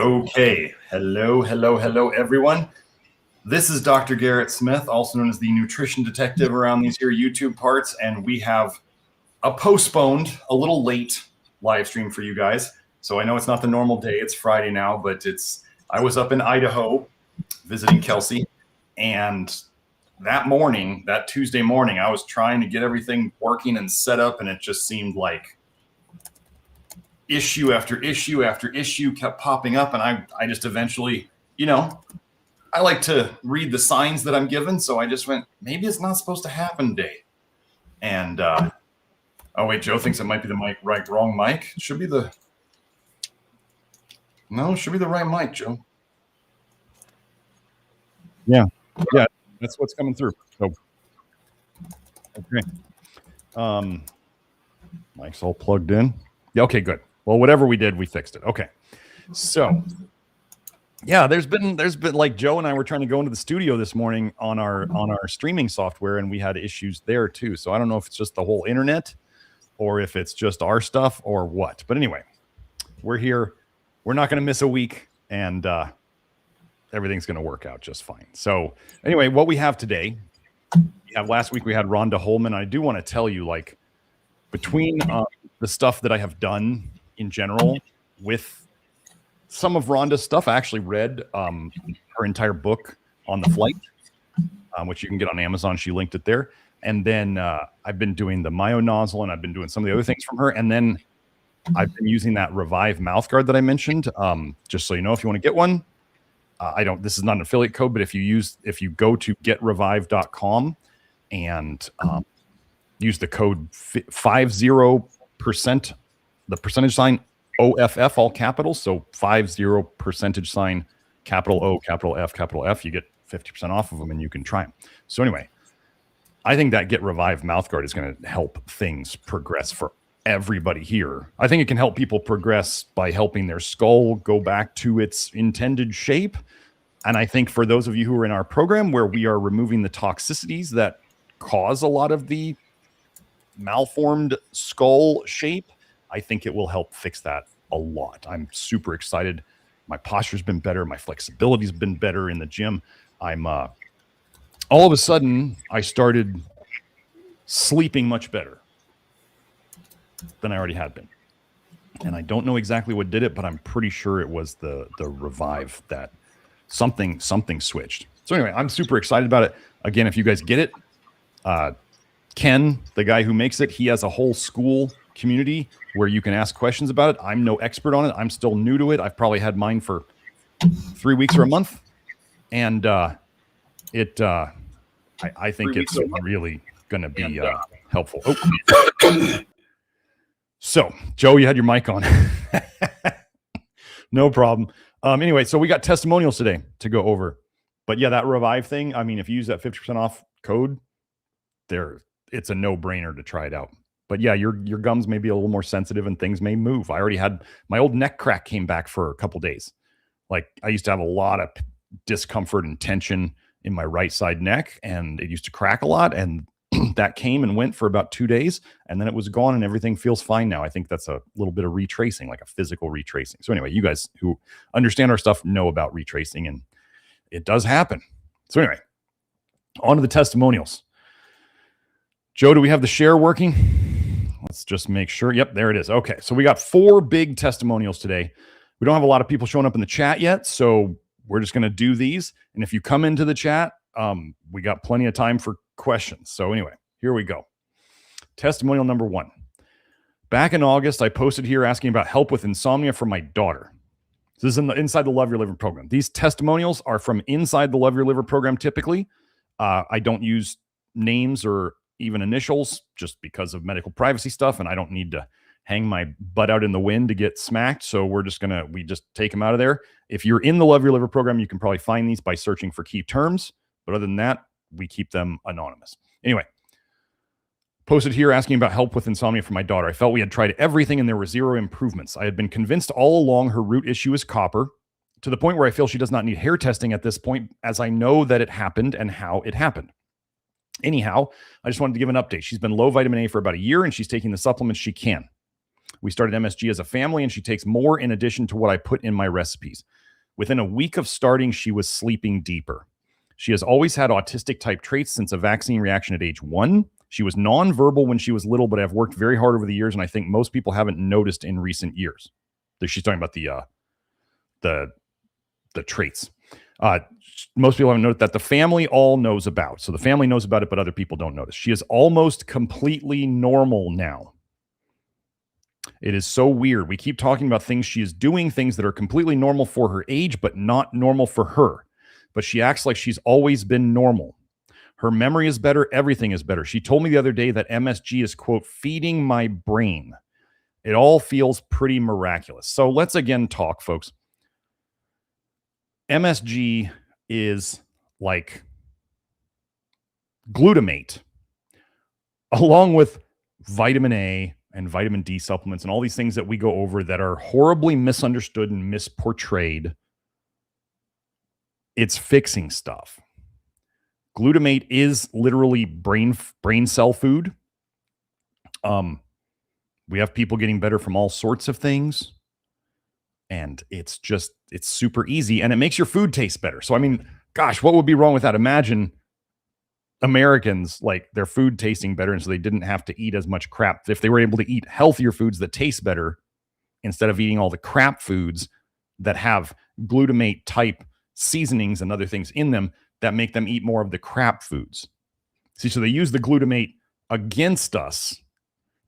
Okay, hello, everyone. This is Dr. Garrett Smith, also known as the nutrition detective around these here YouTube parts, and we have a postponed, a little late live stream for you guys. So I know it's not the normal day, it's Friday now, but I was up in Idaho visiting Kelsey, and that morning, that Tuesday morning, I was trying to get everything working and set up, and it just seemed like issue after issue after issue kept popping up, and I just eventually, I like to read the signs that I'm given, so I just went, maybe it's not supposed to happen today. And oh wait, Joe thinks it might be the wrong mic. It should be the right mic, Joe. Yeah, that's what's coming through. So okay, mic's all plugged in. Yeah, okay, good. Well, whatever we did, we fixed it. Okay. So yeah, there's been like Joe and I were trying to go into the studio this morning on our streaming software, and we had issues there too. So I don't know if it's just the whole internet or if it's just our stuff or what. But anyway, we're here. We're not going to miss a week, and everything's going to work out just fine. So anyway, what we have today, last week we had Rhonda Holman. I do want to tell you, like, between the stuff that I have done in general with some of Rhonda's stuff, I actually read her entire book on the flight, which you can get on Amazon. She linked it there. And then I've been doing the myo nozzle, and I've been doing some of the other things from her. And then I've been using that Reviv mouthguard that I mentioned. Just so you know, if you want to get one, this is not an affiliate code, but if you go to getrevive.com and use the code 50%, the percentage sign OFF, all capitals. So 50 percentage sign, capital O, capital F, you get 50% off of them, and you can try them. So anyway, I think that Get Revive mouthguard is going to help things progress for everybody here. I think it can help people progress by helping their skull go back to its intended shape. And I think for those of you who are in our program where we are removing the toxicities that cause a lot of the malformed skull shape, I think it will help fix that a lot. I'm super excited. My posture's been better. My flexibility's been better in the gym. I'm all of a sudden I started sleeping much better than I already had been. And I don't know exactly what did it, but I'm pretty sure it was the Revive that something switched. So anyway, I'm super excited about it. Again, if you guys get it, Ken, the guy who makes it, he has a whole school community where you can ask questions about it. I'm no expert on it. I'm still new to it. I've probably had mine for 3 weeks or a month. And I think it's really going to be helpful. Oh. So, Joe, you had your mic on. No problem. Anyway, so we got testimonials today to go over. But yeah, that Revive thing, I mean, if you use that 50% off code, it's a no-brainer to try it out. But yeah, your gums may be a little more sensitive and things may move. I already had my old neck crack came back for a couple days. Like, I used to have a lot of discomfort and tension in my right side neck, and it used to crack a lot. And that came and went for about 2 days, and then it was gone, and everything feels fine now. I think that's a little bit of retracing, like a physical retracing. So anyway, you guys who understand our stuff know about retracing, and it does happen. So anyway, on to the testimonials. Joe, do we have the share working? Let's just make sure. Yep, there it is. Okay, so we got 4 big testimonials today. We don't have a lot of people showing up in the chat yet, so we're just going to do these. And if you come into the chat, we got plenty of time for questions. So anyway, here we go. Testimonial number 1. Back in August, I posted here asking about help with insomnia for my daughter. So this is inside the Love Your Liver program. These testimonials are from inside the Love Your Liver program typically. I don't use names or even initials just because of medical privacy stuff, and I don't need to hang my butt out in the wind to get smacked. So we just take them out of there. If you're in the Love Your Liver program, you can probably find these by searching for key terms. But other than that, we keep them anonymous. Anyway, posted here asking about help with insomnia for my daughter. I felt we had tried everything and there were 0 improvements. I had been convinced all along her root issue is copper, to the point where I feel she does not need hair testing at this point, as I know that it happened and how it happened. Anyhow, I just wanted to give an update. She's been low vitamin A for about a year, and she's taking the supplements she can. We started MSG as a family, and she takes more in addition to what I put in my recipes. Within a week of starting, she was sleeping deeper. She has always had autistic type traits since a vaccine reaction at age 1. She was nonverbal when she was little, but I've worked very hard over the years, and I think most people haven't noticed in recent years. She's talking about the traits. Most people haven't noticed that the family all knows about. So the family knows about it, but other people don't notice. She is almost completely normal now. It is so weird. We keep talking about things she is doing, things that are completely normal for her age, but not normal for her. But she acts like she's always been normal. Her memory is better. Everything is better. She told me the other day that MSG is, quote, feeding my brain. It all feels pretty miraculous. So let's again talk, folks. MSG is like glutamate, along with vitamin A and vitamin D supplements and all these things that we go over that are horribly misunderstood and misportrayed. It's fixing stuff. Glutamate is literally brain cell food. We have people getting better from all sorts of things. And it's super easy, and it makes your food taste better. So, I mean, gosh, what would be wrong with that? Imagine Americans, like, their food tasting better, and so they didn't have to eat as much crap. If they were able to eat healthier foods that taste better, instead of eating all the crap foods that have glutamate type seasonings and other things in them that make them eat more of the crap foods. See, so they use the glutamate against us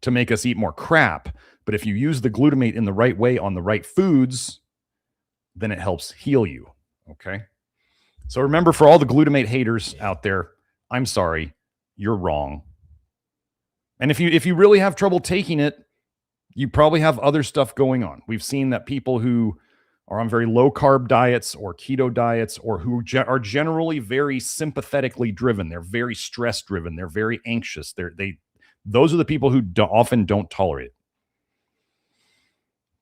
to make us eat more crap. But if you use the glutamate in the right way on the right foods, then it helps heal you. Okay. So remember, for all the glutamate haters out there, I'm sorry, you're wrong. And if you really have trouble taking it, you probably have other stuff going on. We've seen that people who are on very low carb diets or keto diets, or who are generally very sympathetically driven. They're very stress driven. They're very anxious. Those are the people who often don't tolerate it.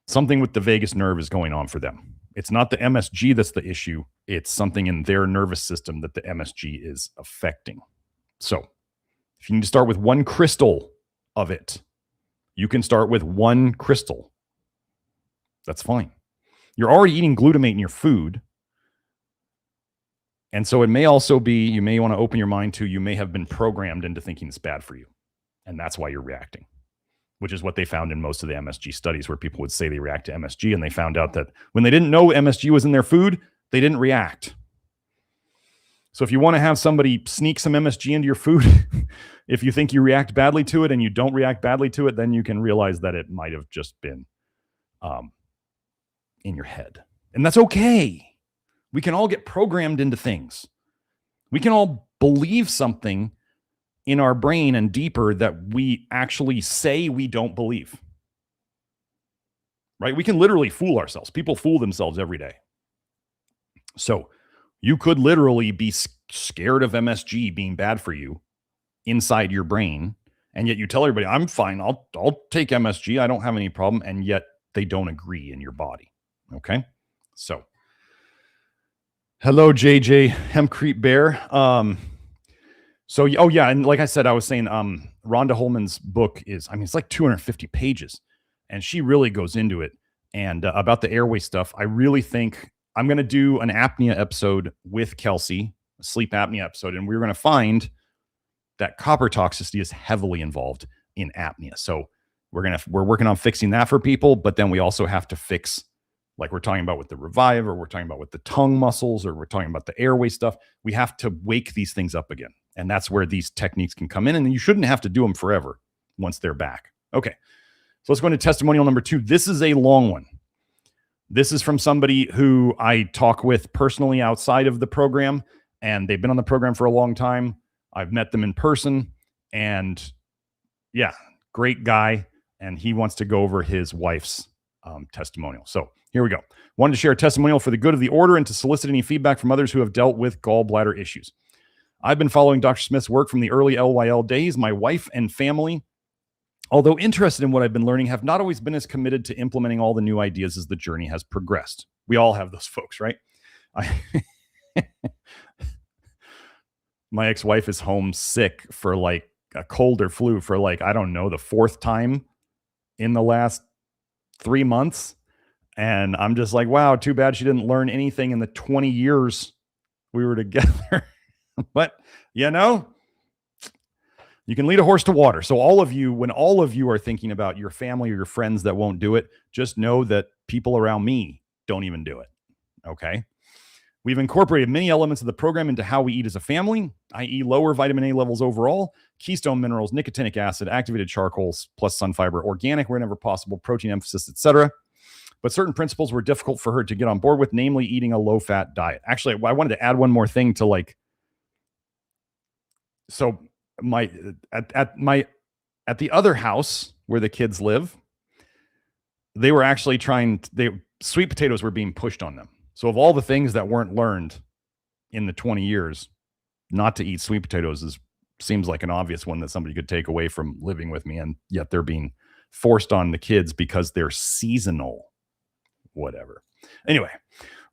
Something with the vagus nerve is going on for them. It's not the MSG that's the issue. It's something in their nervous system that the MSG is affecting. So if you need to start with one crystal of it, you can start with one crystal. That's fine. You're already eating glutamate in your food. And so it may also be, you may want to open your mind to, you may have been programmed into thinking it's bad for you. And that's why you're reacting, which is what they found in most of the MSG studies, where people would say they react to MSG, and they found out that when they didn't know MSG was in their food, they didn't react. So if you want to have somebody sneak some MSG into your food, if you think you react badly to it and you don't react badly to it, then you can realize that it might have just been in your head. And that's okay. We can all get programmed into things. We can all believe something in our brain and deeper that we actually say we don't believe. Right? We can literally fool ourselves. People fool themselves every day. So you could literally be scared of MSG being bad for you inside your brain, and yet you tell everybody, I'm fine, I'll take MSG, I don't have any problem, and yet they don't agree in your body. Okay? So, hello, JJ Hempcrete Bear. So, oh yeah, and like I said, I was saying, Rhonda Holman's book is, I mean, it's like 250 pages, and she really goes into it. And about the airway stuff, I really think I'm going to do an apnea episode with Kelsey, a sleep apnea episode, and we're going to find that copper toxicity is heavily involved in apnea. So we're working on fixing that for people, but then we also have to fix, like we're talking about with the Reviv, or we're talking about with the tongue muscles, or we're talking about the airway stuff. We have to wake these things up again. And that's where these techniques can come in, and you shouldn't have to do them forever once they're back. Okay. So let's go into testimonial number 2. This is a long one. This is from somebody who I talk with personally outside of the program, and they've been on the program for a long time. I've met them in person, and yeah, great guy. And he wants to go over his wife's testimonial. So here we go. Wanted to share a testimonial for the good of the order and to solicit any feedback from others who have dealt with gallbladder issues. I've been following Dr. Smith's work from the early LYL days. My wife and family, although interested in what I've been learning, have not always been as committed to implementing all the new ideas as the journey has progressed. We all have those folks, right? My ex-wife is home sick for like a cold or flu for like, I don't know, the 4th time in the last 3 months. And I'm just like, wow, too bad she didn't learn anything in the 20 years we were together. But, you know, you can lead a horse to water. So all of you, when all of you are thinking about your family or your friends that won't do it, just know that people around me don't even do it. Okay. We've incorporated many elements of the program into how we eat as a family, i.e. lower vitamin A levels overall, keystone minerals, nicotinic acid, activated charcoals, plus sun fiber, organic wherever possible, protein emphasis, etc. But certain principles were difficult for her to get on board with, namely eating a low-fat diet. Actually, I wanted to add one more thing to like, so at the other house where the kids live, they were actually sweet potatoes were being pushed on them. So of all the things that weren't learned in the 20 years, not to eat sweet potatoes seems like an obvious one that somebody could take away from living with me, and yet they're being forced on the kids because they're seasonal. Whatever. Anyway,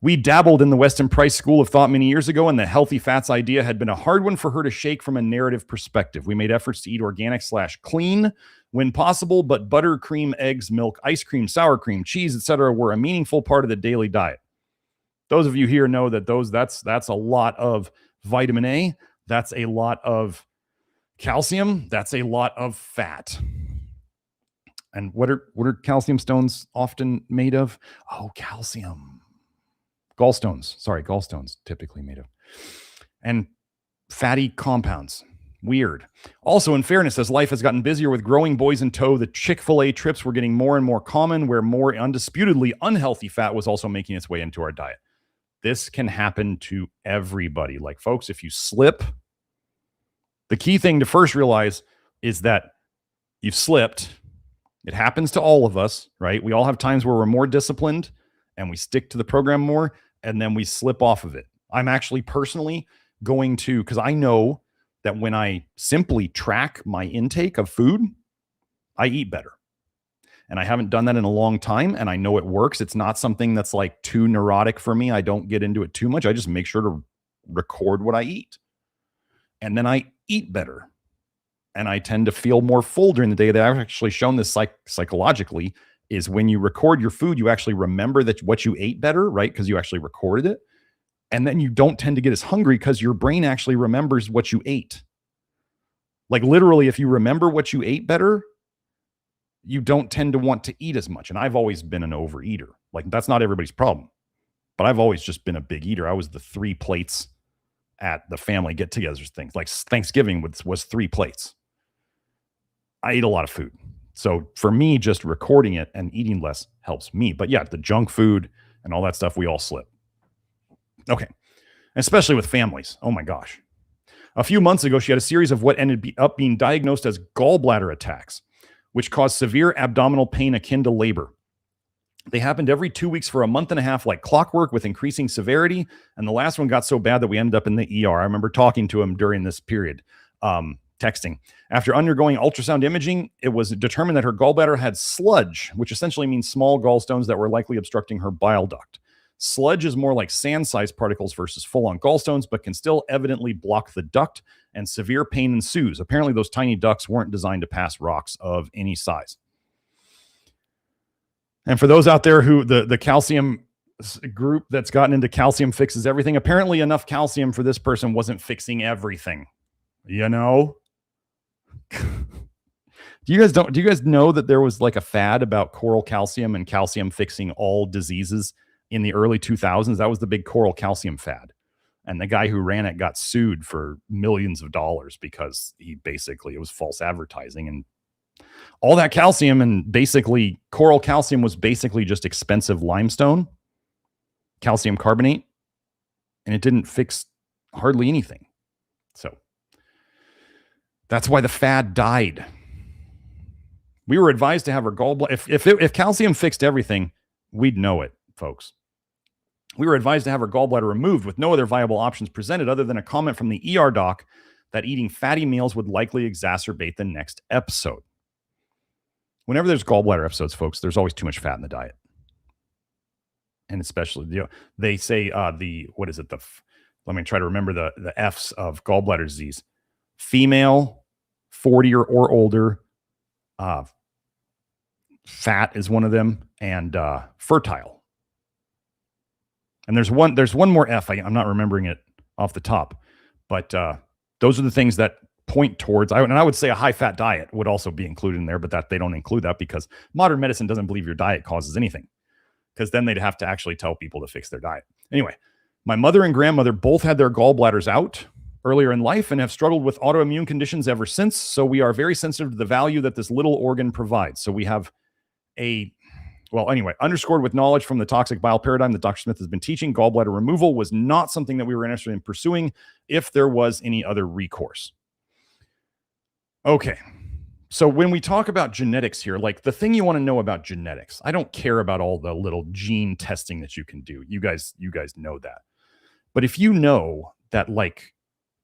we dabbled in the Weston Price school of thought many years ago, and the healthy fats idea had been a hard one for her to shake from a narrative perspective. We made efforts to eat organic/clean when possible, but butter, cream, eggs, milk, ice cream, sour cream, cheese, etc. were a meaningful part of the daily diet. Those of you here know that that's a lot of vitamin A. That's a lot of calcium. That's a lot of fat. And what are calcium stones often made of? Oh, calcium. Gallstones. Sorry, gallstones typically made of. And fatty compounds. Weird. Also, in fairness, as life has gotten busier with growing boys in tow, the Chick-fil-A trips were getting more and more common, where more undisputedly unhealthy fat was also making its way into our diet. This can happen to everybody. Like, folks, if you slip, the key thing to first realize is that you've slipped. It happens to all of us, right? We all have times where we're more disciplined and we stick to the program more, and then we slip off of it. I'm actually personally going to, because I know that when I simply track my intake of food, I eat better. And I haven't done that in a long time, and I know it works. It's not something that's like too neurotic for me. I don't get into it too much. I just make sure to record what I eat. And then I eat better. And I tend to feel more full during the day. I've actually shown this psychologically, is when you record your food, you actually remember that what you ate better, right? Because you actually recorded it. And then you don't tend to get as hungry because your brain actually remembers what you ate. Like literally, if you remember what you ate better, you don't tend to want to eat as much. And I've always been an overeater. Like, that's not everybody's problem. But I've always just been a big eater. I was the 3 plates at the family get-togethers things. Like Thanksgiving was 3 plates. I ate a lot of food. So for me, just recording it and eating less helps me. But yeah, the junk food and all that stuff, we all slip. Okay. Especially with families. Oh my gosh. A few months ago, she had a series of what ended up being diagnosed as gallbladder attacks, which caused severe abdominal pain akin to labor. They happened every 2 weeks for a month and a half, like clockwork, with increasing severity. And the last one got so bad that we ended up in the ER. I remember talking to him during this period, texting. After undergoing ultrasound imaging, it was determined that her gallbladder had sludge, which essentially means small gallstones that were likely obstructing her bile duct. Sludge is more like sand-sized particles versus full-on gallstones, but can still evidently block the duct, and severe pain ensues. Apparently, those tiny ducts weren't designed to pass rocks of any size. And for those out there who, the calcium group that's gotten into calcium fixes everything, apparently enough calcium for this person wasn't fixing everything. You know? Do you guys know that there was like a fad about coral calcium and calcium fixing all diseases in the early 2000s? That was the big coral calcium fad. And the guy who ran it got sued for millions of dollars because it was false advertising. And all that calcium, and basically coral calcium was basically just expensive limestone, calcium carbonate, and it didn't fix hardly anything. So that's why the fad died. We were advised to have our gallbladder. If calcium fixed everything, we'd know it, folks. We were advised to have our gallbladder removed with no other viable options presented other than a comment from the ER doc that eating fatty meals would likely exacerbate the next episode. Whenever there's gallbladder episodes, folks, there's always too much fat in the diet. And especially, they say let me try to remember the F's of gallbladder disease. Female, 40 or older, fat is one of them. and fertile. And there's one more F. I'm not remembering it off the top, but those are the things that point towards. And I would say a high-fat diet would also be included in there, but that they don't include that because modern medicine doesn't believe your diet causes anything, because then they'd have to actually tell people to fix their diet. Anyway, my mother and grandmother both had their gallbladders out earlier in life and have struggled with autoimmune conditions ever since. So we are very sensitive to the value that this little organ provides. So we have underscored with knowledge from the toxic bile paradigm that Dr. Smith has been teaching, gallbladder removal was not something that we were interested in pursuing if there was any other recourse. Okay. So when we talk about genetics here, like the thing you want to know about genetics, I don't care about all the little gene testing that you can do. You guys know that. But if you know that like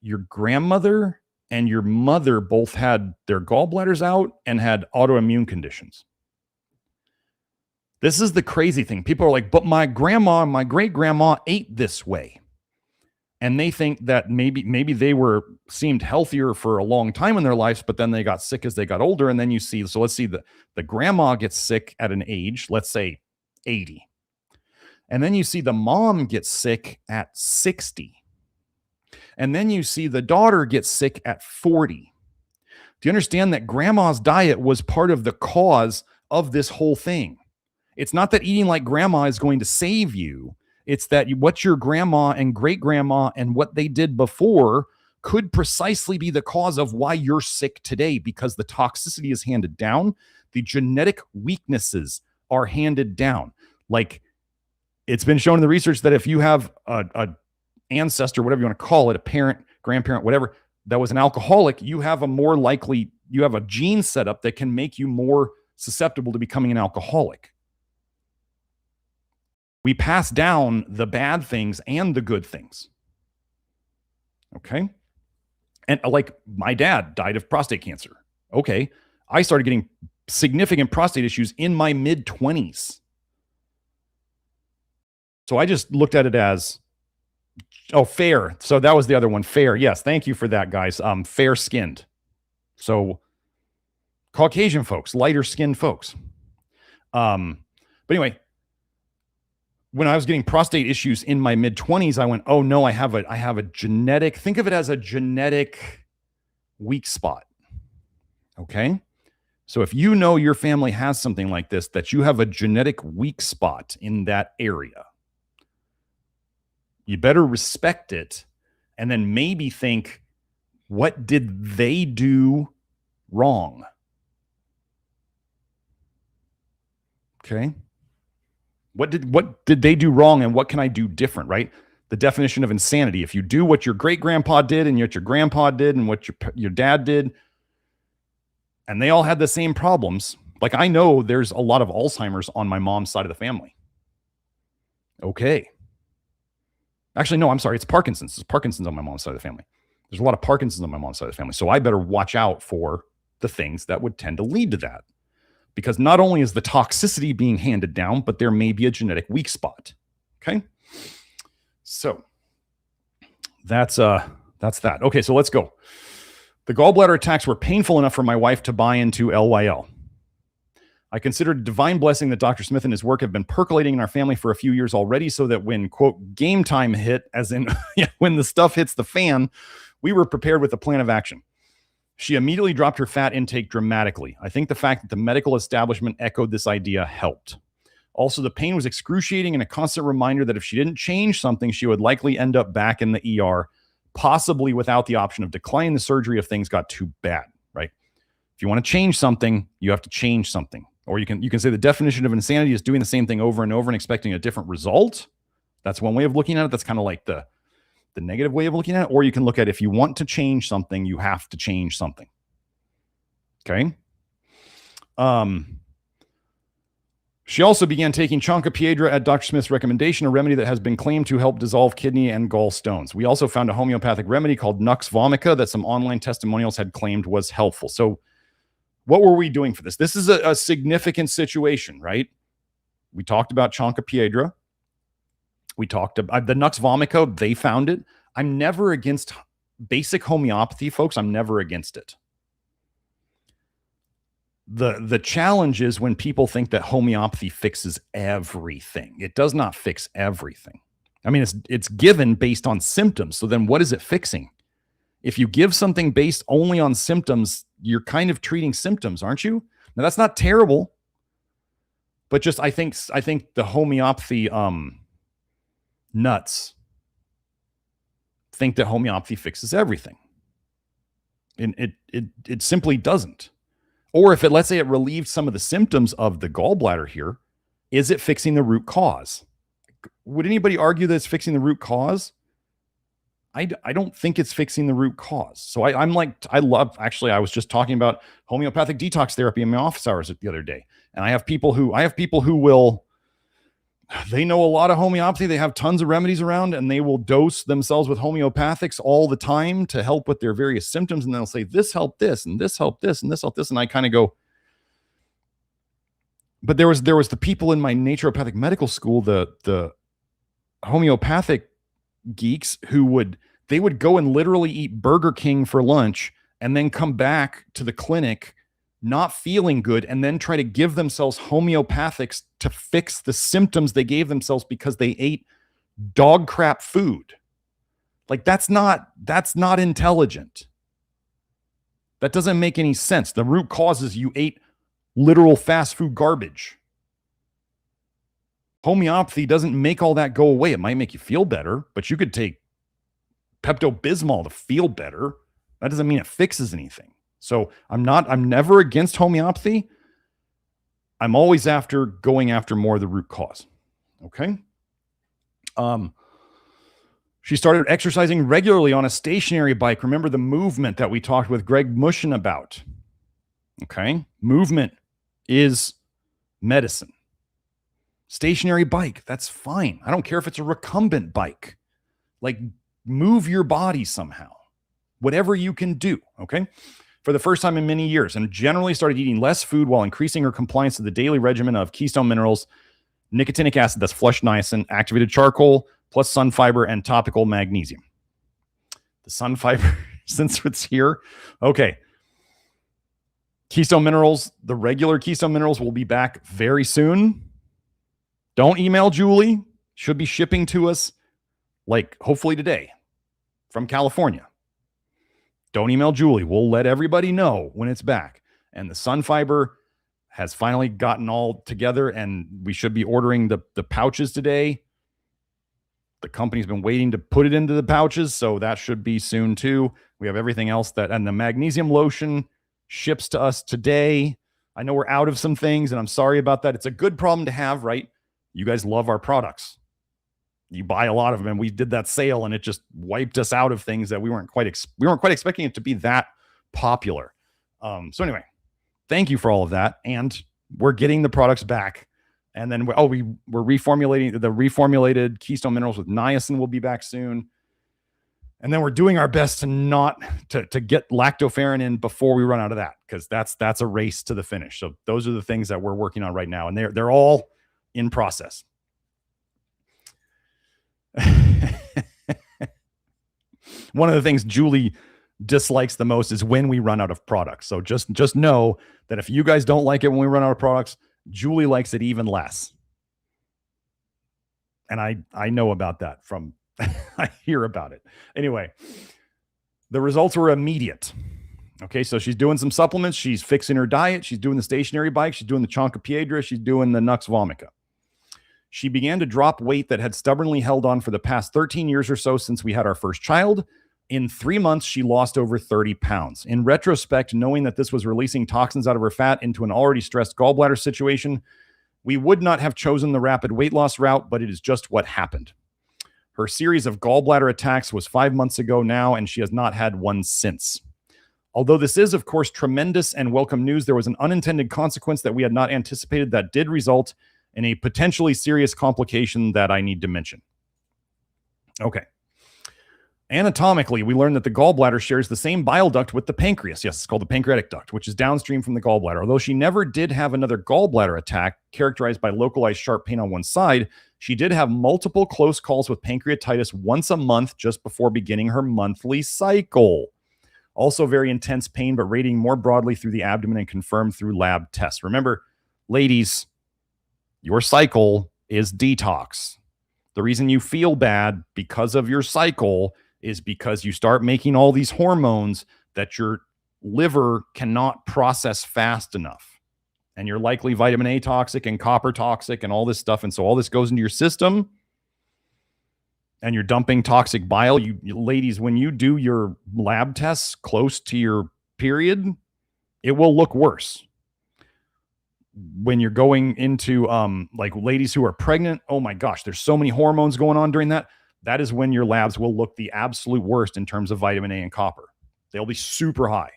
your grandmother and your mother both had their gallbladders out and had autoimmune conditions. This is the crazy thing. People are like, but my grandma and my great grandma ate this way. And they think that maybe they seemed healthier for a long time in their lives, but then they got sick as they got older. And then you see, so let's see, the grandma gets sick at an age, let's say 80. And then you see the mom gets sick at 60. And then you see the daughter get sick at 40. Do you understand that grandma's diet was part of the cause of this whole thing? It's not that eating like grandma is going to save you. It's that what your grandma and great grandma and what they did before could precisely be the cause of why you're sick today, because the toxicity is handed down. The genetic weaknesses are handed down. Like it's been shown in the research that if you have a ancestor, whatever you want to call it, a parent, grandparent, whatever, that was an alcoholic, you have a gene setup that can make you more susceptible to becoming an alcoholic. We pass down the bad things and the good things. Okay. And like my dad died of prostate cancer. Okay. I started getting significant prostate issues in my mid-20s. So I just looked at it as, fair. So that was the other one, fair. Yes. Thank you for that, guys. Fair skinned. So Caucasian folks, lighter skinned folks. But anyway, when I was getting prostate issues in my mid-20s, I went, oh no, I have a genetic, think of it as a genetic weak spot. Okay. So if you know your family has something like this, that you have a genetic weak spot in that area, you better respect it and then maybe think, what did they do wrong? Okay. What did they do wrong and what can I do different, right? The definition of insanity. If you do what your great grandpa did and what your grandpa did and what your dad did, and they all had the same problems. Like I know there's a lot of Alzheimer's on my mom's side of the family. Okay. Actually, no, I'm sorry. It's Parkinson's. It's Parkinson's on my mom's side of the family. There's a lot of Parkinson's on my mom's side of the family. So I better watch out for the things that would tend to lead to that. Because not only is the toxicity being handed down, but there may be a genetic weak spot. Okay. So that's that. Okay. So let's go. The gallbladder attacks were painful enough for my wife to buy into LYL. I consider it a divine blessing that Dr. Smith and his work have been percolating in our family for a few years already, so that when, quote, game time hit, as in when the stuff hits the fan, we were prepared with a plan of action. She immediately dropped her fat intake dramatically. I think the fact that the medical establishment echoed this idea helped. Also, the pain was excruciating and a constant reminder that if she didn't change something, she would likely end up back in the ER, possibly without the option of declining the surgery if things got too bad, right? If you want to change something, you have to change something. Or you can say the definition of insanity is doing the same thing over and over and expecting a different result. That's one way of looking at it. That's kind of like the negative way of looking at it. Or you can look at if you want to change something, you have to change something. Okay. She also began taking Chancapiedra at Dr. Smith's recommendation, a remedy that has been claimed to help dissolve kidney and gallstones. We also found a homeopathic remedy called Nux vomica that some online testimonials had claimed was helpful. So what were we doing for this? This is a significant situation, right? We talked about Chancapiedra. We talked about the Nux vomica. They found it. I'm never against basic homeopathy, folks. I'm never against it. The challenge is when people think that homeopathy fixes everything. It does not fix everything. I mean, it's given based on symptoms. So then what is it fixing? If you give something based only on symptoms, you're kind of treating symptoms, aren't you? Now that's not terrible, but just I think the homeopathy nuts think that homeopathy fixes everything. And it simply doesn't. Or if it, let's say it relieved some of the symptoms of the gallbladder here, is it fixing the root cause? Would anybody argue that it's fixing the root cause? I don't think it's fixing the root cause. So I was just talking about homeopathic detox therapy in my office hours the other day. And I have people who will, they know a lot of homeopathy. They have tons of remedies around and they will dose themselves with homeopathics all the time to help with their various symptoms. And they'll say, this helped this, and this helped this, and this helped this. And I kind of go, but there was the people in my naturopathic medical school, the homeopathic geeks who would go and literally eat Burger King for lunch and then come back to the clinic not feeling good and then try to give themselves homeopathics to fix the symptoms they gave themselves because they ate dog crap food. Like that's not intelligent. That doesn't make any sense. The root cause is you ate literal fast food garbage. Homeopathy doesn't make all that go away. It might make you feel better, but you could take Pepto-Bismol to feel better. That doesn't mean it fixes anything. So I'm never against homeopathy. I'm always going after more of the root cause. Okay. She started exercising regularly on a stationary bike. Remember the movement that we talked with Greg Mushin about. Okay. Movement is medicine. Stationary bike, that's fine. I don't care if it's a recumbent bike. Like, move your body somehow. Whatever you can do, okay? For the first time in many years, and generally started eating less food while increasing her compliance to the daily regimen of keystone minerals, nicotinic acid, that's flushed niacin, activated charcoal, plus sun fiber, and topical magnesium. The sun fiber, since it's here, okay. Keystone minerals, the regular keystone minerals will be back very soon. Don't email Julie. Should be shipping to us, like, hopefully today from California. Don't email Julie. We'll let everybody know when it's back. And the sun fiber has finally gotten all together, and we should be ordering the pouches today. The company's been waiting to put it into the pouches, so that should be soon too. We have everything else and the magnesium lotion ships to us today. I know we're out of some things, and I'm sorry about that. It's a good problem to have, right? You guys love our products. You buy a lot of them, and we did that sale, and it just wiped us out of things that we weren't quite expecting it to be that popular. So anyway, thank you for all of that, and we're getting the products back. And then we're reformulating the reformulated keystone minerals with niacin will be back soon. And then we're doing our best to get lactoferrin in before we run out of that, because that's a race to the finish. So those are the things that we're working on right now, and they're all in process. One of the things Julie dislikes the most is when we run out of products. So just know that if you guys don't like it when we run out of products, Julie likes it even less. And I know about that from I hear about it. Anyway, the results were immediate. Okay, so she's doing some supplements, she's fixing her diet, she's doing the stationary bike, she's doing the Chonka Piedra, she's doing the Nux Vomica. She began to drop weight that had stubbornly held on for the past 13 years or so since we had our first child. In 3 months, she lost over 30 pounds. In retrospect, knowing that this was releasing toxins out of her fat into an already stressed gallbladder situation, we would not have chosen the rapid weight loss route, but it is just what happened. Her series of gallbladder attacks was 5 months ago now, and she has not had one since. Although this is, of course, tremendous and welcome news, there was an unintended consequence that we had not anticipated that did result in a potentially serious complication that I need to mention. Okay. Anatomically, we learned that the gallbladder shares the same bile duct with the pancreas. Yes, it's called the pancreatic duct, which is downstream from the gallbladder. Although she never did have another gallbladder attack characterized by localized sharp pain on one side, she did have multiple close calls with pancreatitis once a month just before beginning her monthly cycle. Also very intense pain, but radiating more broadly through the abdomen and confirmed through lab tests. Remember, ladies, your cycle is detox. The reason you feel bad because of your cycle is because you start making all these hormones that your liver cannot process fast enough. And you're likely vitamin A toxic and copper toxic and all this stuff. And so all this goes into your system and you're dumping toxic bile. You ladies, when you do your lab tests close to your period, it will look worse. When you're going into like ladies who are pregnant, oh my gosh, there's so many hormones going on during that. That is when your labs will look the absolute worst in terms of vitamin A and copper. They'll be super high.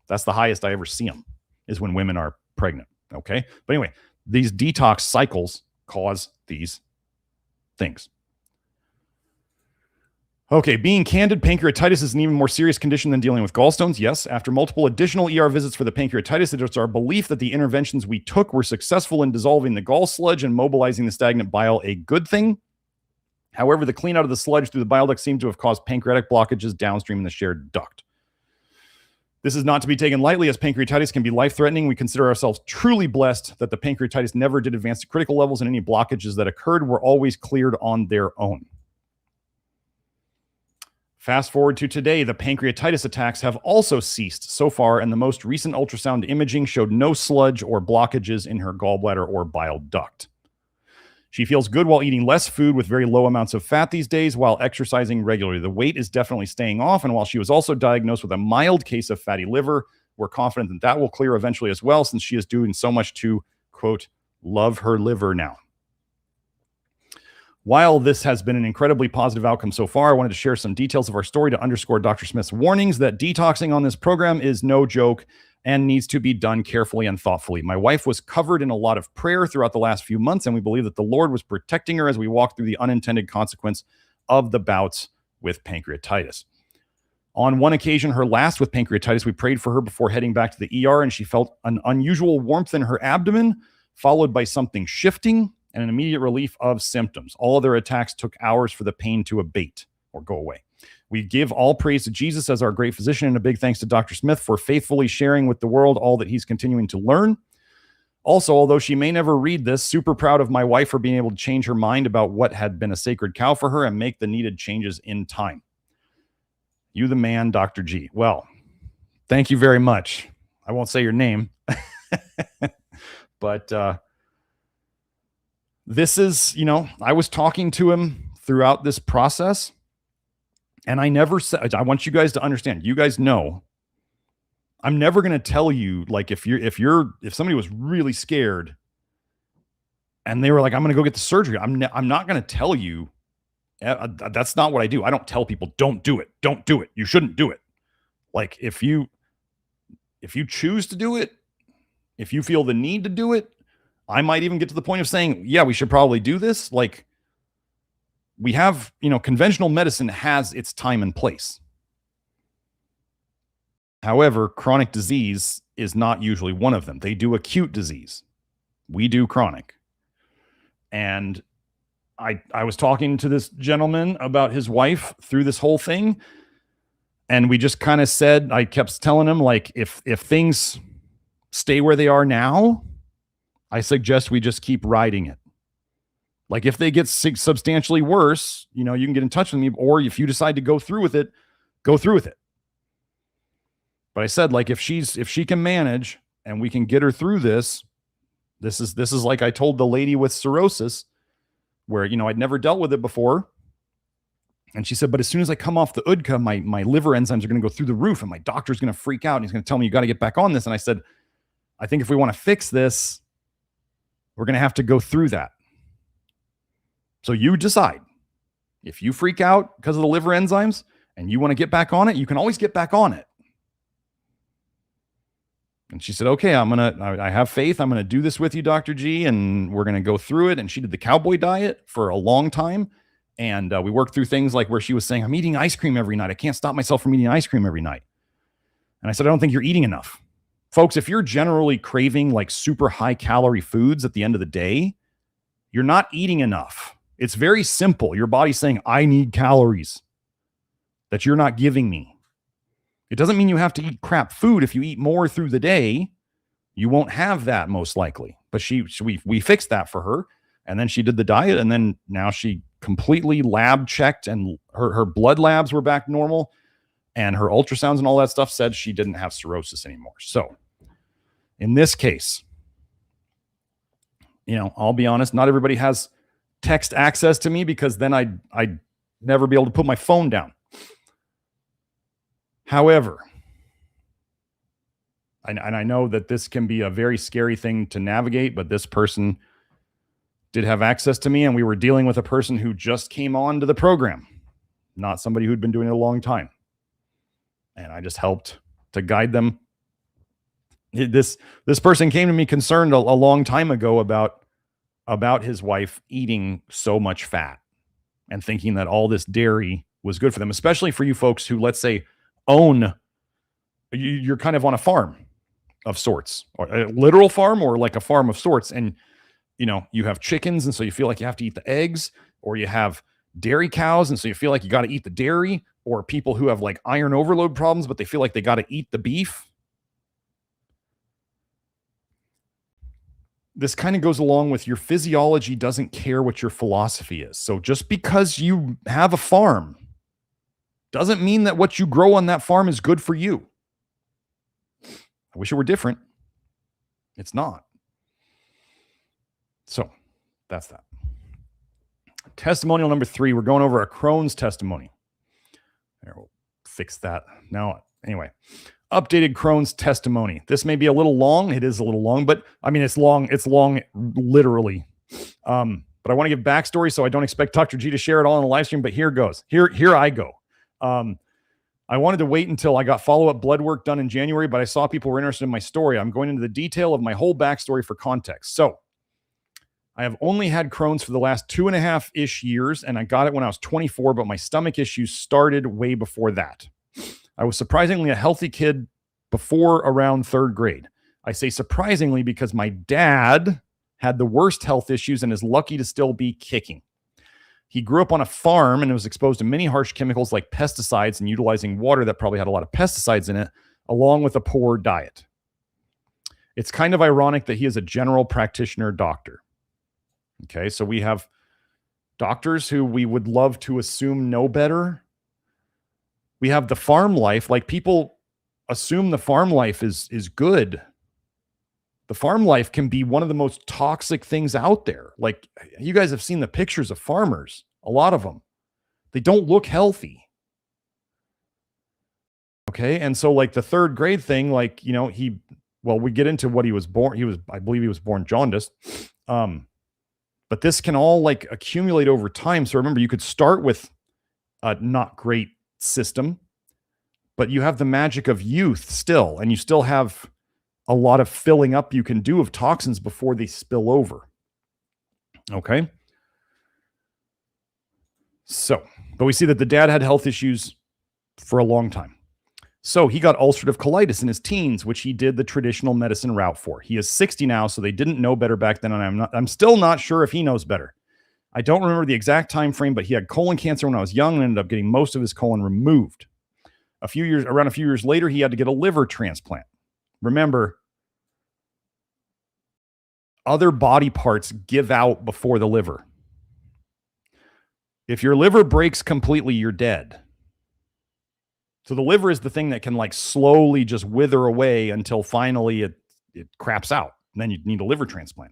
That's the highest I ever see them, is when women are pregnant. Okay. But anyway, these detox cycles cause these things. Okay, being candid, pancreatitis is an even more serious condition than dealing with gallstones. Yes, after multiple additional ER visits for the pancreatitis, it is our belief that the interventions we took were successful in dissolving the gall sludge and mobilizing the stagnant bile, a good thing. However, the clean out of the sludge through the bile duct seemed to have caused pancreatic blockages downstream in the shared duct. This is not to be taken lightly, as pancreatitis can be life-threatening. We consider ourselves truly blessed that the pancreatitis never did advance to critical levels, and any blockages that occurred were always cleared on their own. Fast forward to today, the pancreatitis attacks have also ceased so far, and the most recent ultrasound imaging showed no sludge or blockages in her gallbladder or bile duct. She feels good while eating less food with very low amounts of fat these days while exercising regularly. The weight is definitely staying off, and while she was also diagnosed with a mild case of fatty liver, we're confident that that will clear eventually as well, since she is doing so much to, quote, love her liver now. While this has been an incredibly positive outcome so far, I wanted to share some details of our story to underscore Dr. Smith's warnings that detoxing on this program is no joke and needs to be done carefully and thoughtfully. My wife was covered in a lot of prayer throughout the last few months, and we believe that the Lord was protecting her as we walked through the unintended consequence of the bouts with pancreatitis. On one occasion, her last with pancreatitis, we prayed for her before heading back to the ER, and she felt an unusual warmth in her abdomen, followed by something shifting and an immediate relief of symptoms. All other attacks took hours for the pain to abate or go away. We give all praise to Jesus as our great physician, and a big thanks to Dr. Smith for faithfully sharing with the world all that he's continuing to learn. Also, although she may never read this, super proud of my wife for being able to change her mind about what had been a sacred cow for her and make the needed changes in time. You the man, Dr. G. Well, thank you very much. I won't say your name, but this is, you know, I was talking to him throughout this process, and I never said, I want you guys to understand, you guys know, I'm never going to tell you, like, if somebody was really scared and they were like, I'm going to go get the surgery, I'm not going to tell you. That's not what I do. I don't tell people, don't do it. Don't do it. You shouldn't do it. Like, if you choose to do it, if you feel the need to do it, I might even get to the point of saying, yeah, we should probably do this. Like, we have, you know, conventional medicine has its time and place. However, chronic disease is not usually one of them. They do acute disease. We do chronic. And I was talking to this gentleman about his wife through this whole thing. And we just kind of said, I kept telling him, like, if things stay where they are now, I suggest we just keep riding it. Like, if they get substantially worse, you know, you can get in touch with me, or if you decide to go through with it, go through with it. But I said, like, if she can manage and we can get her through this is like I told the lady with cirrhosis, where, you know, I'd never dealt with it before. And she said, but as soon as I come off the UDCA, my liver enzymes are going to go through the roof and my doctor's going to freak out and he's going to tell me, you got to get back on this. And I said, I think if we want to fix this, we're going to have to go through that. So you decide. If you freak out because of the liver enzymes and you want to get back on it, you can always get back on it. And she said, okay, I have faith. I'm going to do this with you, Dr. G, and we're going to go through it. And she did the cowboy diet for a long time. And we worked through things like where she was saying, I'm eating ice cream every night. I can't stop myself from eating ice cream every night. And I said, I don't think you're eating enough. Folks, if you're generally craving like super high calorie foods at the end of the day, you're not eating enough. It's very simple. Your body's saying, I need calories that you're not giving me. It doesn't mean you have to eat crap food. If you eat more through the day, you won't have that most likely. But we fixed that for her. And then she did the diet. And then now she completely lab checked and her blood labs were back normal. And her ultrasounds and all that stuff said she didn't have cirrhosis anymore. So in this case, I'll be honest, not everybody has text access to me because then I'd never be able to put my phone down. However, and I know that this can be a very scary thing to navigate, but this person did have access to me, and we were dealing with a person who just came on to the program, not somebody who'd been doing it a long time. And I just helped to guide them. This person came to me concerned a long time ago about his wife eating so much fat and thinking that all this dairy was good for them, especially for you folks who, let's say, you're kind of on a farm of sorts, or a literal farm or like a farm of sorts. And, you have chickens. And so you feel like you have to eat the eggs, or you have dairy cows. And so you feel like you got to eat the dairy, or people who have like iron overload problems, but they feel like they got to eat the beef. This kind of goes along with your physiology doesn't care what your philosophy is. So just because you have a farm doesn't mean that what you grow on that farm is good for you. I wish it were different. It's not. So that's that. Testimonial number 3. We're going over a Crohn's testimony. There, we'll fix that. Now, anyway, updated Crohn's testimony. This may be a little long. It is a little long, but I mean, it's long literally. But I want to give backstory, so I don't expect Dr. G to share it all in the live stream, but here goes. Here I go. I wanted to wait until I got follow-up blood work done in January, but I saw people were interested in my story. I'm going into the detail of my whole backstory for context. So I have only had Crohn's for the last 2.5-ish years, and I got it when I was 24, but my stomach issues started way before that. I was surprisingly a healthy kid before around 3rd grade. I say surprisingly because my dad had the worst health issues and is lucky to still be kicking. He grew up on a farm and was exposed to many harsh chemicals like pesticides and utilizing water that probably had a lot of pesticides in it, along with a poor diet. It's kind of ironic that he is a general practitioner doctor. Okay, so we have doctors who we would love to assume know better. We have the farm life. Like, people assume the farm life is good. The farm life can be one of the most toxic things out there. Like, you guys have seen the pictures of farmers, a lot of them. They don't look healthy. Okay. And so like the 3rd grade thing, like, we get into what he was born. I believe he was born jaundiced. But this can all like accumulate over time. So remember, you could start with a not great system, but you have the magic of youth still, and you still have a lot of filling up you can do of toxins before they spill over. Okay. So, but we see that the dad had health issues for a long time. So he got ulcerative colitis in his teens, which he did the traditional medicine route for. He is 60 now, so they didn't know better back then, and I'm still not sure if he knows better. I don't remember the exact time frame, but he had colon cancer when I was young and ended up getting most of his colon removed. Around a few years later, he had to get a liver transplant. Remember, other body parts give out before the liver. If your liver breaks completely, you're dead. So the liver is the thing that can like slowly just wither away until finally it craps out. And then you need a liver transplant.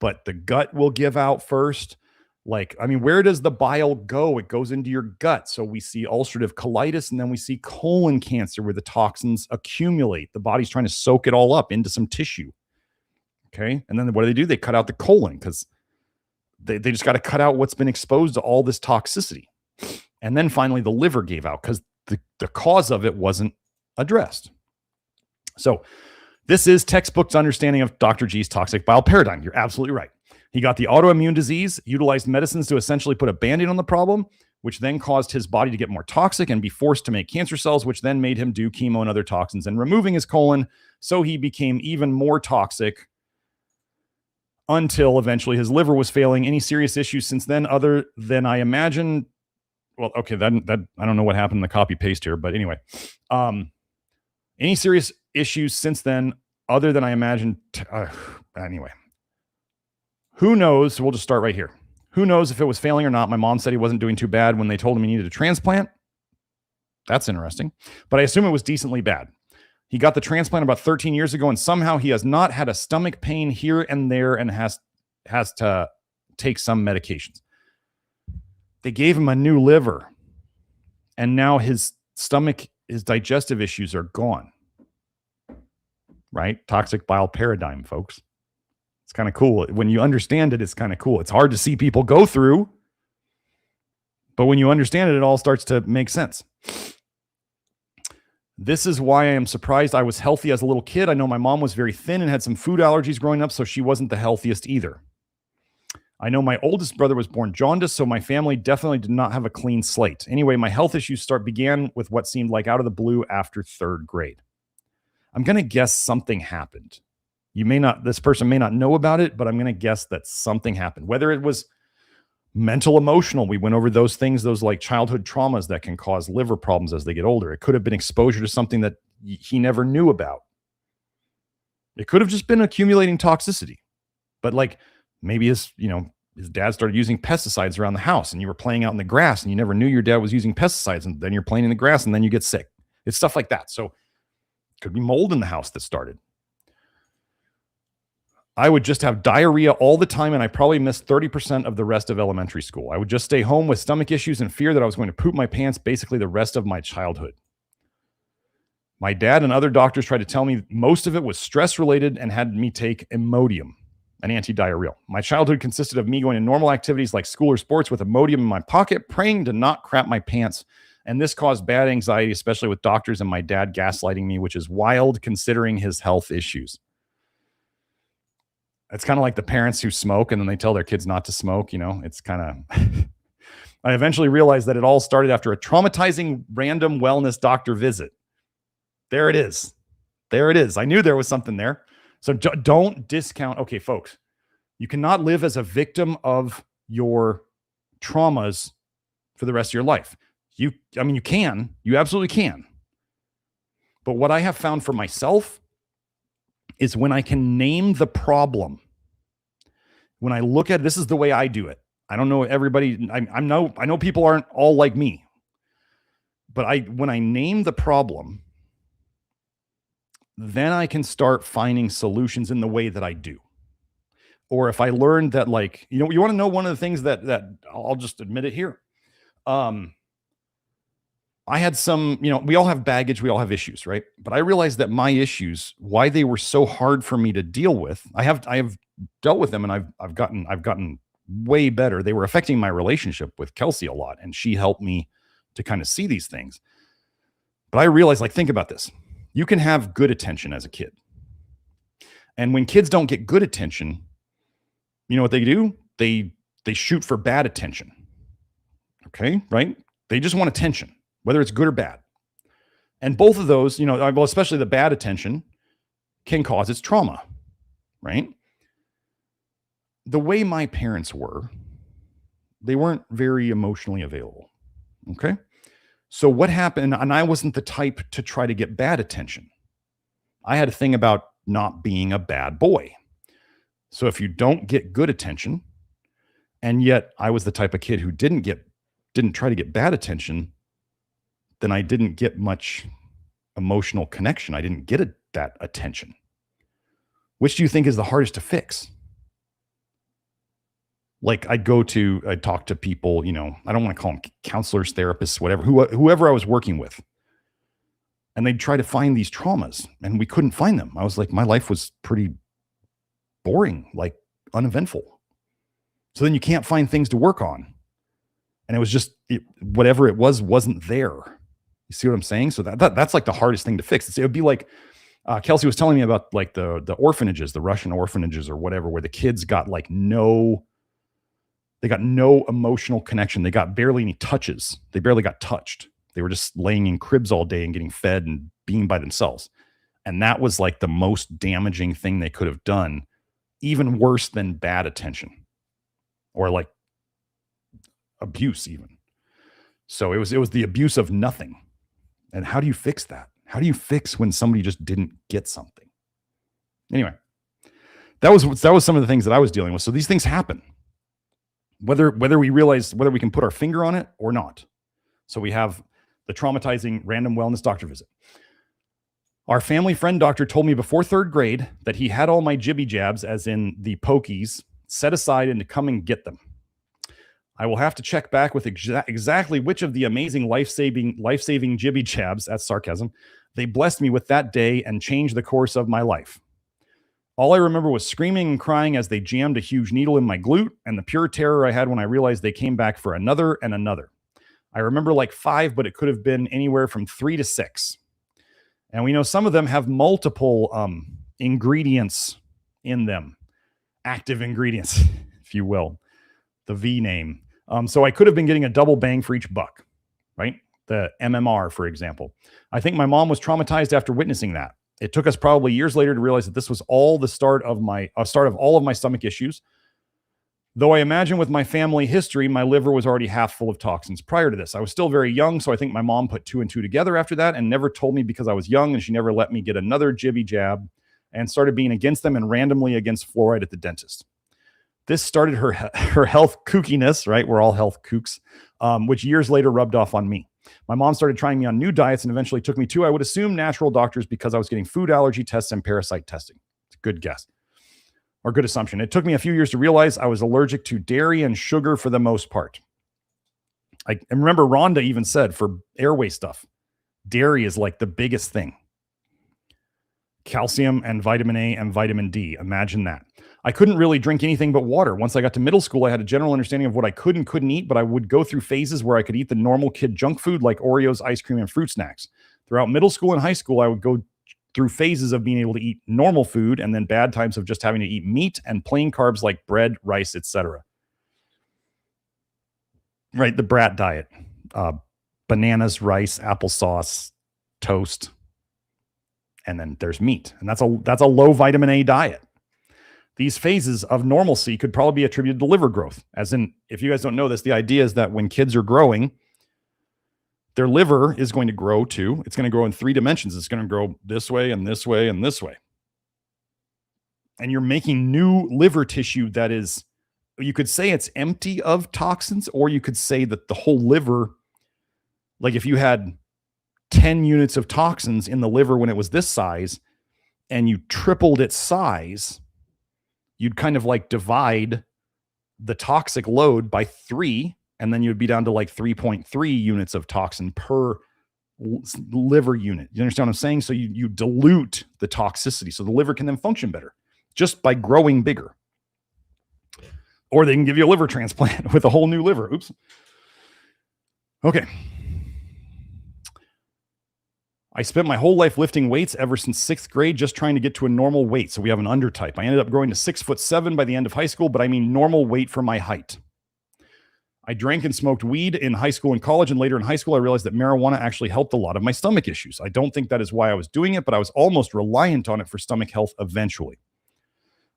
But the gut will give out first. Like, I mean, where does the bile go? It goes into your gut. So we see ulcerative colitis, and then we see colon cancer where the toxins accumulate. The body's trying to soak it all up into some tissue. Okay. And then what do? They cut out the colon because they just got to cut out what's been exposed to all this toxicity. And then finally the liver gave out because the cause of it wasn't addressed. So this is textbook's understanding of Dr. G's toxic bile paradigm. You're absolutely right. He got the autoimmune disease, utilized medicines to essentially put a Band-Aid on the problem, which then caused his body to get more toxic and be forced to make cancer cells, which then made him do chemo and other toxins and removing his colon. So he became even more toxic until eventually his liver was failing. Any serious issues since then other than I imagine? Well, okay, that I don't know what happened in the copy paste here, but anyway, Any serious issues since then, other than I imagine? Anyway, who knows? We'll just start right here. Who knows if it was failing or not? My mom said he wasn't doing too bad when they told him he needed a transplant. That's interesting. But I assume it was decently bad. He got the transplant about 13 years ago, and somehow he has not had a stomach pain here and there and has to take some medications. They gave him a new liver, and now his stomach, his digestive issues are gone. Right? Toxic bile paradigm, folks. It's kind of cool. When you understand it, it's kind of cool. It's hard to see people go through, but when you understand it, it all starts to make sense. This is why I am surprised I was healthy as a little kid. I know my mom was very thin and had some food allergies growing up, so she wasn't the healthiest either. I know my oldest brother was born jaundiced, so my family definitely did not have a clean slate. Anyway, my health issues began with what seemed like out of the blue after 3rd grade. I'm going to guess something happened. This person may not know about it, but I'm going to guess that something happened. Whether it was mental, emotional, we went over those things, those like childhood traumas that can cause liver problems as they get older. It could have been exposure to something that he never knew about. It could have just been accumulating toxicity. But like maybe his dad started using pesticides around the house and you were playing out in the grass and you never knew your dad was using pesticides, and then you're playing in the grass and then you get sick. It's stuff like that. So it could be mold in the house that started. I would just have diarrhea all the time, and I probably missed 30% of the rest of elementary school. I would just stay home with stomach issues and fear that I was going to poop my pants basically the rest of my childhood. My dad and other doctors tried to tell me most of it was stress-related and had me take Imodium, an anti-diarrheal. My childhood consisted of me going to normal activities like school or sports with Imodium in my pocket, praying to not crap my pants, and this caused bad anxiety, especially with doctors and my dad gaslighting me, which is wild considering his health issues. It's kind of like the parents who smoke and then they tell their kids not to smoke. It's kind of, I eventually realized that it all started after a traumatizing random wellness doctor visit. There it is. There it is. I knew there was something there. So don't discount. Okay, folks, you cannot live as a victim of your traumas for the rest of your life. You can, you absolutely can. But what I have found for myself is when I can name the problem, when I look at this is the way I do it. I don't know everybody. I know people aren't all like me, but when I name the problem, then I can start finding solutions in the way that I do. Or if I learned that, like, you want to know one of the things that I'll just admit it here. I had some, we all have baggage, we all have issues, right? But I realized that my issues, why they were so hard for me to deal with, I have dealt with them, and I've gotten way better. They were affecting my relationship with Kelsey a lot, and she helped me to kind of see these things. But I realized, like, think about this. You can have good attention as a kid. And when kids don't get good attention, you know what they do? They shoot for bad attention. Okay, right? They just want attention, whether it's good or bad. And both of those, especially the bad attention, can cause its trauma, right? The way my parents were, they weren't very emotionally available, okay? So what happened, and I wasn't the type to try to get bad attention. I had a thing about not being a bad boy. So if you don't get good attention, and yet I was the type of kid who didn't try to get bad attention, then I didn't get much emotional connection. I didn't get that attention. Which do you think is the hardest to fix? Like I'd talk to people, I don't want to call them counselors, therapists, whatever, whoever I was working with. And they'd try to find these traumas and we couldn't find them. I was like, my life was pretty boring, like uneventful. So then you can't find things to work on. And it was just, whatever it wasn't there. You see what I'm saying? So that's like the hardest thing to fix. It would be like, Kelsey was telling me about like the orphanages, the Russian orphanages or whatever, where the kids got like they got no emotional connection. They got barely any touches. They barely got touched. They were just laying in cribs all day and getting fed and being by themselves. And that was like the most damaging thing they could have done, even worse than bad attention or like abuse even. So it was the abuse of nothing. And how do you fix that? How do you fix when somebody just didn't get something? Anyway, that was some of the things that I was dealing with. So these things happen, whether we realize, whether we can put our finger on it or not. So we have the traumatizing random wellness doctor visit. Our family friend doctor told me before 3rd grade that he had all my jibby jabs, as in the pokies, set aside and to come and get them. I will have to check back with exactly which of the amazing life-saving jibby jabs, that's sarcasm, they blessed me with that day and changed the course of my life. All I remember was screaming and crying as they jammed a huge needle in my glute, and the pure terror I had when I realized they came back for another and another. I remember like 5, but it could have been anywhere from 3 to 6. And we know some of them have multiple ingredients in them, active ingredients, if you will, the V name. So I could have been getting a double bang for each buck, right? The MMR, for example. I think my mom was traumatized after witnessing that. It took us probably years later to realize that this was all the start of all of my stomach issues. Though I imagine with my family history, my liver was already half full of toxins prior to this. I was still very young, so I think my mom put 2 and 2 together after that and never told me because I was young, and she never let me get another jibby jab, and started being against them and randomly against fluoride at the dentist. This started her health kookiness, right? We're all health kooks, which years later rubbed off on me. My mom started trying me on new diets and eventually took me to, I would assume, natural doctors because I was getting food allergy tests and parasite testing. It's a good guess, or good assumption. It took me a few years to realize I was allergic to dairy and sugar for the most part. I remember Rhonda even said for airway stuff, dairy is like the biggest thing. Calcium and vitamin A and vitamin D. Imagine that. I couldn't really drink anything but water. Once I got to middle school, I had a general understanding of what I could and couldn't eat, but I would go through phases where I could eat the normal kid junk food like Oreos, ice cream, and fruit snacks. Throughout middle school and high school, I would go through phases of being able to eat normal food and then bad times of just having to eat meat and plain carbs like bread, rice, etc. Right, the brat diet. Bananas, rice, applesauce, toast, and then there's meat. And that's a low vitamin A diet. These phases of normalcy could probably be attributed to liver growth. As in, if you guys don't know this, the idea is that when kids are growing, their liver is going to grow too. It's going to grow in 3 dimensions. It's going to grow this way and this way and this way. And you're making new liver tissue that is, you could say it's empty of toxins, or you could say that the whole liver, like if you had 10 units of toxins in the liver when it was this size and you tripled its size, you'd kind of like divide the toxic load by 3, and then you'd be down to like 3.3 units of toxin per liver unit. You understand what I'm saying? So you dilute the toxicity so the liver can then function better just by growing bigger. Or they can give you a liver transplant with a whole new liver. Oops. Okay. I spent my whole life lifting weights ever since 6th grade, just trying to get to a normal weight. So we have an undertype. I ended up growing to 6'7" by the end of high school, but I mean normal weight for my height. I drank and smoked weed in high school and college, and later in high school, I realized that marijuana actually helped a lot of my stomach issues. I don't think that is why I was doing it, but I was almost reliant on it for stomach health eventually.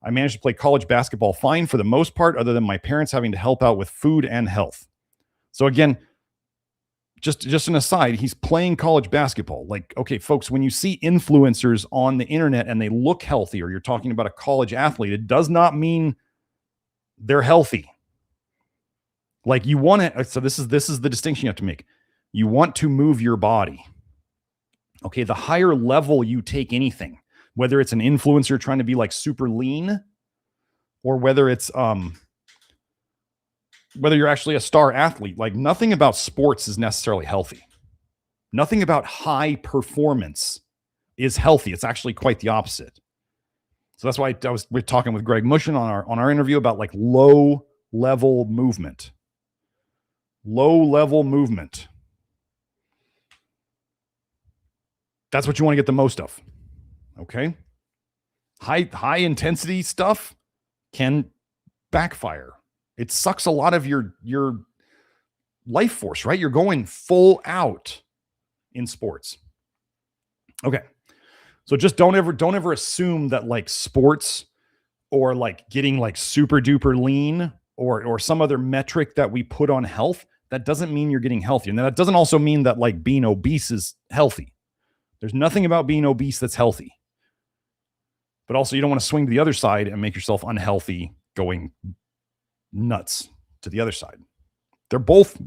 I managed to play college basketball fine for the most part, other than my parents having to help out with food and health. So again, just an aside, he's playing college basketball. Like, okay, folks, when you see influencers on the internet and they look healthy, or you're talking about a college athlete, it does not mean they're healthy. Like you want to, so this is the distinction you have to make. You want to move your body. Okay, the higher level you take anything, whether it's an influencer trying to be like super lean, or whether it's whether you're actually a star athlete, like nothing about sports is necessarily healthy. Nothing about high performance is healthy. It's actually quite the opposite. So that's why we're talking with Greg Mushin on our interview about like low level movement. Low level movement. That's what you want to get the most of. Okay. High intensity stuff can backfire. It sucks a lot of your life force, right? You're going full out in sports. Okay. So just don't ever assume that like sports or like getting like super duper lean or some other metric that we put on health, that doesn't mean you're getting healthy. And that doesn't also mean that like being obese is healthy. There's nothing about being obese that's healthy. But also, you don't want to swing to the other side and make yourself unhealthy going nuts to the other side. They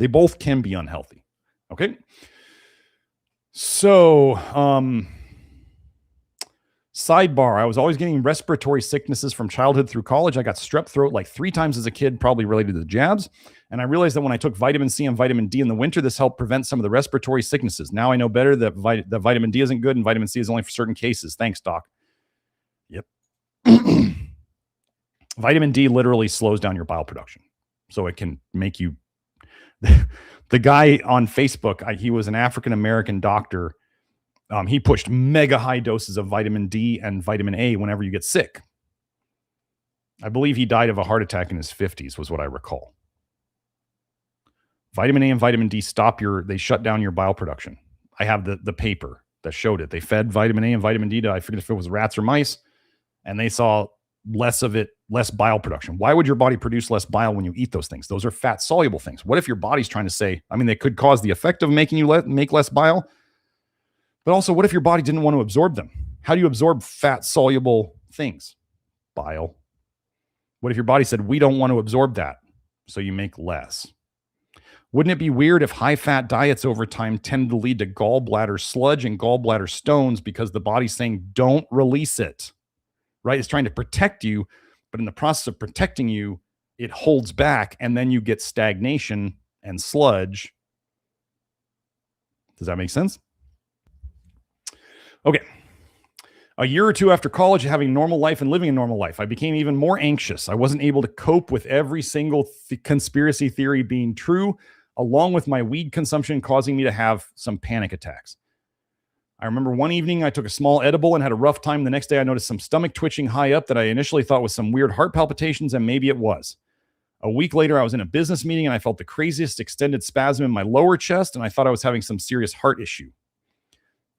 both can be unhealthy. Okay. So, sidebar, I was always getting respiratory sicknesses from childhood through college. I got strep throat like 3 times as a kid, probably related to the jabs. And I realized that when I took vitamin C and vitamin D in the winter, this helped prevent some of the respiratory sicknesses. Now I know better that vitamin D isn't good and vitamin C is only for certain cases. Thanks, doc. Yep. Vitamin D literally slows down your bile production. So it can make you... The guy on Facebook, he was an African-American doctor. He pushed mega high doses of vitamin D and vitamin A whenever you get sick. I believe he died of a heart attack in his 50s, was what I recall. Vitamin A and vitamin D they shut down your bile production. I have the paper that showed it. They fed vitamin A and vitamin D to, I forget if it was rats or mice, and they saw less bile production. Why would your body produce less bile when you eat those things? Those are fat soluble things. What if your body's trying to say, I mean, they could cause the effect of making you make less bile, but also what if your body didn't want to absorb them? How do you absorb fat soluble things? Bile. What if your body said, we don't want to absorb that, so you make less? Wouldn't it be weird if high-fat diets over time tend to lead to gallbladder sludge and gallbladder stones because the body's saying, don't release it, right? It's trying to protect you, but in the process of protecting you, it holds back, and then you get stagnation and sludge. Does that make sense? Okay. A year or two after college, having normal life and living a normal life, I became even more anxious. I wasn't able to cope with every single conspiracy theory being true, along with my weed consumption causing me to have some panic attacks. I remember one evening I took a small edible and had a rough time. The next day I noticed some stomach twitching high up that I initially thought was some weird heart palpitations, and maybe it was. A week later, I was in a business meeting and I felt the craziest extended spasm in my lower chest, and I thought I was having some serious heart issue.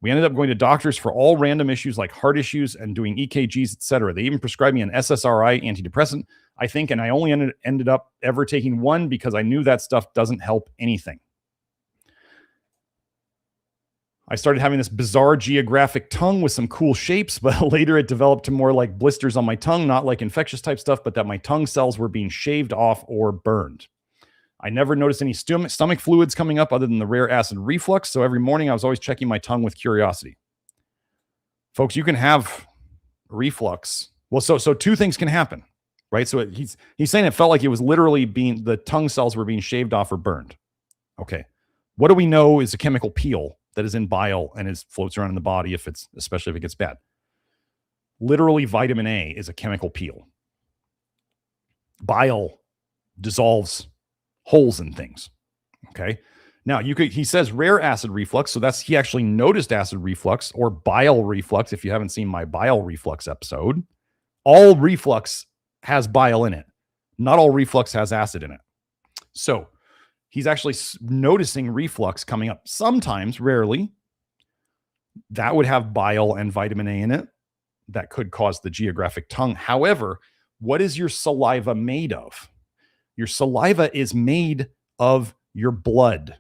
We ended up going to doctors for all random issues like heart issues and doing EKGs, etc. They even prescribed me an SSRI antidepressant, I think, and I only ended up ever taking one because I knew that stuff doesn't help anything. I started having this bizarre geographic tongue with some cool shapes, but later it developed to more like blisters on my tongue, not like infectious type stuff, but that my tongue cells were being shaved off or burned. I never noticed any stomach fluids coming up other than the rare acid reflux, so every morning I was always checking my tongue with curiosity. Folks, you can have reflux. Well, so 2 things can happen, right? So he's saying it felt like it was literally the tongue cells were being shaved off or burned. Okay. What do we know is a chemical peel that is in bile and floats around in the body especially if it gets bad. Literally, vitamin A is a chemical peel. Bile dissolves holes in things. Okay. Now he says rare acid reflux. So he actually noticed acid reflux or bile reflux. If you haven't seen my bile reflux episode, all reflux has bile in it. Not all reflux has acid in it. So he's actually noticing reflux coming up sometimes, rarely. That would have bile and vitamin A in it. That could cause the geographic tongue. However, what is your saliva made of? Your saliva is made of your blood,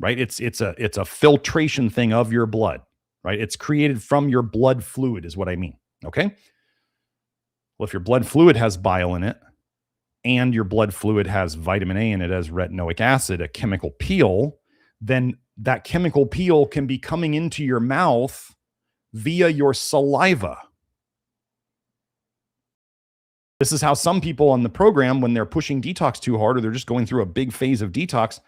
right? It's a filtration thing of your blood, right? It's created from your blood fluid is what I mean, okay? Well, if your blood fluid has bile in it and your blood fluid has vitamin A in it as retinoic acid, a chemical peel, then that chemical peel can be coming into your mouth via your saliva. This is how some people on the program, when they're pushing detox too hard or they're just going through a big phase of detox,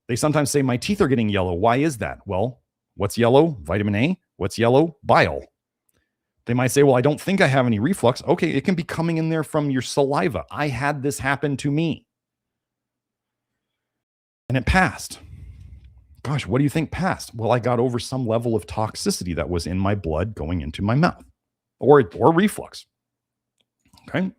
they sometimes say, my teeth are getting yellow. Why is that? Well, what's yellow? Vitamin A. What's yellow? Bile. They might say, well, I don't think I have any reflux. Okay, it can be coming in there from your saliva. I had this happen to me. And it passed. Gosh, what do you think passed? Well, I got over some level of toxicity that was in my blood going into my mouth or reflux. Okay.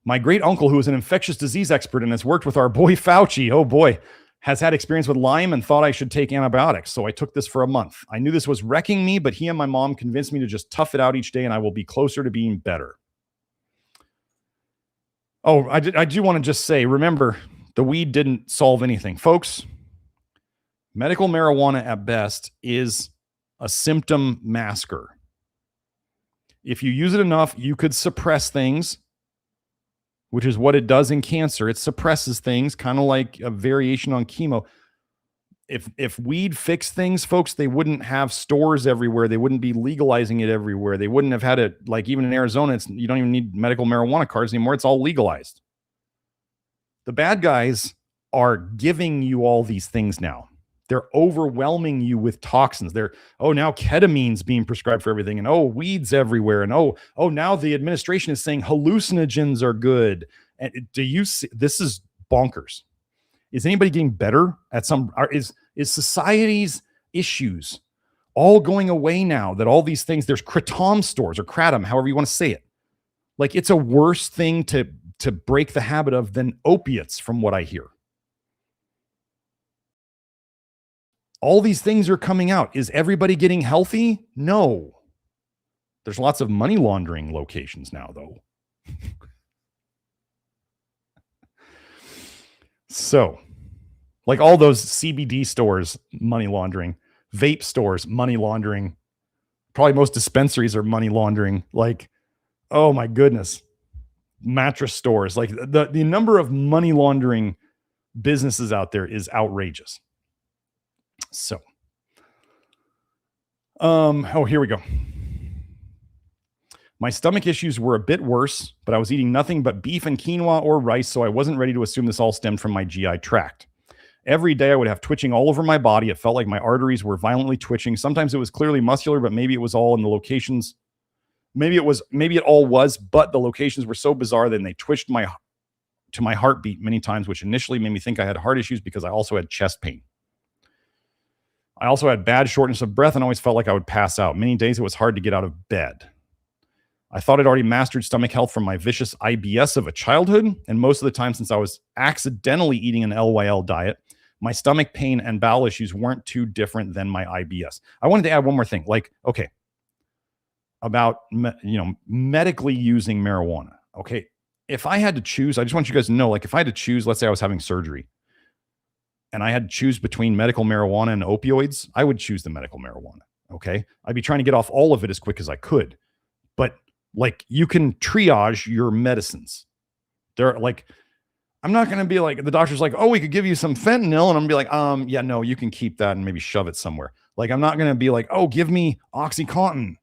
My great uncle, who is an infectious disease expert and has worked with our boy Fauci, oh boy, has had experience with Lyme and thought I should take antibiotics. So I took this for a month. I knew this was wrecking me, but he and my mom convinced me to just tough it out each day and I will be closer to being better. Oh, I do want to just say, remember, the weed didn't solve anything. Folks, medical marijuana at best is a symptom masker. If you use it enough, you could suppress things, which is what it does in cancer. It suppresses things, kind of like a variation on chemo. If weed fixed things, folks, they wouldn't have stores everywhere. They wouldn't be legalizing it everywhere. They wouldn't have had it, like even in Arizona, you don't even need medical marijuana cards anymore. It's all legalized. The bad guys are giving you all these things now. They're overwhelming you with toxins. Now ketamine's being prescribed for everything, and weeds everywhere, and now the administration is saying hallucinogens are good. And do you see, this is bonkers. Is anybody getting better at is society's issues all going away now that all these things, there's kratom stores or kratom, however you want to say it. Like, it's a worse thing to break the habit of than opiates, from what I hear. All these things are coming out. Is everybody getting healthy? No. There's lots of money laundering locations now, though. So, like all those CBD stores, money laundering, vape stores, money laundering, probably most dispensaries are money laundering. Like, oh my goodness, mattress stores, like the number of money laundering businesses out there is outrageous. So, here we go. My stomach issues were a bit worse, but I was eating nothing but beef and quinoa or rice, so I wasn't ready to assume this all stemmed from my GI tract. Every day I would have twitching all over my body. It felt like my arteries were violently twitching. Sometimes it was clearly muscular, but maybe it was all in the locations. Maybe it all was, but the locations were so bizarre that they twitched to my heartbeat many times, which initially made me think I had heart issues because I also had chest pain. I also had bad shortness of breath and always felt like I would pass out. Many days it was hard to get out of bed. I thought I'd already mastered stomach health from my vicious IBS of a childhood, and most of the time since I was accidentally eating an LYL diet, my stomach pain and bowel issues weren't too different than my IBS. I wanted to add one more thing, about medically using marijuana. Okay, if I had to choose, I just want you guys to know, like if I had to choose, let's say I was having surgery, and I had to choose between medical marijuana and opioids, I would choose the medical marijuana. Okay, I'd be trying to get off all of it as quick as I could, but like you can triage your medicines. They're like, I'm not going to be like, the doctor's like, we could give you some fentanyl. And I'm going to be like, yeah, no, you can keep that and maybe shove it somewhere. Like, I'm not going to be like, give me OxyContin.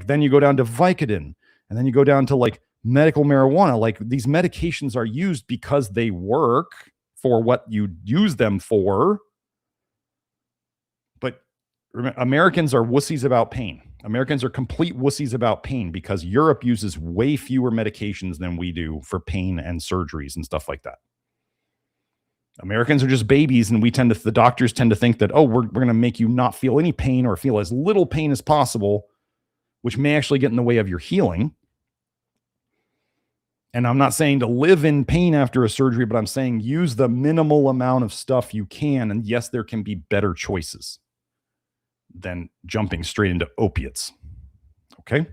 Then you go down to Vicodin, and then you go down to like medical marijuana. Like, these medications are used because they work for what you use them for. But Americans are wussies about pain. Americans are complete wussies about pain because Europe uses way fewer medications than we do for pain and surgeries and stuff like that. Americans are just babies, and the doctors tend to think that, we're going to make you not feel any pain or feel as little pain as possible, which may actually get in the way of your healing. And I'm not saying to live in pain after a surgery, but I'm saying use the minimal amount of stuff you can. And yes, there can be better choices than jumping straight into opiates. Okay.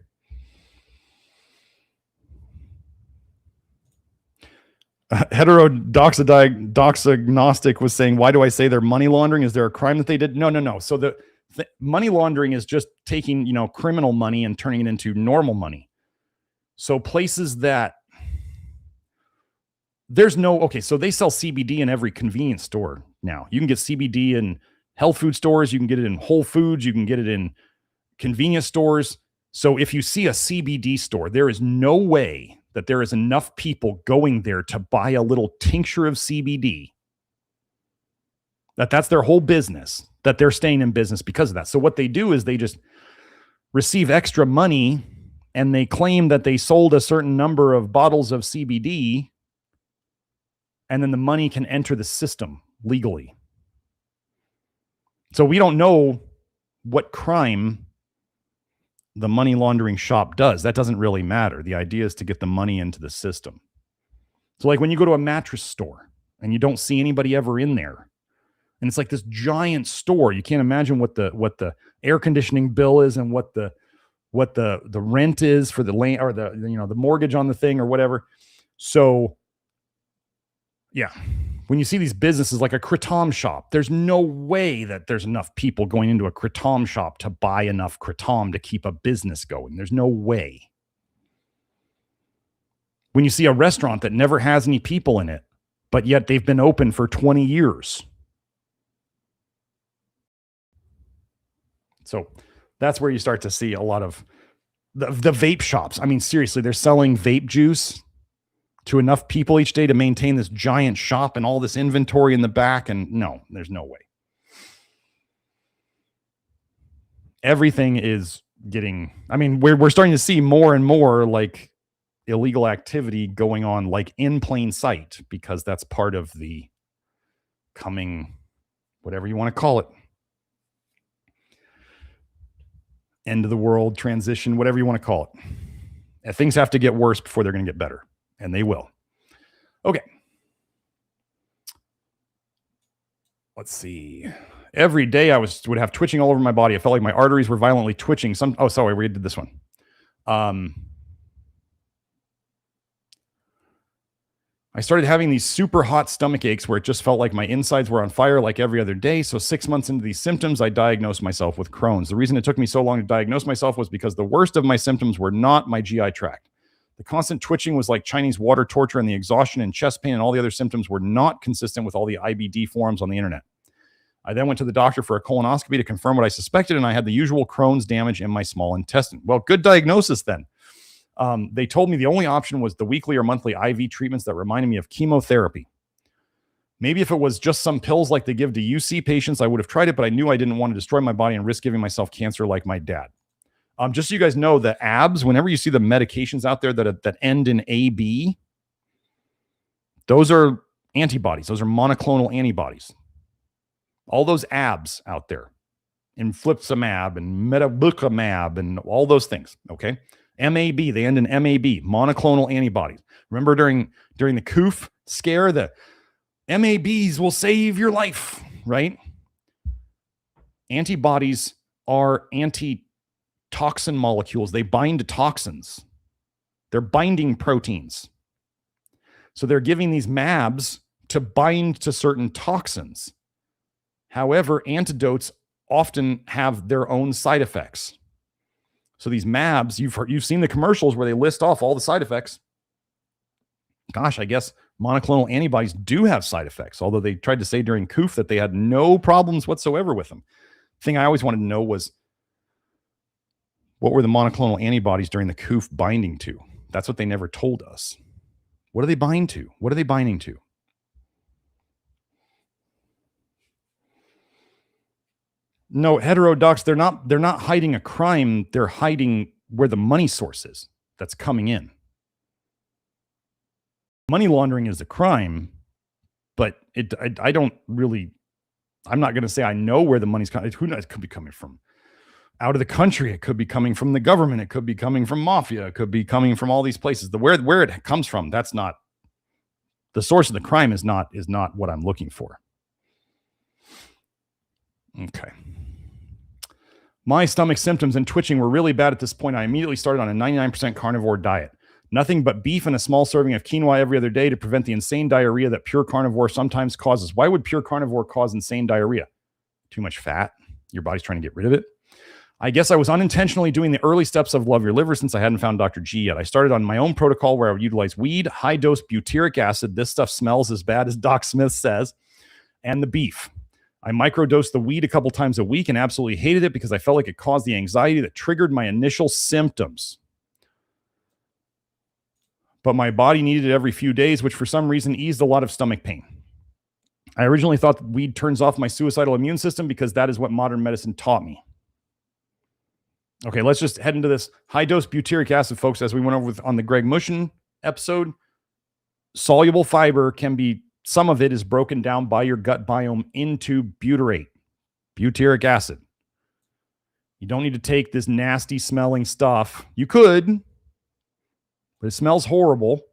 Heterodoxagnostic was saying, why do I say they're money laundering? Is there a crime that they did? No. So the money laundering is just taking, criminal money and turning it into normal money. So places that so they sell CBD in every convenience store now. You can get CBD in health food stores. You can get it in Whole Foods. You can get it in convenience stores. So if you see a CBD store, there is no way that there is enough people going there to buy a little tincture of CBD. That's their whole business, that they're staying in business because of that. So what they do is they just receive extra money and they claim that they sold a certain number of bottles of CBD, and then the money can enter the system legally. So we don't know what crime the money laundering shop does. That doesn't really matter. The idea is to get the money into the system. So like when you go to a mattress store and you don't see anybody ever in there, and it's like this giant store, you can't imagine what the air conditioning bill is and what the rent is for the land, or the mortgage on the thing or whatever. So yeah, When you see these businesses like a kratom shop, there's no way that there's enough people going into a kratom shop to buy enough kratom to keep a business going. There's no way. When you see a restaurant that never has any people in it, but yet they've been open for 20 years. So that's where you start to see a lot of the vape shops. I mean, seriously, they're selling vape juice to enough people each day to maintain this giant shop and all this inventory in the back. And no, there's no way. Everything is getting, I mean, we're starting to see more and more like illegal activity going on, like in plain sight, because that's part of the coming, whatever you want to call it, end of the world, transition, whatever you want to call it. And things have to get worse before they're going to get better. And they will. Okay. Let's see. Every day I would have twitching all over my body. I felt like my arteries were violently twitching. Sorry, we did this one. I started having these super hot stomach aches where it just felt like my insides were on fire like every other day. So 6 months into these symptoms, I diagnosed myself with Crohn's. The reason it took me so long to diagnose myself was because the worst of my symptoms were not my GI tract. The constant twitching was like Chinese water torture, and the exhaustion and chest pain and all the other symptoms were not consistent with all the IBD forums on the internet. I then went to the doctor for a colonoscopy to confirm what I suspected, and I had the usual Crohn's damage in my small intestine. Well, good diagnosis then. They told me the only option was the weekly or monthly IV treatments that reminded me of chemotherapy. Maybe if it was just some pills like they give to UC patients, I would have tried it, but I knew I didn't want to destroy my body and risk giving myself cancer like my dad. Just so you guys know, the ABs, whenever you see the medications out there that end in AB, those are antibodies. Those are monoclonal antibodies. All those ABs out there, infliximab and metablicamab and all those things, okay? MAB, they end in MAB, monoclonal antibodies. Remember during the COOF scare, the MABs will save your life, right? Antibodies are antitoxin molecules. They bind to toxins. They're binding proteins. So they're giving these MABs to bind to certain toxins. However, antidotes often have their own side effects. So these MABs, you've seen the commercials where they list off all the side effects. Gosh, I guess monoclonal antibodies do have side effects, although they tried to say during COOF that they had no problems whatsoever with them. The thing I always wanted to know was, what were the monoclonal antibodies during the COOF binding to? That's what they never told us. What do they bind to? What are they binding to? No, heterodox, they're not hiding a crime. They're hiding where the money source is that's coming in. Money laundering is a crime, but I'm not going to say I know where the money's coming. Who knows? It could be coming from out of the country. It could be coming from the government. It could be coming from mafia. It could be coming from all these places. Where it comes from, that's not the source of the crime. Is not what I'm looking for. Okay. My stomach symptoms and twitching were really bad at this point. I immediately started on a 99% carnivore diet. Nothing but beef and a small serving of quinoa every other day to prevent the insane diarrhea that pure carnivore sometimes causes. Why would pure carnivore cause insane diarrhea? Too much fat. Your body's trying to get rid of it. I guess I was unintentionally doing the early steps of Love Your Liver since I hadn't found Dr. G yet. I started on my own protocol where I would utilize weed, high-dose butyric acid. This stuff smells as bad as Doc Smith says, and the beef. I microdosed the weed a couple times a week and absolutely hated it because I felt like it caused the anxiety that triggered my initial symptoms. But my body needed it every few days, which for some reason eased a lot of stomach pain. I originally thought that weed turns off my suicidal immune system because that is what modern medicine taught me. Okay, let's just head into this high-dose butyric acid, folks, as we went over on the Greg Mushin episode. Soluble fiber can be, some of it is broken down by your gut biome into butyrate, butyric acid. You don't need to take this nasty smelling stuff. You could, but it smells horrible.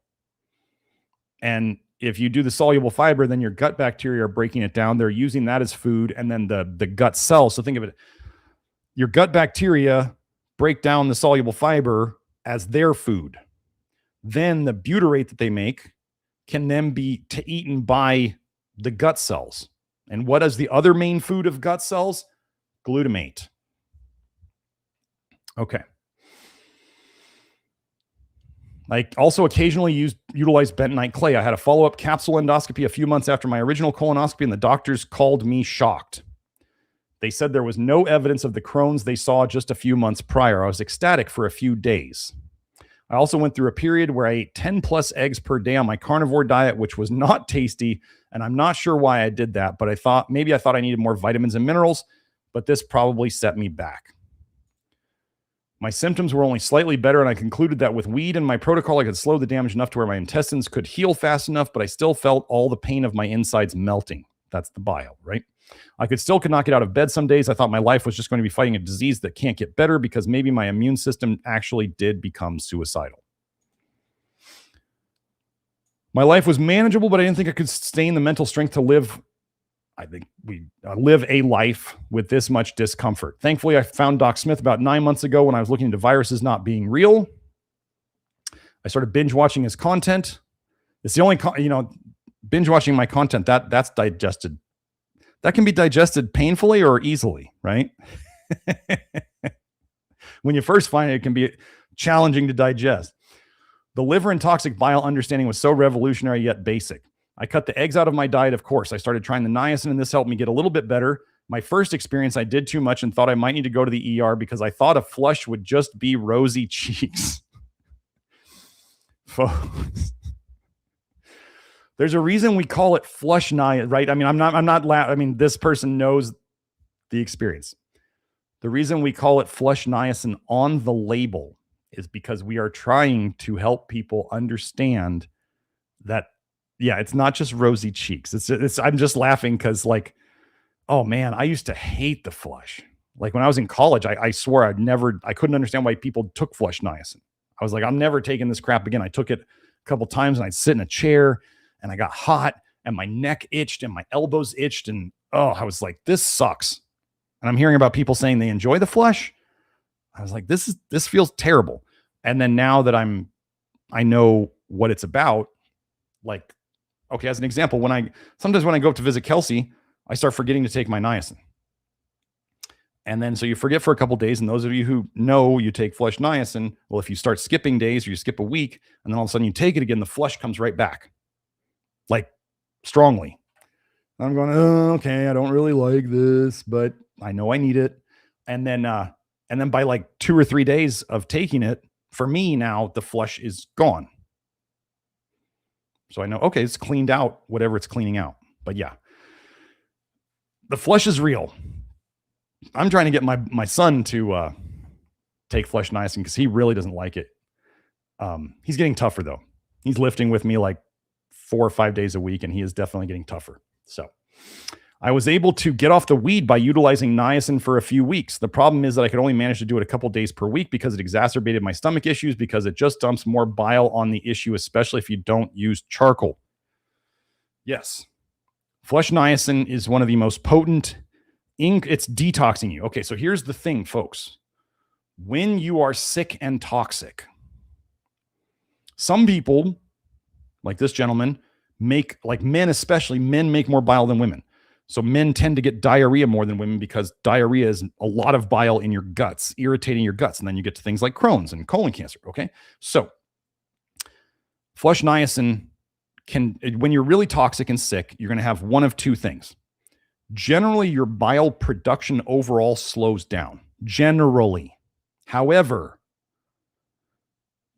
And if you do the soluble fiber, then your gut bacteria are breaking it down. They're using that as food, and then the gut cells. So think of it, your gut bacteria break down the soluble fiber as their food. Then the butyrate that they make can then be eaten by the gut cells. And what is the other main food of gut cells? Glutamate. Okay. I also occasionally utilize bentonite clay. I had a follow-up capsule endoscopy a few months after my original colonoscopy, and the doctors called me shocked. They said there was no evidence of the Crohn's they saw just a few months prior. I was ecstatic for a few days. I also went through a period where I ate 10 plus eggs per day on my carnivore diet, which was not tasty. And I'm not sure why I did that, but I thought I needed more vitamins and minerals, but this probably set me back. My symptoms were only slightly better, and I concluded that with weed and my protocol, I could slow the damage enough to where my intestines could heal fast enough, but I still felt all the pain of my insides melting. That's the bile, right? I could not get out of bed some days. I thought my life was just going to be fighting a disease that can't get better because maybe my immune system actually did become suicidal. My life was manageable, but I didn't think I could sustain the mental strength to live. I think we live a life with this much discomfort. Thankfully, I found Doc Smith about 9 months ago when I was looking into viruses not being real. I started binge watching his content. It's the only, binge watching my content that's digested. That can be digested painfully or easily, right? When you first find it, it can be challenging to digest. The liver and toxic bile understanding was so revolutionary yet basic. I cut the eggs out of my diet, of course. I started trying the niacin, and this helped me get a little bit better. My first experience, I did too much and thought I might need to go to the ER because I thought a flush would just be rosy cheeks. Folks, there's a reason we call it flush niacin, right? I mean, this person knows the experience. The reason we call it flush niacin on the label is because we are trying to help people understand that, yeah, it's not just rosy cheeks. I'm just laughing because, like, oh man, I used to hate the flush. Like when I was in college, I swore I couldn't understand why people took flush niacin. I was like, I'm never taking this crap again. I took it a couple times and I'd sit in a chair and I got hot and my neck itched and my elbows itched. And I was like, this sucks. And I'm hearing about people saying they enjoy the flush. I was like, this feels terrible. And then now that I know what it's about, like, okay, as an example, sometimes when I go up to visit Kelsey, I start forgetting to take my niacin. And then, so you forget for a couple of days. And those of you who know you take flush niacin, well, if you start skipping days or you skip a week, and then all of a sudden you take it again, the flush comes right back, like strongly. I'm going, oh, okay, I don't really like this, but I know I need it. And then by like 2 or 3 days of taking it, for me now, the flush is gone. So I know, okay, it's cleaned out whatever it's cleaning out. But yeah, the flush is real. I'm trying to get my son to take flush niacin because he really doesn't like it. He's getting tougher though. He's lifting with me like 4 or 5 days a week, and he is definitely getting tougher. So I was able to get off the weed by utilizing niacin for a few weeks. The problem is that I could only manage to do it a couple days per week because it exacerbated my stomach issues because it just dumps more bile on the issue, especially if you don't use charcoal. Yes. Flush niacin is one of the most potent it's detoxing you. Okay, so here's the thing, folks. When you are sick and toxic, some people, like this gentleman, men especially, men make more bile than women. So men tend to get diarrhea more than women because diarrhea is a lot of bile in your guts, irritating your guts. And then you get to things like Crohn's and colon cancer. Okay. So flush niacin when you're really toxic and sick, you're going to have one of two things. Generally, your bile production overall slows down. Generally. However,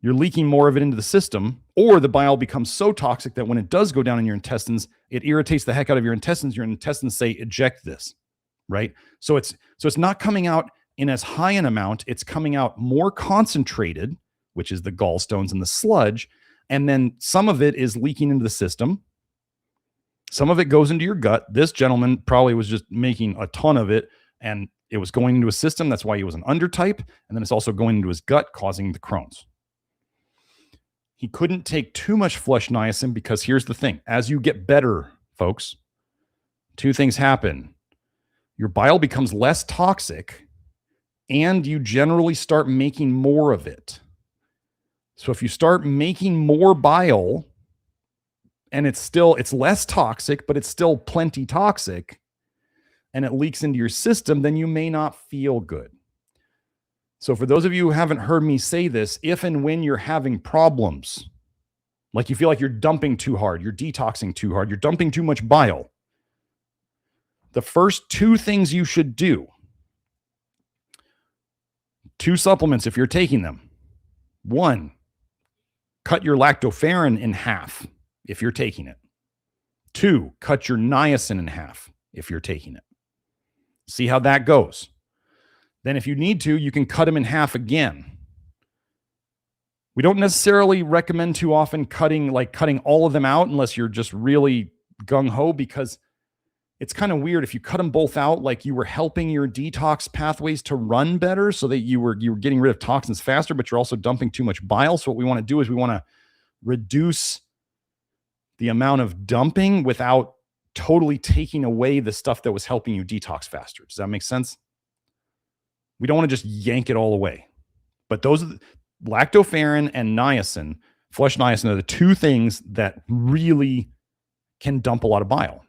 you're leaking more of it into the system, or the bile becomes so toxic that when it does go down in your intestines, it irritates the heck out of your intestines. Your intestines say, eject this, right? So it's not coming out in as high an amount. It's coming out more concentrated, which is the gallstones and the sludge. And then some of it is leaking into the system. Some of it goes into your gut. This gentleman probably was just making a ton of it, and it was going into his system. That's why he was an undertype. And then it's also going into his gut, causing the Crohn's. He couldn't take too much flush niacin because here's the thing. As you get better, folks, two things happen. Your bile becomes less toxic, and you generally start making more of it. So if you start making more bile, and it's less toxic, but it's still plenty toxic, and it leaks into your system, then you may not feel good. So for those of you who haven't heard me say this, if and when you're having problems, like you feel like you're dumping too hard, you're detoxing too hard, you're dumping too much bile, the first two things you should do, 2 supplements if you're taking them. 1, cut your lactoferrin in half if you're taking it. 2, cut your niacin in half if you're taking it. See how that goes. Then if you need to, you can cut them in half again. We don't necessarily recommend too often cutting all of them out unless you're just really gung-ho, because it's kind of weird if you cut them both out, like you were helping your detox pathways to run better so that you were getting rid of toxins faster, but you're also dumping too much bile. So what we want to do is we want to reduce the amount of dumping without totally taking away the stuff that was helping you detox faster. Does that make sense? We don't want to just yank it all away. But those are lactoferrin and niacin, flesh niacin, are the 2 things that really can dump a lot of bile.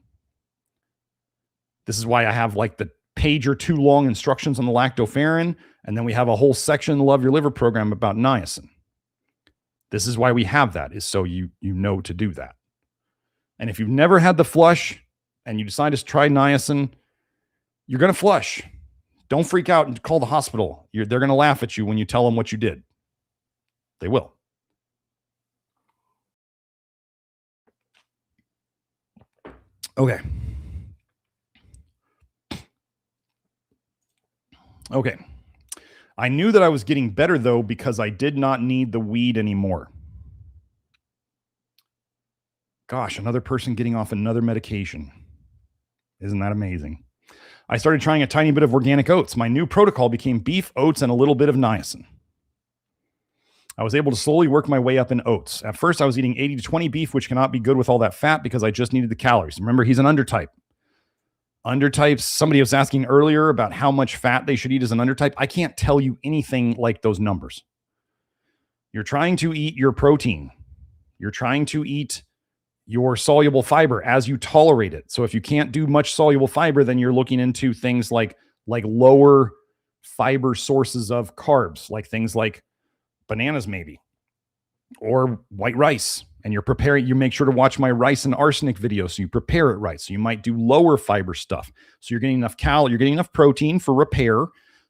This is why I have like the page or 2 long instructions on the lactoferrin, and then we have a whole section in the Love Your Liver program about niacin. This is why we have that, is so you know to do that. And if you've never had the flush and you decide to try niacin, you're going to flush. Don't freak out and call the hospital. They're going to laugh at you when you tell them what you did. They will. Okay. I knew that I was getting better, though, because I did not need the weed anymore. Gosh, another person getting off another medication. Isn't that amazing? I started trying a tiny bit of organic oats. My new protocol became beef, oats, and a little bit of niacin. I was able to slowly work my way up in oats. At first, I was eating 80 to 20 beef, which cannot be good with all that fat because I just needed the calories. Remember, he's an undertype. Undertypes, somebody was asking earlier about how much fat they should eat as an undertype. I can't tell you anything like those numbers. You're trying to eat your protein. You're trying to eat your soluble fiber as you tolerate it. So if you can't do much soluble fiber, then you're looking into things like lower fiber sources of carbs, like things like bananas maybe, or white rice. And you're preparing, you make sure to watch my rice and arsenic video so you prepare it right. So you might do lower fiber stuff. So you're getting enough you're getting enough protein for repair,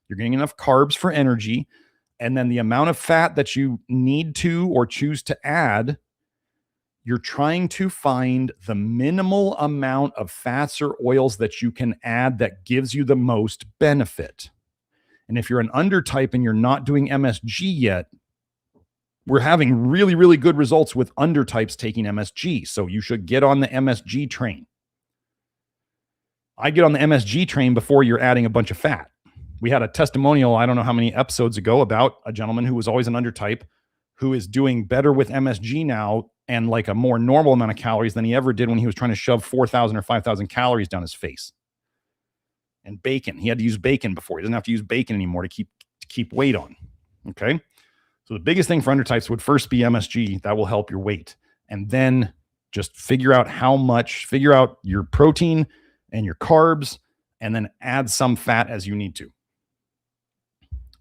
you're getting enough carbs for energy, and then the amount of fat that you need to or choose to add, you're trying to find the minimal amount of fats or oils that you can add that gives you the most benefit. And if you're an undertype and you're not doing MSG yet, we're having really, really good results with undertypes taking MSG. So you should get on the MSG train. I get on the MSG train before you're adding a bunch of fat. We had a testimonial, I don't know how many episodes ago, about a gentleman who was always an undertype who is doing better with MSG now and like a more normal amount of calories than he ever did when he was trying to shove 4,000 or 5,000 calories down his face. And bacon. He had to use bacon before. He doesn't have to use bacon anymore to keep weight on. Okay? So the biggest thing for undertypes would first be MSG. That will help your weight. And then just figure out figure out your protein and your carbs, and then add some fat as you need to.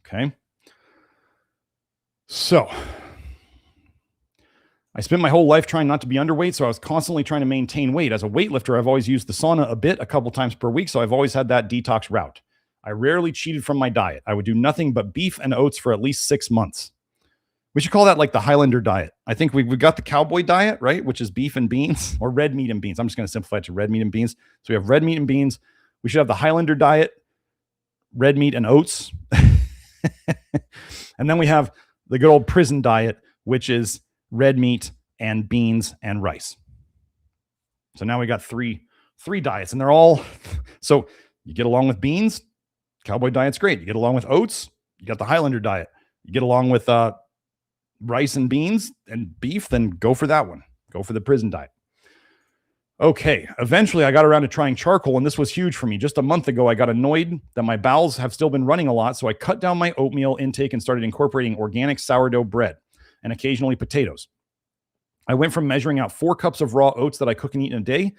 Okay? So I spent my whole life trying not to be underweight, so I was constantly trying to maintain weight. As a weightlifter, I've always used the sauna a couple times per week, so I've always had that detox route. I rarely cheated from my diet. I would do nothing but beef and oats for at least 6 months. We should call that like the Highlander diet. I think we've got the cowboy diet, right? Which is beef and beans, or red meat and beans. I'm just going to simplify it to red meat and beans. So we have red meat and beans. We should have the Highlander diet, red meat and oats. And then we have the good old prison diet, which is red meat and beans and rice. So now we got three diets, and they're all, so you get along with beans, cowboy diet's great. You get along with oats, you got the Highlander diet. You get along with rice and beans and beef, then go for that one. Go for the prison diet. Okay, eventually I got around to trying charcoal, and this was huge for me. Just a month ago, I got annoyed that my bowels have still been running a lot, so I cut down my oatmeal intake and started incorporating organic sourdough bread and occasionally potatoes. I went from measuring out 4 cups of raw oats that I cook and eat in a day.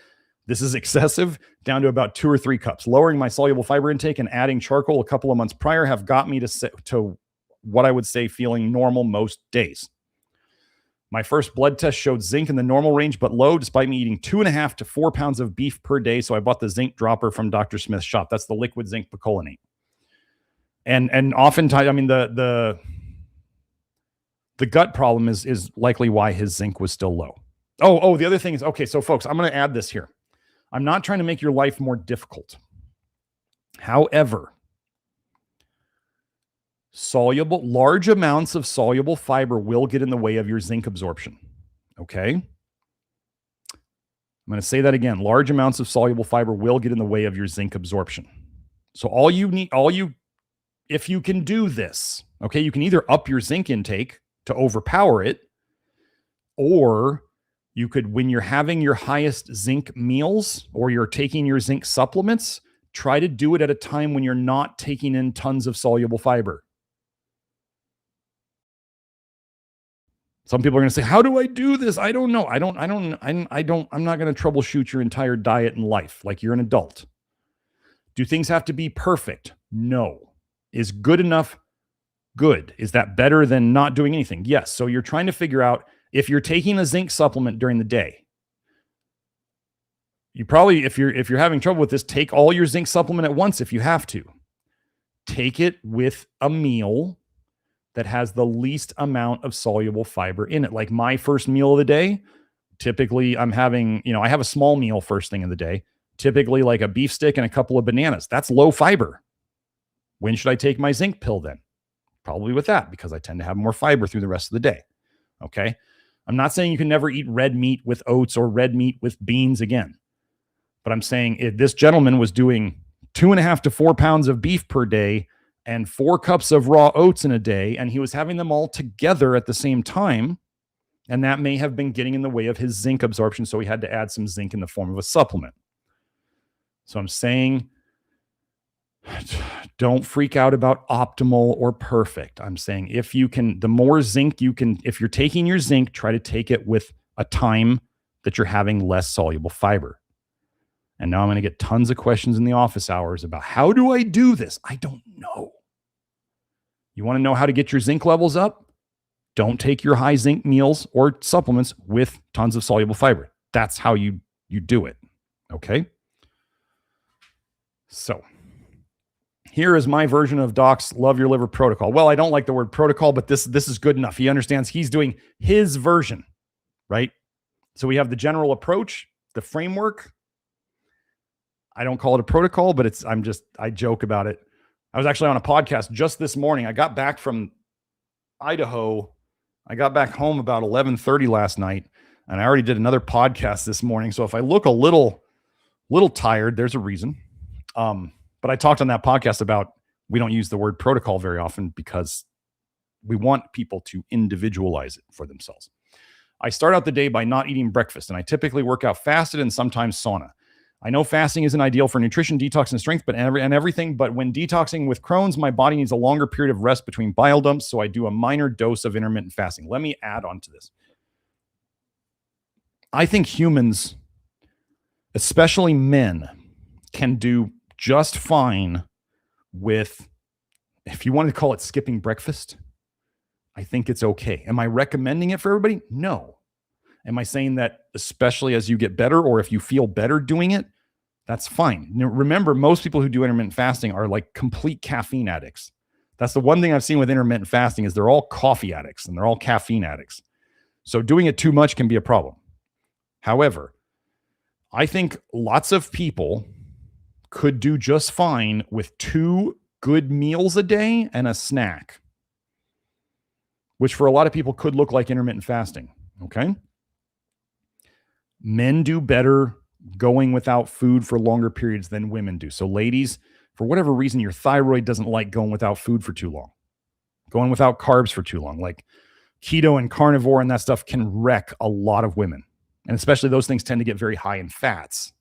This is excessive, down to about 2 or 3 cups. Lowering my soluble fiber intake and adding charcoal a couple of months prior have got me to what I would say feeling normal most days. My first blood test showed zinc in the normal range, but low, despite me eating 2.5 to 4 pounds of beef per day. So I bought the zinc dropper from Dr. Smith's shop. That's the liquid zinc picolinate. And oftentimes, I mean, the gut problem is likely why his zinc was still low. Oh, the other thing is, okay, so folks, I'm going to add this here. I'm not trying to make your life more difficult. However, large amounts of soluble fiber will get in the way of your zinc absorption. Okay? I'm going to say that again. Large amounts of soluble fiber will get in the way of your zinc absorption. So if you can do this, okay, you can either up your zinc intake to overpower it, or you could, when you're having your highest zinc meals or you're taking your zinc supplements, try to do it at a time when you're not taking in tons of soluble fiber. Some people are going to say, how do I do this? I don't know. I'm not going to troubleshoot your entire diet and life like you're an adult. Do things have to be perfect? No. Is good enough good? Is that better than not doing anything? Yes. So you're trying to figure out, if you're taking a zinc supplement during the day, you probably, if you're having trouble with this, take all your zinc supplement at once if you have to. Take it with a meal that has the least amount of soluble fiber in it. Like my first meal of the day, typically I'm having, I have a small meal first thing of the day, typically like a beef stick and a couple of bananas. That's low fiber. When should I take my zinc pill then? Probably with that, because I tend to have more fiber through the rest of the day. Okay. I'm not saying you can never eat red meat with oats or red meat with beans again. But I'm saying if this gentleman was doing 2.5 to 4 pounds of beef per day and 4 cups of raw oats in a day, and he was having them all together at the same time, and that may have been getting in the way of his zinc absorption, so he had to add some zinc in the form of a supplement. So I'm saying, don't freak out about optimal or perfect. I'm saying if you can, the more zinc you can, if you're taking your zinc, try to take it with a time that you're having less soluble fiber. And now I'm going to get tons of questions in the office hours about how do I do this? I don't know. You want to know how to get your zinc levels up? Don't take your high zinc meals or supplements with tons of soluble fiber. That's how you do it. Okay. So here is my version of Doc's Love Your Liver protocol. Well, I don't like the word protocol, but this is good enough. He understands he's doing his version, right? So we have the general approach, the framework. I don't call it a protocol, but I joke about it. I was actually on a podcast just this morning. I got back from Idaho. I got back home about 11:30 last night, and I already did another podcast this morning. So if I look a little tired, there's a reason. But I talked on that podcast about we don't use the word protocol very often because we want people to individualize it for themselves. I start out the day by not eating breakfast, and I typically work out fasted and sometimes sauna. I know fasting isn't ideal for nutrition, detox, and strength, but everything. But when detoxing with Crohn's, my body needs a longer period of rest between bile dumps, so I do a minor dose of intermittent fasting. Let me add on to this. I think humans, especially men, can do just fine with, if you want to call it skipping breakfast, I think it's okay. Am I recommending it for everybody? No. Am I saying that especially as you get better or if you feel better doing it, that's fine. Now, remember, most people who do intermittent fasting are like complete caffeine addicts. That's the one thing I've seen with intermittent fasting is they're all coffee addicts and they're all caffeine addicts. So doing it too much can be a problem. However, I think lots of people could do just fine with 2 good meals a day and a snack, which for a lot of people could look like intermittent fasting. Okay. Men do better going without food for longer periods than women do. So ladies, for whatever reason, your thyroid doesn't like going without food for too long, going without carbs for too long. Like keto and carnivore and that stuff can wreck a lot of women. And especially those things tend to get very high in fats.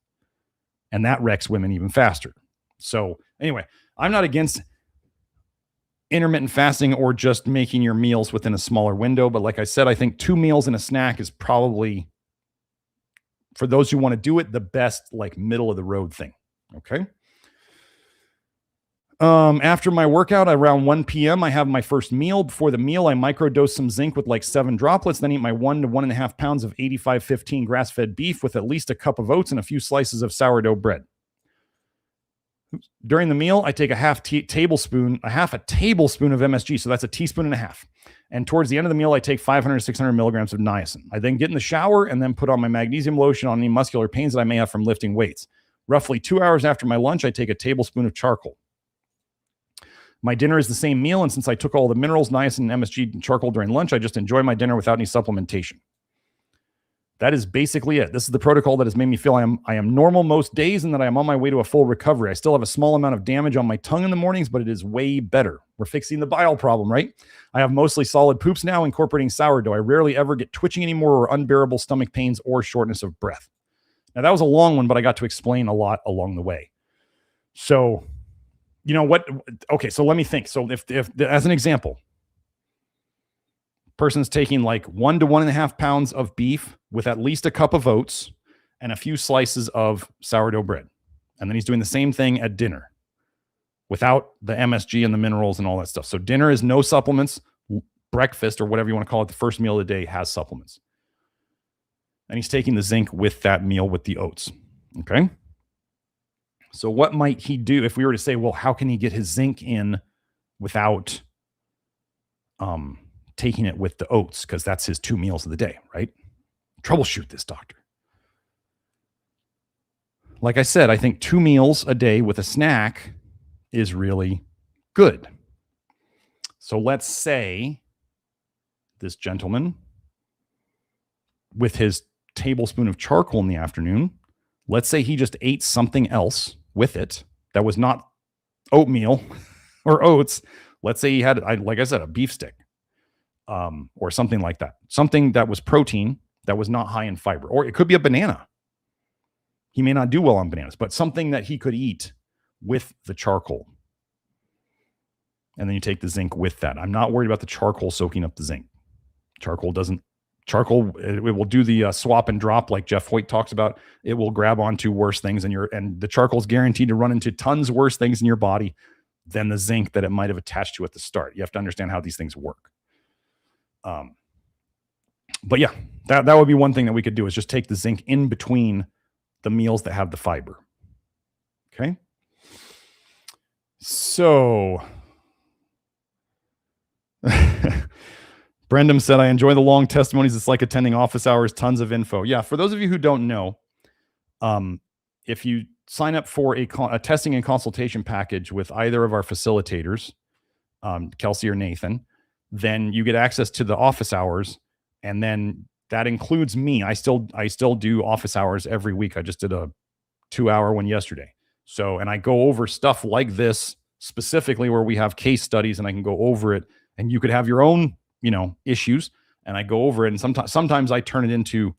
And that wrecks women even faster. So anyway, I'm not against intermittent fasting or just making your meals within a smaller window. But like I said, I think 2 meals and a snack is probably, for those who want to do it, the best like middle of the road thing. Okay. After my workout around 1 p.m., I have my first meal. Before the meal, I microdose some zinc with like 7 droplets, then eat my 1 to 1.5 pounds of 85-15 grass-fed beef with at least a cup of oats and a few slices of sourdough bread. During the meal, I take a half a tablespoon of MSG. So that's a teaspoon and a half. And towards the end of the meal, I take 500 to 600 milligrams of niacin. I then get in the shower and then put on my magnesium lotion on any muscular pains that I may have from lifting weights. Roughly 2 hours after my lunch, I take a tablespoon of charcoal. My dinner is the same meal, and since I took all the minerals, niacin, MSG, and charcoal during lunch, I just enjoy my dinner without any supplementation. That is basically it. This is the protocol that has made me feel I am normal most days and that I am on my way to a full recovery. I still have a small amount of damage on my tongue in the mornings, but it is way better. We're fixing the bile problem, right? I have mostly solid poops now, incorporating sourdough. I rarely ever get twitching anymore or unbearable stomach pains or shortness of breath. Now, that was a long one, but I got to explain a lot along the way. So, you know what? Okay, so let me think. So if as an example, person's taking like 1 to 1.5 pounds of beef with at least a cup of oats and a few slices of sourdough bread. And then he's doing the same thing at dinner without the MSG and the minerals and all that stuff. So dinner is no supplements. Breakfast, or whatever you want to call it, the first meal of the day, has supplements. And he's taking the zinc with that meal with the oats. Okay. So what might he do if we were to say, well, how can he get his zinc in without taking it with the oats? Because that's his 2 meals of the day, right? Troubleshoot this, doctor. Like I said, I think 2 meals a day with a snack is really good. So let's say this gentleman, with his tablespoon of charcoal in the afternoon, let's say he just ate something else with it that was not oatmeal or oats. Let's say he had, like I said, a beef stick or something like that. Something that was protein that was not high in fiber. Or it could be a banana. He may not do well on bananas, but something that he could eat with the charcoal. And then you take the zinc with that. I'm not worried about the charcoal soaking up the zinc. Charcoal, it will do the swap and drop like Jeff Hoyt talks about. It will grab onto worse things and the charcoal is guaranteed to run into tons worse things in your body than the zinc that it might have attached to at the start. You have to understand how these things work. But yeah, that would be one thing that we could do, is just take the zinc in between the meals that have the fiber. Okay. So Brendan said, I enjoy the long testimonies. It's like attending office hours, tons of info. Yeah, for those of you who don't know, if you sign up for a testing and consultation package with either of our facilitators, Kelsey or Nathan, then you get access to the office hours, and then that includes me. I still do office hours every week. I just did a 2-hour one yesterday. So, and I go over stuff like this specifically where we have case studies and I can go over it, and you could have your own, issues, and I go over it. And sometimes I turn it into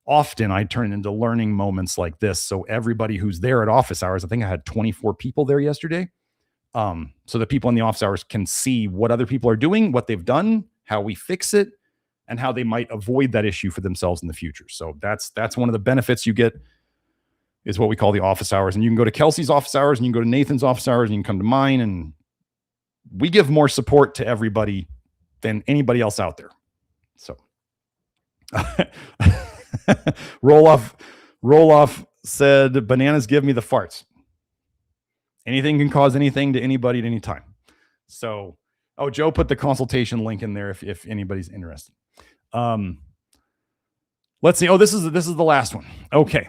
learning moments like this. So everybody who's there at office hours, I think I had 24 people there yesterday. So the people in the office hours can see what other people are doing, what they've done, how we fix it, and how they might avoid that issue for themselves in the future. So that's one of the benefits you get, is what we call the office hours. And you can go to Kelsey's office hours, and you can go to Nathan's office hours, and you can come to mine, and we give more support to everybody than anybody else out there. So roll off said, bananas give me the farts. Anything can cause anything to anybody at any time. So, Joe put the consultation link in there if anybody's interested. Let's see. This is the last one. Okay.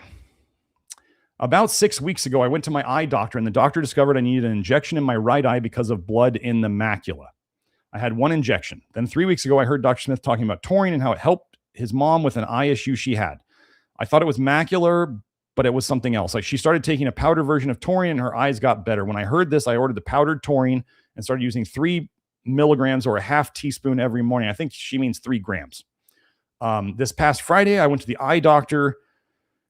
About 6 weeks ago, I went to my eye doctor, and the doctor discovered I needed an injection in my right eye because of blood in the macula. I had 1 injection. Then 3 weeks ago, I heard Dr. Smith talking about taurine and how it helped his mom with an eye issue she had. I thought it was macular, but it was something else. Like, she started taking a powder version of taurine and her eyes got better. When I heard this, I ordered the powdered taurine and started using 3 milligrams or a half teaspoon every morning. I think she means 3 grams. This past Friday, I went to the eye doctor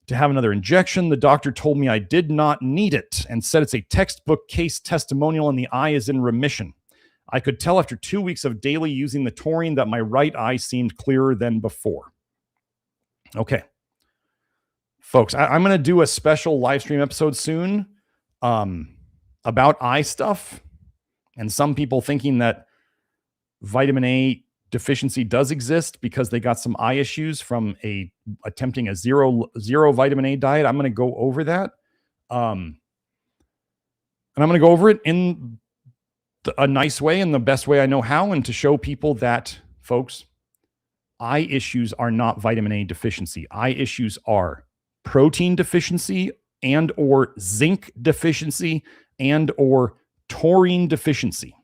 to have another injection. The doctor told me I did not need it and said it's a textbook case testimonial and the eye is in remission. I could tell after 2 weeks of daily using the taurine that my right eye seemed clearer than before. Okay. Folks, I'm going to do a special live stream episode soon about eye stuff. And some people thinking that vitamin A deficiency does exist because they got some eye issues from attempting a zero vitamin A diet. I'm going to go over that. And I'm going to go over it in a nice way and the best way I know how, and to show people that, folks, eye issues are not vitamin A deficiency. Eye issues are protein deficiency and or zinc deficiency and or taurine deficiency.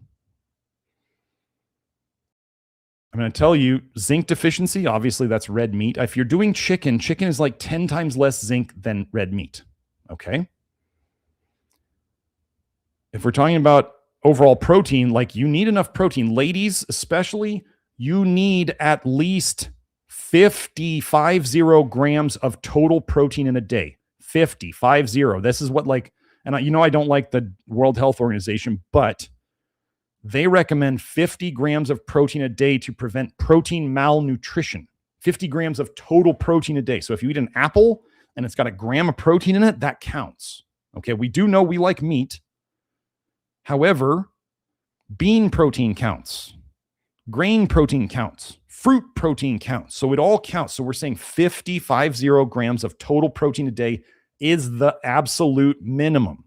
I'm going to tell you, zinc deficiency, obviously that's red meat. If you're doing chicken is like 10 times less zinc than red meat. Okay. If we're talking about overall protein, like you need enough protein. Ladies, especially, you need at least 50 grams of total protein in a day. 50. This is what and I don't like the World Health Organization, but they recommend 50 grams of protein a day to prevent protein malnutrition. 50 grams of total protein a day. So if you eat an apple and it's got a gram of protein in it, that counts. Okay, we do know we like meat. However, bean protein counts. Grain protein counts. Fruit protein counts. So it all counts. So we're saying 50 grams of total protein a day is the absolute minimum.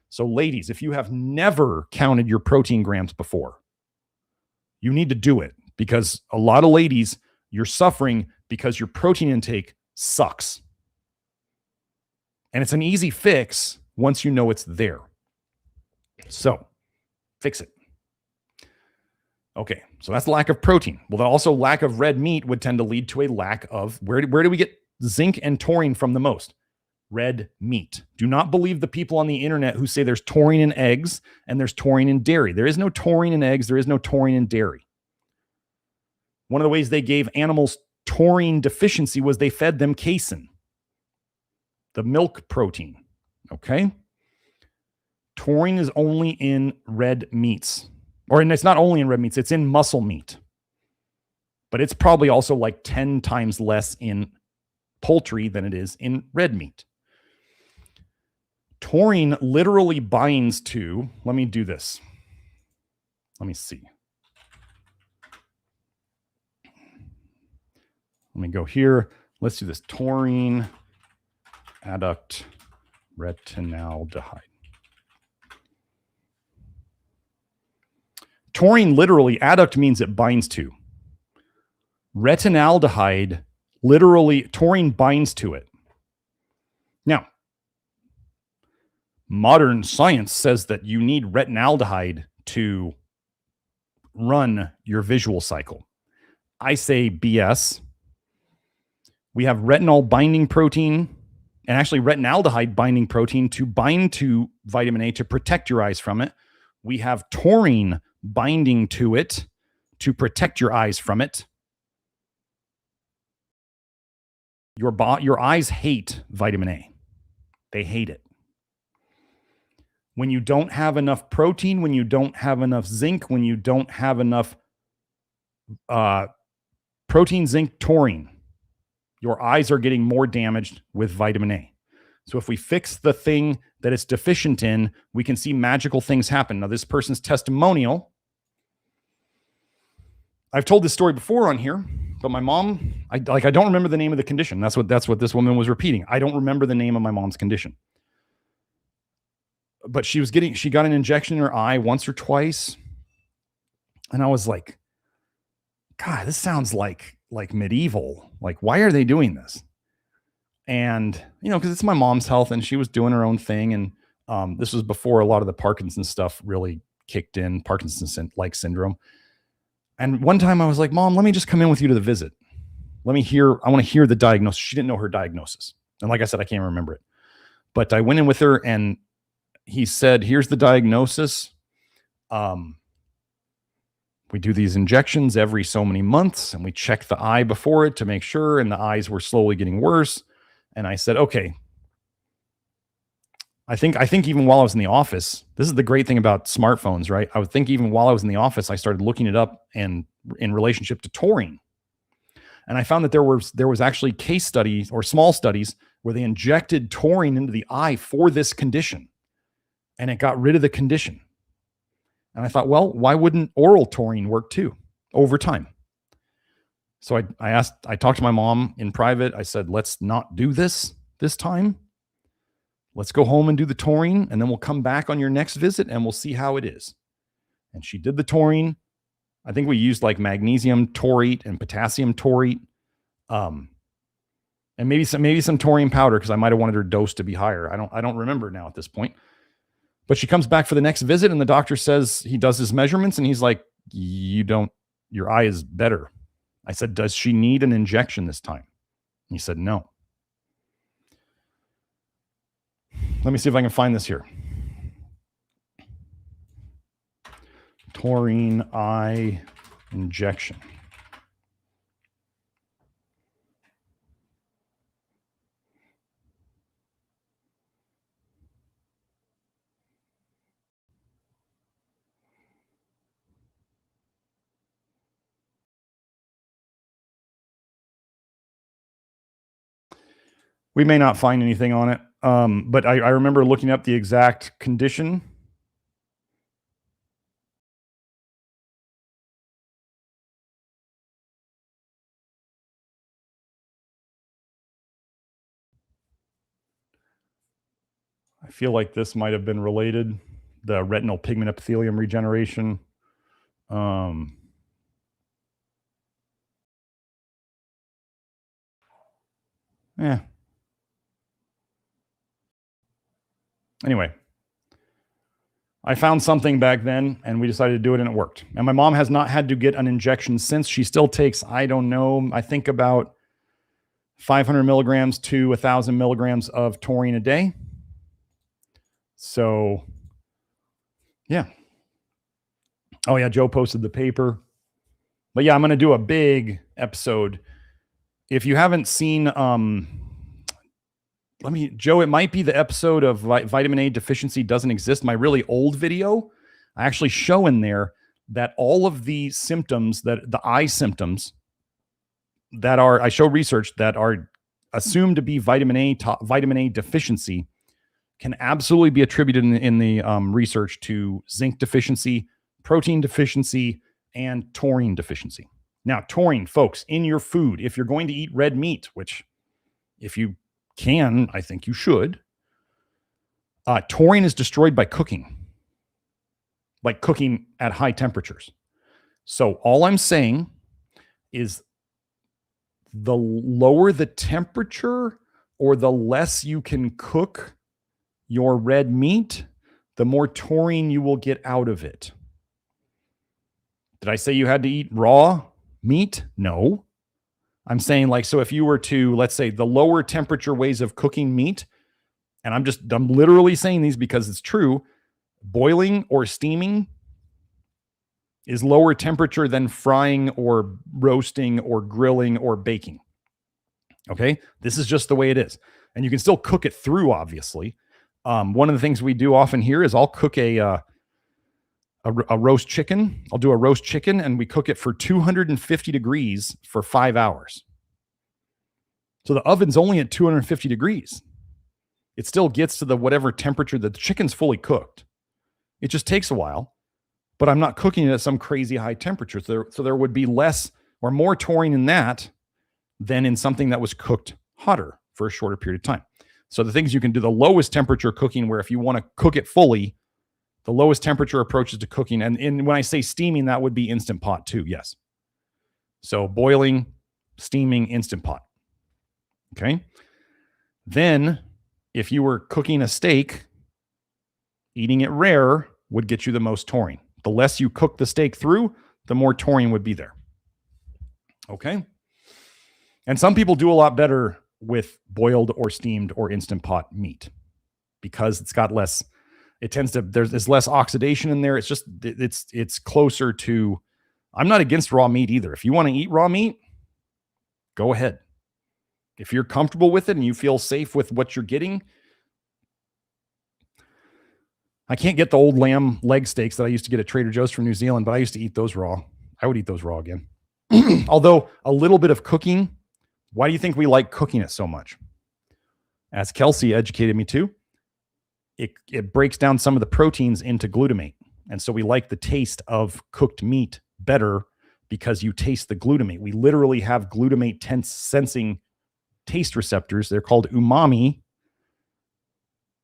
So ladies, if you have never counted your protein grams before, you need to do it, because a lot of ladies, you're suffering because your protein intake sucks. And it's an easy fix once you know it's there. So fix it. Okay, so that's lack of protein. Well, also lack of red meat would tend to lead to a lack of, where do we get zinc and taurine from the most? Red meat. Do not believe the people on the internet who say there's taurine in eggs and there's taurine in dairy. There is no taurine in eggs. There is no taurine in dairy. One of the ways they gave animals taurine deficiency was they fed them casein, the milk protein. Okay? Taurine is only in red meats. And it's not only in red meats, it's in muscle meat. But it's probably also like 10 times less in poultry than it is in red meat. Taurine literally binds to, let me do this. Let me see. Let me go here. Let's do this. Taurine adduct retinaldehyde. Taurine literally, adduct means it binds to. Retinaldehyde, literally, taurine binds to it. Now, modern science says that you need retinaldehyde to run your visual cycle. I say BS. We have retinol binding protein and actually retinaldehyde binding protein to bind to vitamin A to protect your eyes from it. We have taurine binding to it to protect your eyes from it. Your eyes hate vitamin A. They hate it. When you don't have enough protein, when you don't have enough zinc, when you don't have enough protein, zinc, taurine, your eyes are getting more damaged with vitamin A. So if we fix the thing that it's deficient in, we can see magical things happen. Now, this person's testimonial, I've told this story before on here, but my mom, I don't remember the name of the condition. That's what this woman was repeating. I don't remember the name of my mom's condition. But she got an injection in her eye once or twice. And I was like, God, this sounds like medieval. Like, why are they doing this? And, because it's my mom's health and she was doing her own thing. And this was before a lot of the Parkinson's stuff really kicked in, Parkinson's-like syndrome. And one time I was like, Mom, let me just come in with you to the visit. I want to hear the diagnosis. She didn't know her diagnosis. And like I said, I can't remember it. But I went in with her and he said, here's the diagnosis. We do these injections every so many months and we check the eye before it to make sure. And the eyes were slowly getting worse. And I said, okay, I think even while I was in the office, this is the great thing about smartphones, right? I would think even while I was in the office, I started looking it up and in relationship to taurine. And I found that there was actually case studies or small studies where they injected taurine into the eye for this condition, and it got rid of the condition. And I thought, well, why wouldn't oral taurine work too over time? So I talked to my mom in private. I said, let's not do this time. Let's go home and do the taurine, and then we'll come back on your next visit and we'll see how it is. And she did the taurine. I think we used like magnesium taurate and potassium taurate, and maybe some taurine powder, because I might have wanted her dose to be higher. I don't remember now at this point. But she comes back for the next visit, and the doctor says, he does his measurements, and he's like, your eye is better. I said, does she need an injection this time? And he said, no. Let me see if I can find this here. Taurine eye injection. We may not find anything on it, but I remember looking up the exact condition. I feel like this might have been related, the retinal pigment epithelium regeneration. Yeah. Anyway, I found something back then and we decided to do it and it worked. And my mom has not had to get an injection since. She still takes, I don't know, I think about 500 milligrams to 1,000 milligrams of taurine a day. So, yeah. Oh, yeah, Joe posted the paper. But yeah, I'm going to do a big episode. If you haven't seen, Joe, it might be the episode of vitamin A deficiency doesn't exist. My really old video, I actually show in there that all of the symptoms, that the eye symptoms that are, I show research that are assumed to be vitamin A deficiency can absolutely be attributed in the research to zinc deficiency, protein deficiency, and taurine deficiency. Now, taurine, folks, in your food, if you're going to eat red meat, which if you can, I think you should, taurine is destroyed by cooking, like cooking at high temperatures. So all I'm saying is the lower the temperature or the less you can cook your red meat, the more taurine you will get out of it. Did I say you had to eat raw meat? No. I'm saying, like, so if you were to, let's say, the lower temperature ways of cooking meat, and I'm literally saying these because it's true, boiling or steaming is lower temperature than frying or roasting or grilling or baking. Okay? This is just the way it is. And you can still cook it through, obviously. One of the things we do often here is I'll cook a roast chicken. I'll do a roast chicken and we cook it for 250 degrees for 5 hours. So the oven's only at 250 degrees. It still gets to the whatever temperature that the chicken's fully cooked. It just takes a while, but I'm not cooking it at some crazy high temperature. So there would be less or more taurine in that than in something that was cooked hotter for a shorter period of time. So the things you can do, the lowest temperature cooking, where if you want to cook it fully, the lowest temperature approaches to cooking. And when I say steaming, that would be Instant Pot too. Yes. So boiling, steaming, Instant Pot. Okay. Then if you were cooking a steak, eating it rare would get you the most taurine. The less you cook the steak through, the more taurine would be there. Okay. And some people do a lot better with boiled or steamed or Instant Pot meat because it's got less, it tends to, there's less oxidation in there. It's just, it's closer to, I'm not against raw meat either. If you want to eat raw meat, go ahead. If you're comfortable with it and you feel safe with what you're getting, I can't get the old lamb leg steaks that I used to get at Trader Joe's from New Zealand, but I used to eat those raw. I would eat those raw again. Although a little bit of cooking, why do you think we like cooking it so much? As Kelsey educated me to, it breaks down some of the proteins into glutamate. And so we like the taste of cooked meat better because you taste the glutamate. We literally have glutamate sensing taste receptors. They're called umami.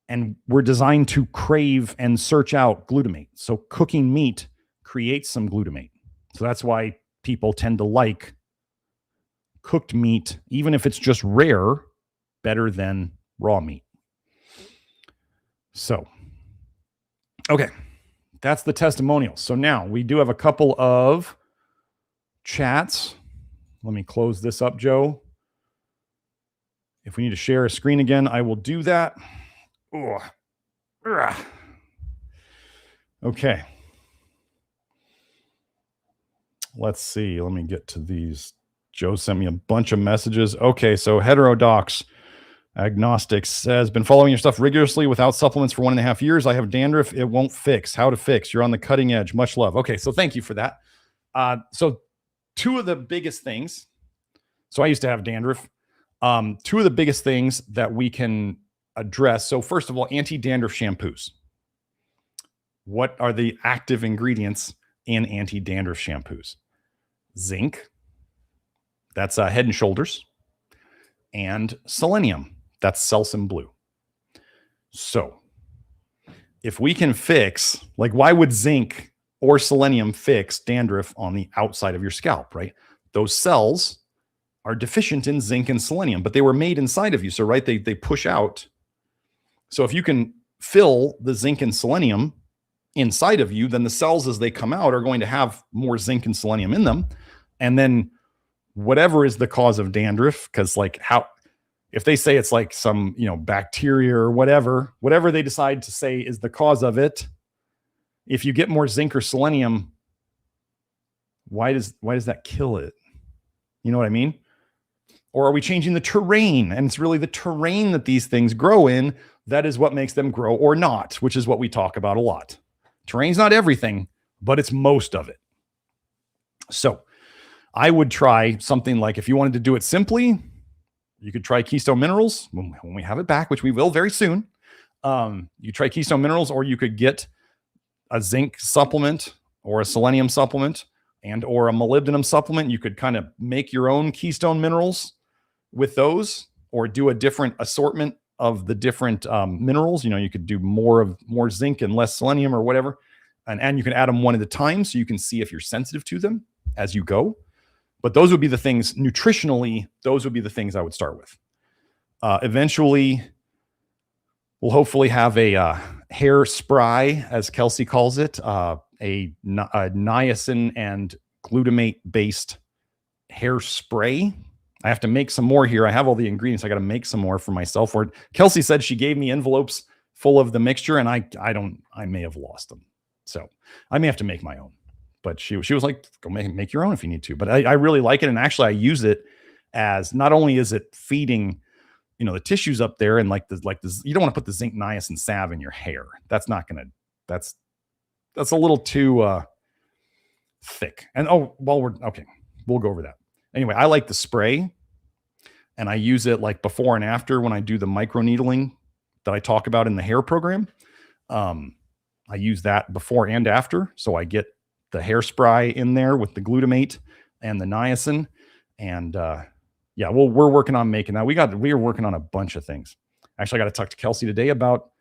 And we're designed to crave and search out glutamate. So cooking meat creates some glutamate. So that's why people tend to like cooked meat, even if it's just rare, better than raw meat. So, okay, that's the testimonial. So now we do have a couple of chats. Let me close this up, Joe. If we need to share a screen again, I will do that. Okay. Let's see. Let me get to these. Joe sent me a bunch of messages. Okay, so heterodox agnostics says, been following your stuff rigorously without supplements for 1.5 years. I have dandruff. It won't fix. How to fix? You're on the cutting edge. Much love. Okay, so thank you for that. So two of the biggest things. So I used to have dandruff. Two of the biggest things that we can address. So first of all, anti-dandruff shampoos. What are the active ingredients in anti-dandruff shampoos? Zinc, that's Head and Shoulders, and selenium, that's Selsun Blue. So if we can fix, like, why would zinc or selenium fix dandruff on the outside of your scalp, right? Those cells are deficient in zinc and selenium, but they were made inside of you. So, right, they push out. So if you can fill the zinc and selenium inside of you, then the cells as they come out are going to have more zinc and selenium in them. And then whatever is the cause of dandruff, because like if they say it's like some, bacteria or whatever they decide to say is the cause of it, if you get more zinc or selenium, why does that kill it? You know what I mean? Or are we changing the terrain? And it's really the terrain that these things grow in that is what makes them grow or not, which is what we talk about a lot. Terrain's not everything, but it's most of it. So I would try something like, if you wanted to do it simply, you could try Keystone Minerals when we have it back, which we will very soon. You try Keystone Minerals, or you could get a zinc supplement or a selenium supplement or a molybdenum supplement. You could kind of make your own Keystone Minerals with those, or do a different assortment of the different minerals. You could do more zinc and less selenium or whatever. And you can add them one at a time so you can see if you're sensitive to them as you go. But those would be the things nutritionally, those would be the things I would start with. Eventually, we'll hopefully have a hair spray, as Kelsey calls it, a niacin and glutamate-based hair spray. I have to make some more here. I have all the ingredients. I got to make some more for myself. Or Kelsey said she gave me envelopes full of the mixture, and I may have lost them. So I may have to make my own. But she was like, go make your own if you need to. But I really like it. And actually I use it as, not only is it feeding, the tissues up there, and like this, you don't want to put the zinc niacin salve in your hair. That's not going to, that's a little too thick. And we'll go over that. Anyway, I like the spray, and I use it like before and after when I do the micro needling that I talk about in the hair program. I use that before and after. So I get the hair spray in there with the glutamate and the niacin. And we're working on making that. We are working on a bunch of things. Actually, I got to talk to Kelsey today about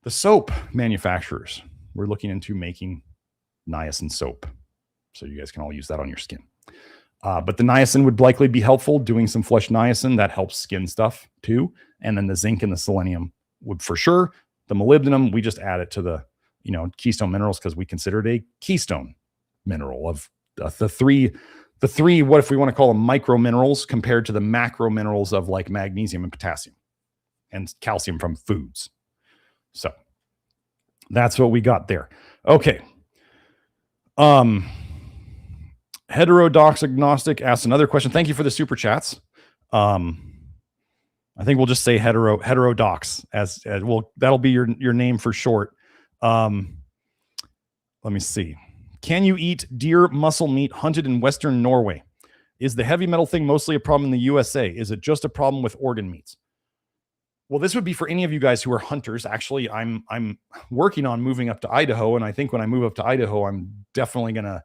the soap manufacturers. We're looking into making niacin soap, so you guys can all use that on your skin. But the niacin would likely be helpful, doing some flush niacin. That helps skin stuff too. And then the zinc and the selenium would for sure. The molybdenum, we just add it to the Keystone Minerals because we consider it a keystone mineral of the three, what if we want to call them micro minerals compared to the macro minerals of like magnesium and potassium and calcium from foods. So that's what we got there. Okay. Heterodox agnostic asks another question. Thank you for the super chats. I think we'll just say heterodox as well. That'll be your name for short. Let me see. Can you eat deer muscle meat hunted in Western Norway? Is the heavy metal thing mostly a problem in the USA? Is it just a problem with organ meats? Well, this would be for any of you guys who are hunters. Actually, I'm working on moving up to Idaho, and I think when I move up to Idaho, I'm definitely going to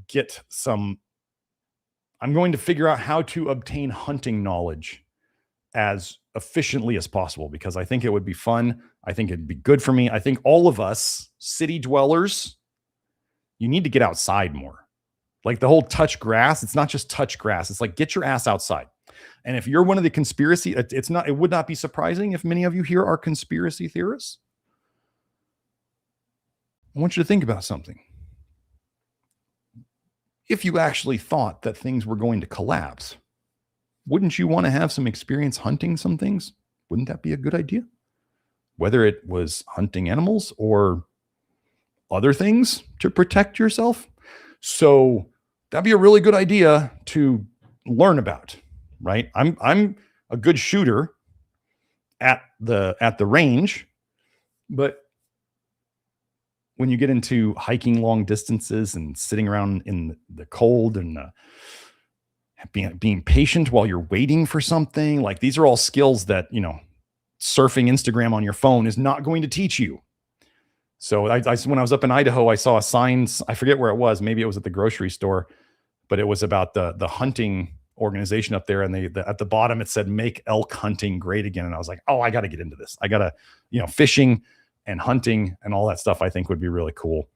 get some. I'm going to figure out how to obtain hunting knowledge as efficiently as possible, because I think it would be fun. I think it'd be good for me. I think all of us city dwellers, you need to get outside more. Like the whole touch grass, it's not just touch grass. It's like, get your ass outside. And if you're one of the conspiracy, it would not be surprising if many of you here are conspiracy theorists. I want you to think about something. If you actually thought that things were going to collapse, wouldn't you want to have some experience hunting some things? Wouldn't that be a good idea? Whether it was hunting animals or other things to protect yourself. So that'd be a really good idea to learn about, right? I'm a good shooter at the range, but when you get into hiking long distances and sitting around in the cold and being patient while you're waiting for something, like these are all skills that, surfing Instagram on your phone is not going to teach you. So when I was up in Idaho, I saw a sign. I forget where it was. Maybe it was at the grocery store, but it was about the hunting organization up there. And at the bottom, it said, "Make elk hunting great again." And I was like, oh, I got to get into this. I got to, fishing and hunting and all that stuff, I think would be really cool.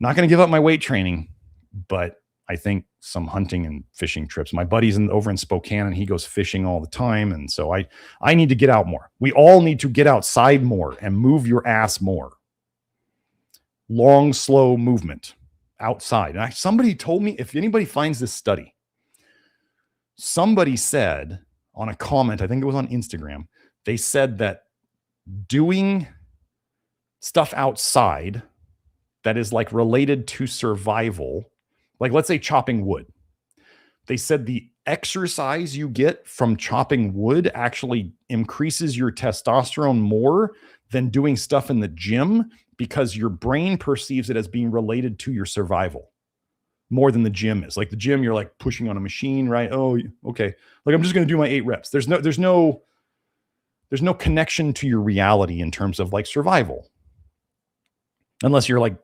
Not going to give up my weight training, but I think some hunting and fishing trips. My buddy's over in Spokane and he goes fishing all the time. And so I need to get out more. We all need to get outside more and move your ass more. Long, slow movement outside. And somebody told me, if anybody finds this study, somebody said on a comment, I think it was on Instagram, they said that doing stuff outside that is like related to survival, like let's say chopping wood. They said the exercise you get from chopping wood actually increases your testosterone more than doing stuff in the gym, because your brain perceives it as being related to your survival more than the gym is. Like the gym, you're like pushing on a machine, right? Oh, okay. Like I'm just going to do my 8 reps. There's no connection to your reality in terms of like survival. Unless you're like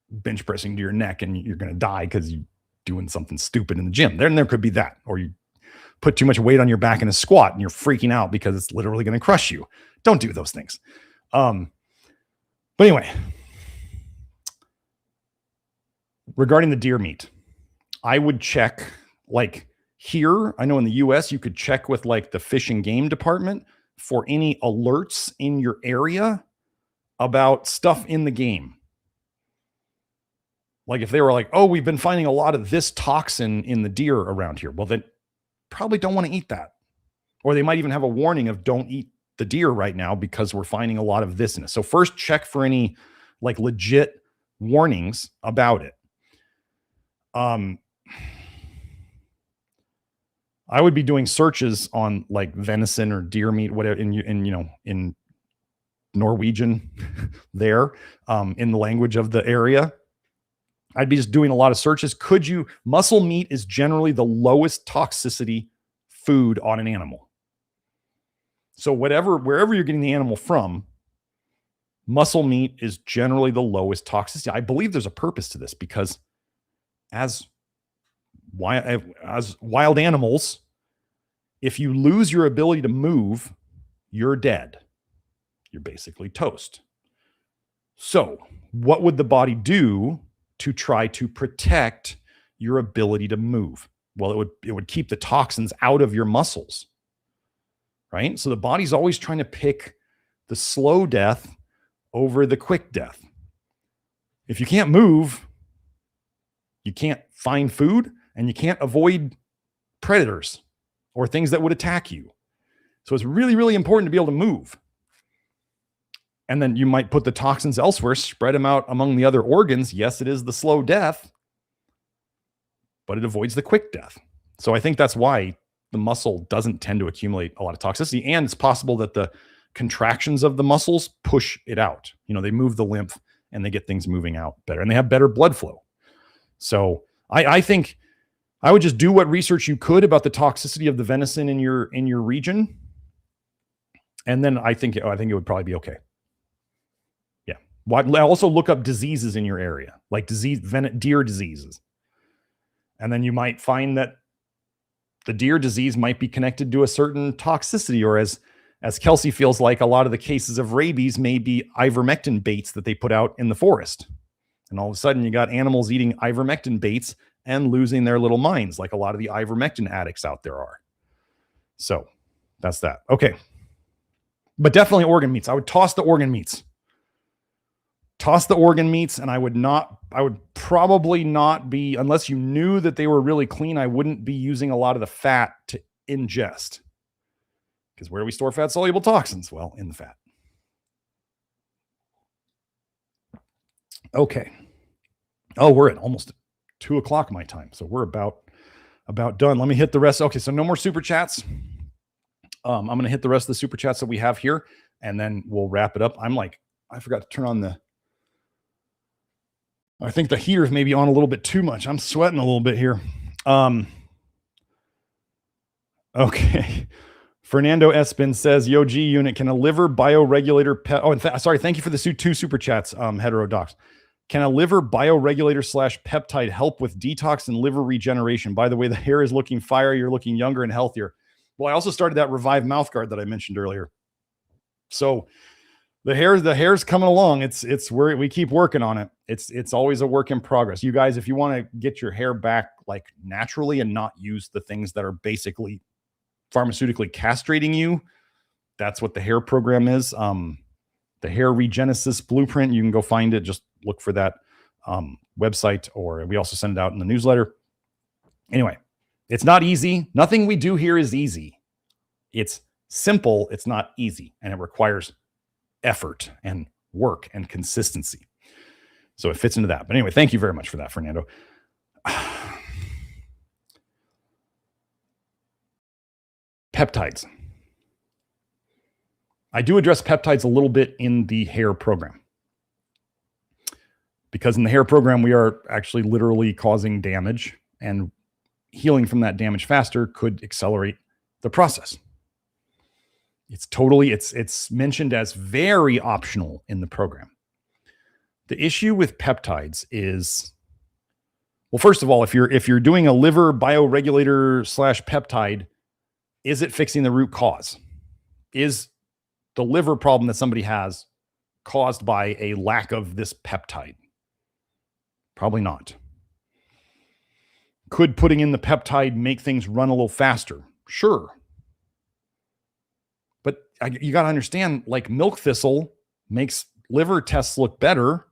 bench pressing to your neck and you're going to die because you're doing something stupid in the gym. Then there could be that. Or you put too much weight on your back in a squat and you're freaking out because it's literally going to crush you. Don't do those things. But anyway, regarding the deer meat, I would check, like here, I know in the US, you could check with like the Fish and Game department for any alerts in your area about stuff in the game. Like if they were like, oh, we've been finding a lot of this toxin in the deer around here. Well, then probably don't want to eat that. Or they might even have a warning of don't eat the deer right now because we're finding a lot of this in it. So first check for any like legit warnings about it. I would be doing searches on like venison or deer meat, whatever, in Norwegian there, in the language of the area. I'd be just doing a lot of searches. Muscle meat is generally the lowest toxicity food on an animal. So wherever you're getting the animal from, muscle meat is generally the lowest toxicity. I believe there's a purpose to this, because as wild animals, if you lose your ability to move, you're dead. You're basically toast. So what would the body do to try to protect your ability to move? Well, it would keep the toxins out of your muscles, right? So the body's always trying to pick the slow death over the quick death. If you can't move, you can't find food and you can't avoid predators or things that would attack you. So it's really, really important to be able to move. And then you might put the toxins elsewhere, spread them out among the other organs. Yes, it is the slow death, but it avoids the quick death. So I think that's why the muscle doesn't tend to accumulate a lot of toxicity. And it's possible that the contractions of the muscles push it out. They move the lymph and they get things moving out better, and they have better blood flow. So I think I would just do what research you could about the toxicity of the venison in your region. And then I think it would probably be okay. Yeah. Also look up diseases in your area, like deer diseases. And then you might find that the deer disease might be connected to a certain toxicity, or as Kelsey feels like, a lot of the cases of rabies may be ivermectin baits that they put out in the forest. And all of a sudden you got animals eating ivermectin baits and losing their little minds, like a lot of the ivermectin addicts out there are. So that's that. Okay. But definitely organ meats. I would toss the organ meats. And I would probably not be, unless you knew that they were really clean, I wouldn't be using a lot of the fat to ingest. Because where do we store fat soluble toxins? Well, in the fat. Okay. Oh, we're at almost 2 o'clock my time. So we're about done. Let me hit the rest. Okay. So no more super chats. I'm going to hit the rest of the super chats that we have here, and then we'll wrap it up. I forgot to turn on I think the heater is maybe on a little bit too much. I'm sweating a little bit here. Okay. Fernando Espin says, Yo, G unit, can a liver bioregulator sorry, thank you for the 2 super chats, heterodox. Can a liver bioregulator / peptide help with detox and liver regeneration? By the way, the hair is looking fiery. You're looking younger and healthier. Well, I also started that Reviv mouthguard that I mentioned earlier. So the hair's coming along. It's where we keep working on it. It's always a work in progress. You guys, if you want to get your hair back like naturally and not use the things that are basically pharmaceutically castrating you, that's what the hair program is. The hair regenesis blueprint, you can go find it. Just look for that website, or we also send it out in the newsletter. Anyway, it's not easy. Nothing we do here is easy. It's simple. It's not easy. And it requires effort and work and consistency. So it fits into that. But anyway, thank you very much for that, Fernando. Peptides. I do address peptides a little bit in the hair program, because in the hair program, we are actually literally causing damage, and healing from that damage faster could accelerate the process. It's mentioned as very optional in the program. The issue with peptides is, well, first of all, if you're doing a liver bioregulator / peptide, is it fixing the root cause? Is the liver problem that somebody has caused by a lack of this peptide? Probably not. Could putting in the peptide make things run a little faster? Sure. But you got to understand, like, milk thistle makes liver tests look better.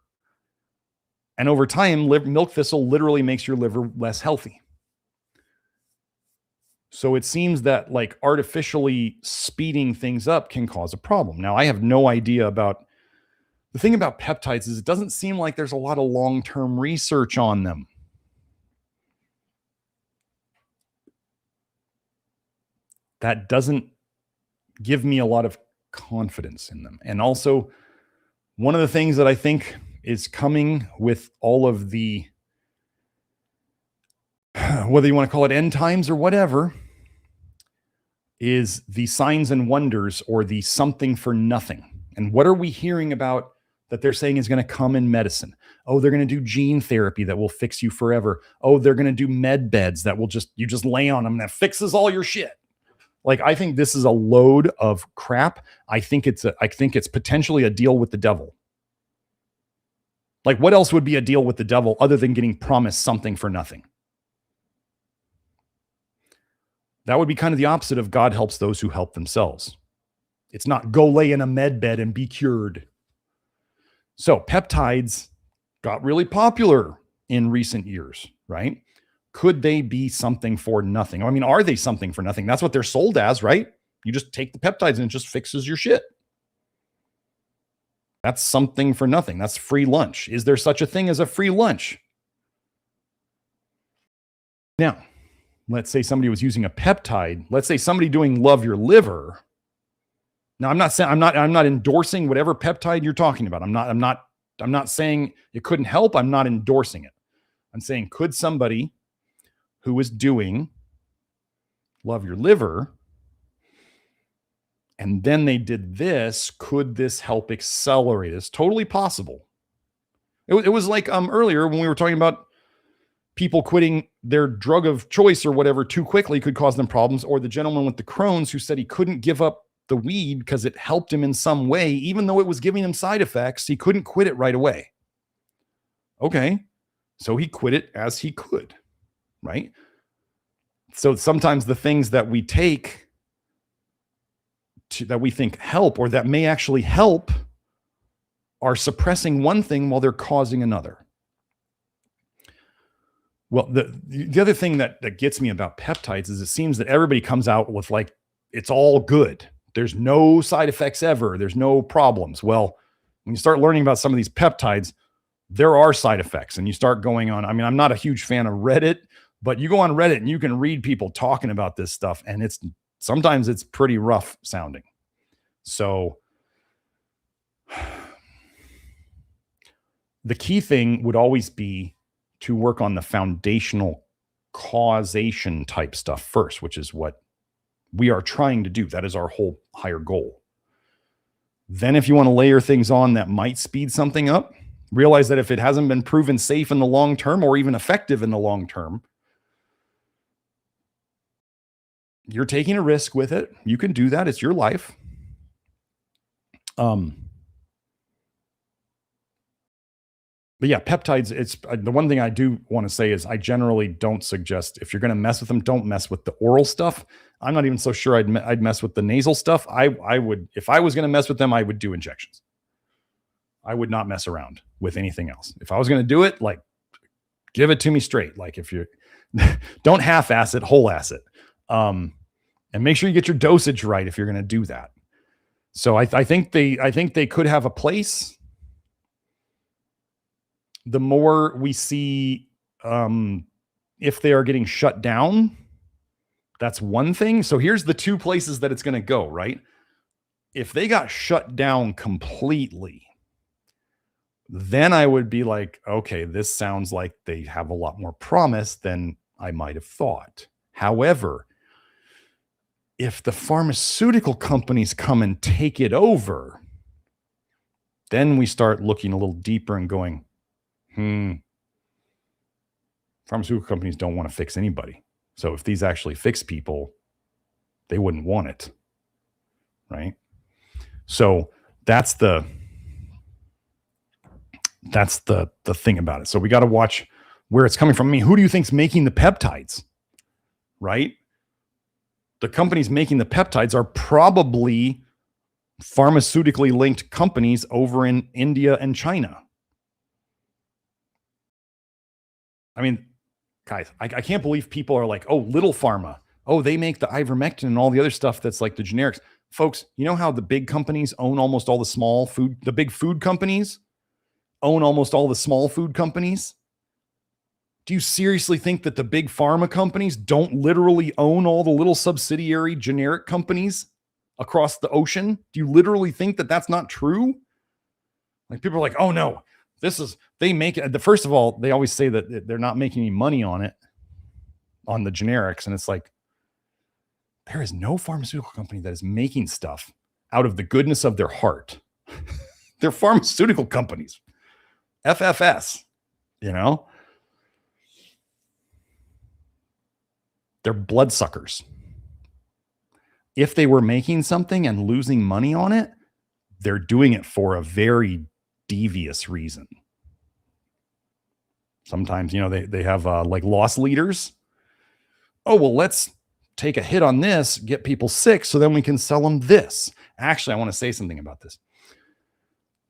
And over time, milk thistle literally makes your liver less healthy. So it seems that, like, artificially speeding things up can cause a problem. Now, I have no idea about, the thing about peptides is it doesn't seem like there's a lot of long-term research on them. That doesn't give me a lot of confidence in them. And also, one of the things that I think is coming with all of the, whether you want to call it end times or whatever, is the signs and wonders, or the something for nothing. And what are we hearing about that they're saying is going to come in medicine? Oh, they're going to do gene therapy that will fix you forever. Oh, they're going to do med beds that will you just lay on them and that fixes all your shit. Like, I think this is a load of crap. I think it's potentially a deal with the devil. Like, what else would be a deal with the devil other than getting promised something for nothing? That would be kind of the opposite of God helps those who help themselves. It's not go lay in a med bed and be cured. So peptides got really popular in recent years, right? Could they be something for nothing? I mean, are they something for nothing? That's what they're sold as, right? You just take the peptides and it just fixes your shit. That's something for nothing. That's free lunch. Is there such a thing as a free lunch? Now, let's say somebody was using a peptide. Let's say somebody doing Love Your Liver. Now, I'm not saying I'm not endorsing whatever peptide you're talking about. I'm not saying it couldn't help. I'm not endorsing it. I'm saying, could somebody who is doing Love Your Liver and then they did this, could this help accelerate? It's totally possible. It was like earlier when we were talking about people quitting their drug of choice or whatever too quickly could cause them problems, or the gentleman with the Crohn's who said he couldn't give up the weed because it helped him in some way, even though it was giving him side effects. He couldn't quit it right away. Okay, so he quit it as he could, right? So sometimes the things that we take that we think help or that may actually help are suppressing one thing while they're causing another. Well, the other thing that gets me about peptides is it seems that everybody comes out with like, it's all good. There's no side effects ever. There's no problems. Well, when you start learning about some of these peptides, there are side effects, and you start going on. I mean, I'm not a huge fan of Reddit, but you go on Reddit and you can read people talking about this stuff, and sometimes it's pretty rough sounding. So the key thing would always be to work on the foundational causation type stuff first, which is what we are trying to do. That is our whole higher goal. Then if you want to layer things on that might speed something up, realize that if it hasn't been proven safe in the long term or even effective in the long term, you're taking a risk with it. You can do that. It's your life. But yeah, peptides, it's the one thing I do want to say is I generally don't suggest, if you're going to mess with them, don't mess with the oral stuff. I'm not even so sure I'd mess with the nasal stuff. I would, if I was going to mess with them, I would do injections. I would not mess around with anything else. If I was going to do it, like, give it to me straight. Like, if you don't half-ass it, whole-ass it. And make sure you get your dosage right if you're going to do that. So I think they could have a place. The more we see if they are getting shut down, that's one thing. So here's the two places that it's going to go, right? If they got shut down completely, then I would be like, okay, this sounds like they have a lot more promise than I might have thought. However, if the pharmaceutical companies come and take it over, then we start looking a little deeper and going, pharmaceutical companies don't want to fix anybody. So if these actually fix people, they wouldn't want it, right? So that's the thing about it. So we got to watch where it's coming from. I mean, who do you think's making the peptides, right? The companies making the peptides are probably pharmaceutically linked companies over in India and China. I mean, guys, I can't believe people are like, oh, little pharma. Oh, they make the ivermectin and all the other stuff that's like the generics. Folks, you know how the big companies own almost all the small food, the big food companies own almost all the small food companies? Do you seriously think that the big pharma companies don't literally own all the little subsidiary generic companies across the ocean? Do you literally think that that's not true? Like, people are like, oh no, they make it. First of all, they always say that they're not making any money on it, on the generics. And it's like, there is no pharmaceutical company that is making stuff out of the goodness of their heart. They're pharmaceutical companies. FFS, you know? They're bloodsuckers. If they were making something and losing money on it, they're doing it for a very devious reason. Sometimes, you know, they have like loss leaders. Oh, well, let's take a hit on this, get people sick, so then we can sell them this. Actually, I want to say something about this.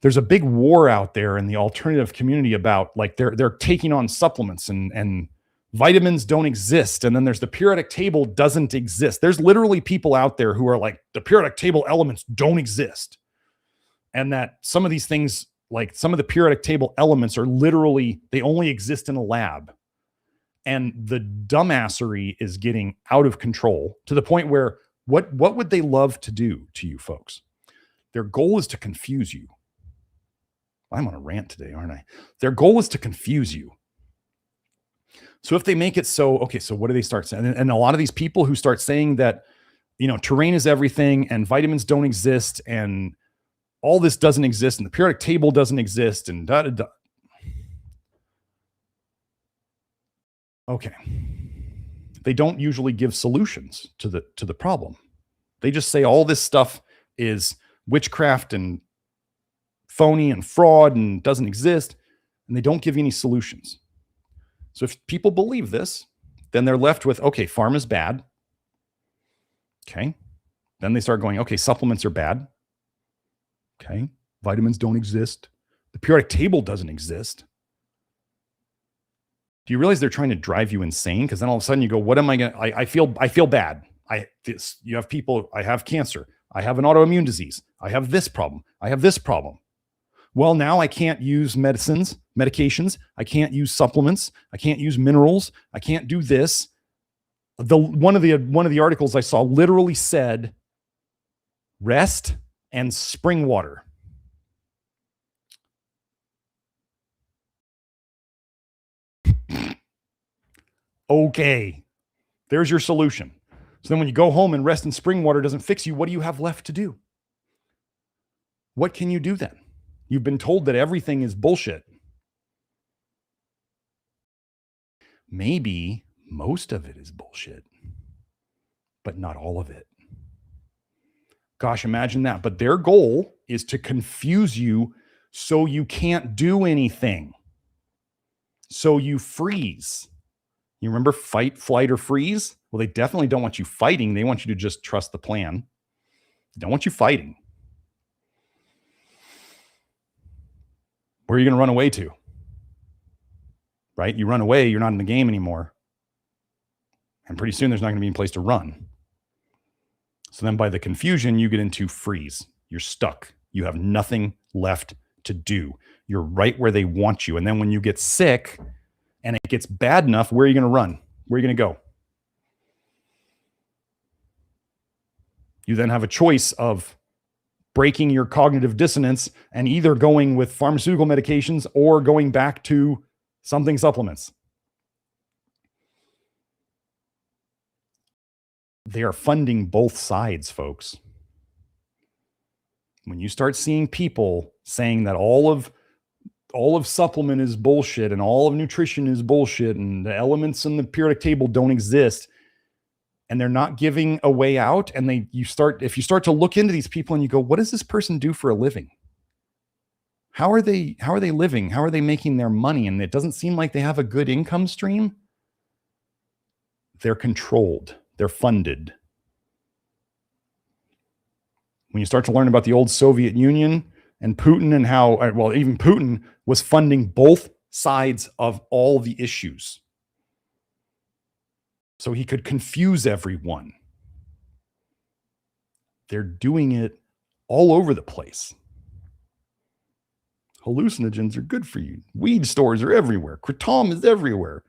There's a big war out there in the alternative community about, like, they're taking on supplements and vitamins don't exist. And then there's the periodic table doesn't exist. There's literally people out there who are like, the periodic table elements don't exist. And that some of these things, like some of the periodic table elements, are literally, they only exist in a lab. And the dumbassery is getting out of control to the point where what would they love to do to you folks? Their goal is to confuse you. I'm on a rant today, aren't I? Their goal is to confuse you. So if they make it so, okay, so what do they start saying? And a lot of these people who start saying that, terrain is everything and vitamins don't exist and all this doesn't exist and the periodic table doesn't exist and da da da. Okay. They don't usually give solutions to the problem. They just say all this stuff is witchcraft and phony and fraud and doesn't exist, and they don't give you any solutions. So if people believe this, then they're left with, okay, farm is bad. Okay. Then they start going, okay, supplements are bad. Okay. Vitamins don't exist. The periodic table doesn't exist. Do you realize they're trying to drive you insane? Because then all of a sudden you go, what am I going to, I feel bad. You have people, I have cancer. I have an autoimmune disease. I have this problem. I have this problem. Well, now I can't use medications. I can't use supplements. I can't use minerals. I can't do this. One of the articles I saw literally said rest and spring water. Okay, there's your solution. So then when you go home and rest in spring water doesn't fix you, what do you have left to do? What can you do then? You've been told that everything is bullshit. Maybe most of it is bullshit, but not all of it. Gosh, imagine that. But their goal is to confuse you so you can't do anything. So you freeze. You remember fight, flight, or freeze? Well, they definitely don't want you fighting. They want you to just trust the plan. They don't want you fighting. Where are you going to run away to? Right? You run away, you're not in the game anymore. And pretty soon there's not going to be any place to run. So then by the confusion, you get into freeze. You're stuck. You have nothing left to do. You're right where they want you. And then when you get sick and it gets bad enough, where are you going to run? Where are you going to go? You then have a choice of breaking your cognitive dissonance and either going with pharmaceutical medications or going back to something supplements. They are funding both sides, folks. When you start seeing people saying that all of supplement is bullshit and all of nutrition is bullshit and the elements in the periodic table don't exist, and they're not giving a way out, and if you start to look into these people and you go, what does this person do for a living? How are they living? How are they making their money? And it doesn't seem like they have a good income stream. They're controlled. They're funded. When you start to learn about the old Soviet Union and Putin and how, well, even Putin was funding both sides of all the issues, so he could confuse everyone. They're doing it all over the place. Hallucinogens are good for you. Weed stores are everywhere. Kratom is everywhere.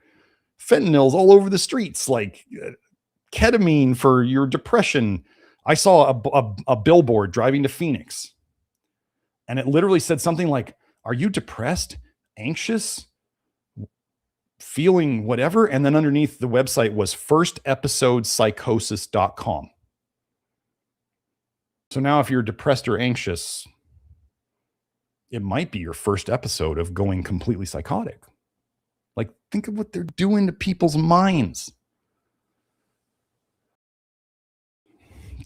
Fentanyl's all over the streets, like ketamine for your depression. I saw a billboard driving to Phoenix, and it literally said something like, are you depressed, anxious, feeling whatever? And then underneath the website was firstepisodepsychosis.com. So now if you're depressed or anxious, it might be your first episode of going completely psychotic. Like, think of what they're doing to people's minds.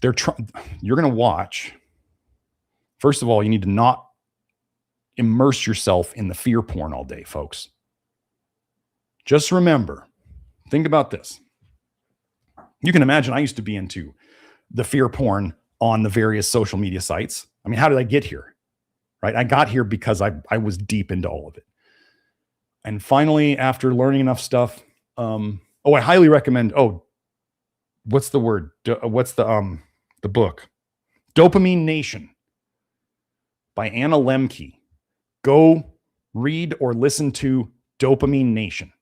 You're going to watch. First of all, you need to not immerse yourself in the fear porn all day, folks. Just remember, think about this. You can imagine I used to be into the fear porn on the various social media sites. I mean, how did I get here? Right? I got here because I was deep into all of it. And finally, after learning enough stuff, I highly recommend, what's the word? What's the book? Dopamine Nation by Anna Lemke. Go read or listen to Dopamine Nation.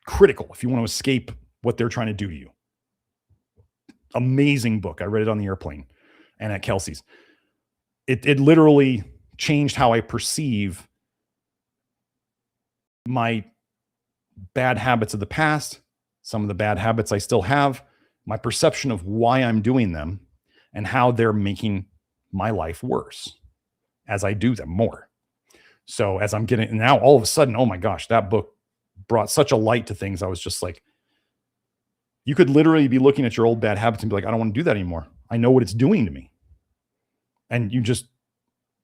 Critical if you want to escape what they're trying to do to you. Amazing book. I read it on the airplane and at Kelsey's. it literally changed how I perceive my bad habits of the past, some of the bad habits I still have, my perception of why I'm doing them, and how they're making my life worse as I do them more. So as I'm getting now, all of a sudden, oh my gosh, that book brought such a light to things. I was just like, you could literally be looking at your old bad habits and be like, I don't want to do that anymore. I know what it's doing to me. And you just,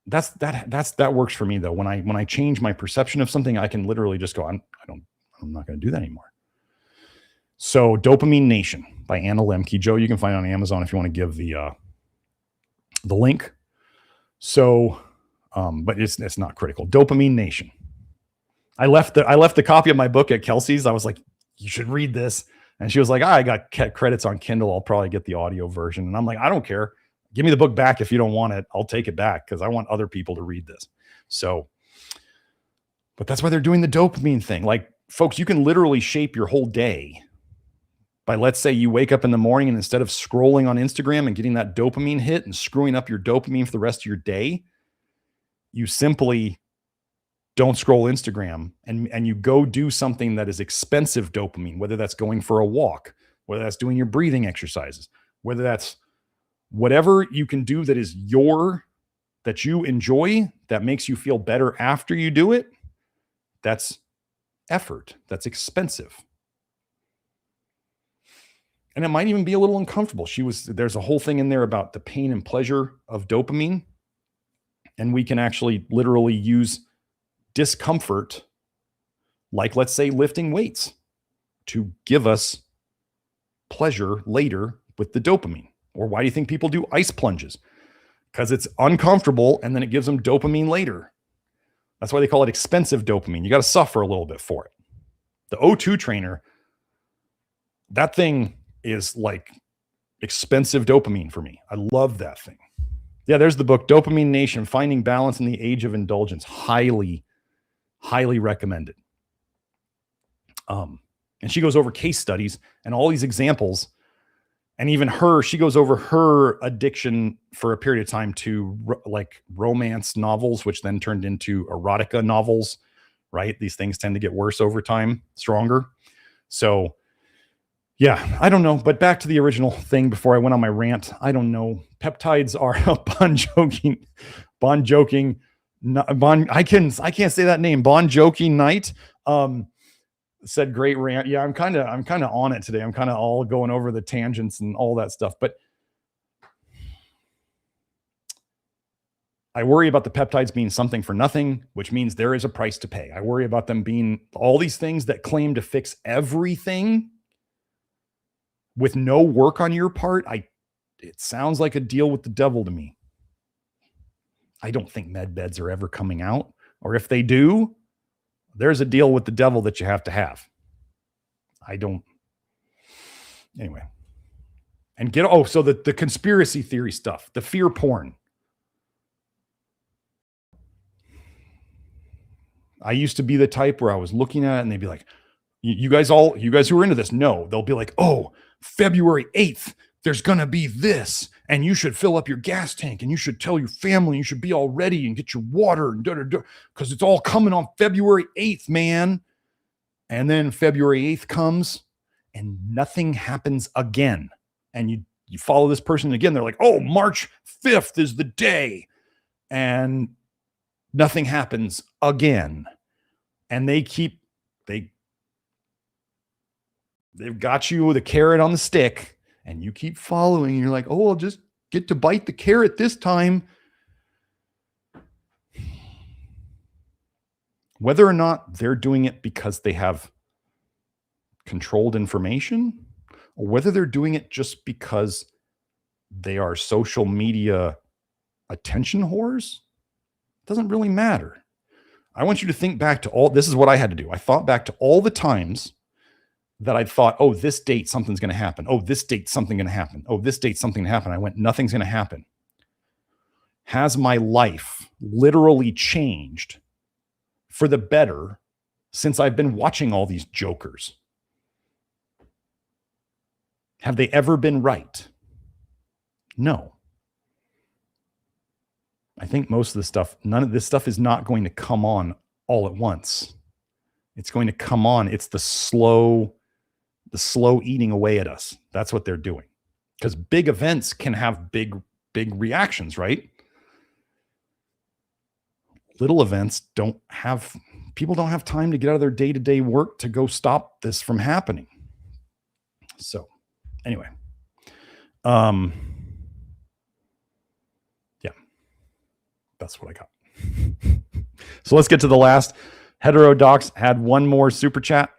that works for me though. When I change my perception of something, I can literally just go, I'm not going to do that anymore. So Dopamine Nation by Anna Lemke. Joe, you can find it on Amazon if you want to give the link. So, but it's not critical. Dopamine Nation. I left the copy of my book at Kelsey's. I was like, you should read this. And she was like, I got credits on Kindle. I'll probably get the audio version. And I'm like, I don't care. Give me the book back if you don't want it. I'll take it back because I want other people to read this. So, but that's why they're doing the dopamine thing. Like, folks, you can literally shape your whole day by, let's say you wake up in the morning and instead of scrolling on Instagram and getting that dopamine hit and screwing up your dopamine for the rest of your day, you simply don't scroll Instagram and you go do something that is expensive dopamine, whether that's going for a walk, whether that's doing your breathing exercises, whether that's whatever you can do that is that you enjoy, that makes you feel better after you do it. That's effort. That's expensive. And it might even be a little uncomfortable. There's a whole thing in there about the pain and pleasure of dopamine. And we can actually literally use discomfort, like let's say lifting weights, to give us pleasure later with the dopamine. Or why do you think people do ice plunges? Because it's uncomfortable and then it gives them dopamine later. That's why they call it expensive dopamine. You got to suffer a little bit for it. The O2 trainer, that thing is like expensive dopamine for me. I love that thing. Yeah, there's the book, Dopamine Nation, Finding Balance in the Age of Indulgence. Highly, highly recommended. And she goes over case studies and all these examples. And even she goes over her addiction for a period of time to like romance novels, which then turned into erotica novels, right? These things tend to get worse over time, stronger. So yeah, I don't know. But back to the original thing before I went on my rant. I don't know. Peptides are a I can't say that name. Bon Joking Night. Said great rant. Yeah, I'm kind of on it today. I'm kind of all going over the tangents and all that stuff. But I worry about the peptides being something for nothing, which means there is a price to pay. I worry about them being all these things that claim to fix everything with no work on your part. It sounds like a deal with the devil to me. I don't think med beds are ever coming out, or if they do, there's a deal with the devil that you have to have. Anyway. And so the conspiracy theory stuff, the fear porn. I used to be the type where I was looking at it and they'd be like, you guys who are into this know, they'll be like, oh, February 8th, there's going to be this, and you should fill up your gas tank, and you should tell your family, you should be all ready and get your water, and because it's all coming on February 8th, man. And then February 8th comes, and nothing happens again. And you follow this person again, they're like, oh, March 5th is the day. And nothing happens again. And they've got you with a carrot on the stick, and you keep following. And you're like, oh, I'll just get to bite the carrot this time. Whether or not they're doing it because they have controlled information, or whether they're doing it just because they are social media attention whores, doesn't really matter. I want you to think back to this is what I had to do. I thought back to all the times that I thought, oh, this date, something's going to happen. Oh, this date, something going to happen. Oh, this date, something to happen. I went, nothing's going to happen. Has my life literally changed for the better since I've been watching all these jokers? Have they ever been right? No. I think most of the stuff, none of this stuff is not going to come on all at once. It's going to come on. It's the slow eating away at us. That's what they're doing. Because big events can have big reactions, right? Little events people don't have time to get out of their day-to-day work to go stop this from happening. So anyway, yeah, that's what I got. So let's get to the last. Heterodox had one more super chat.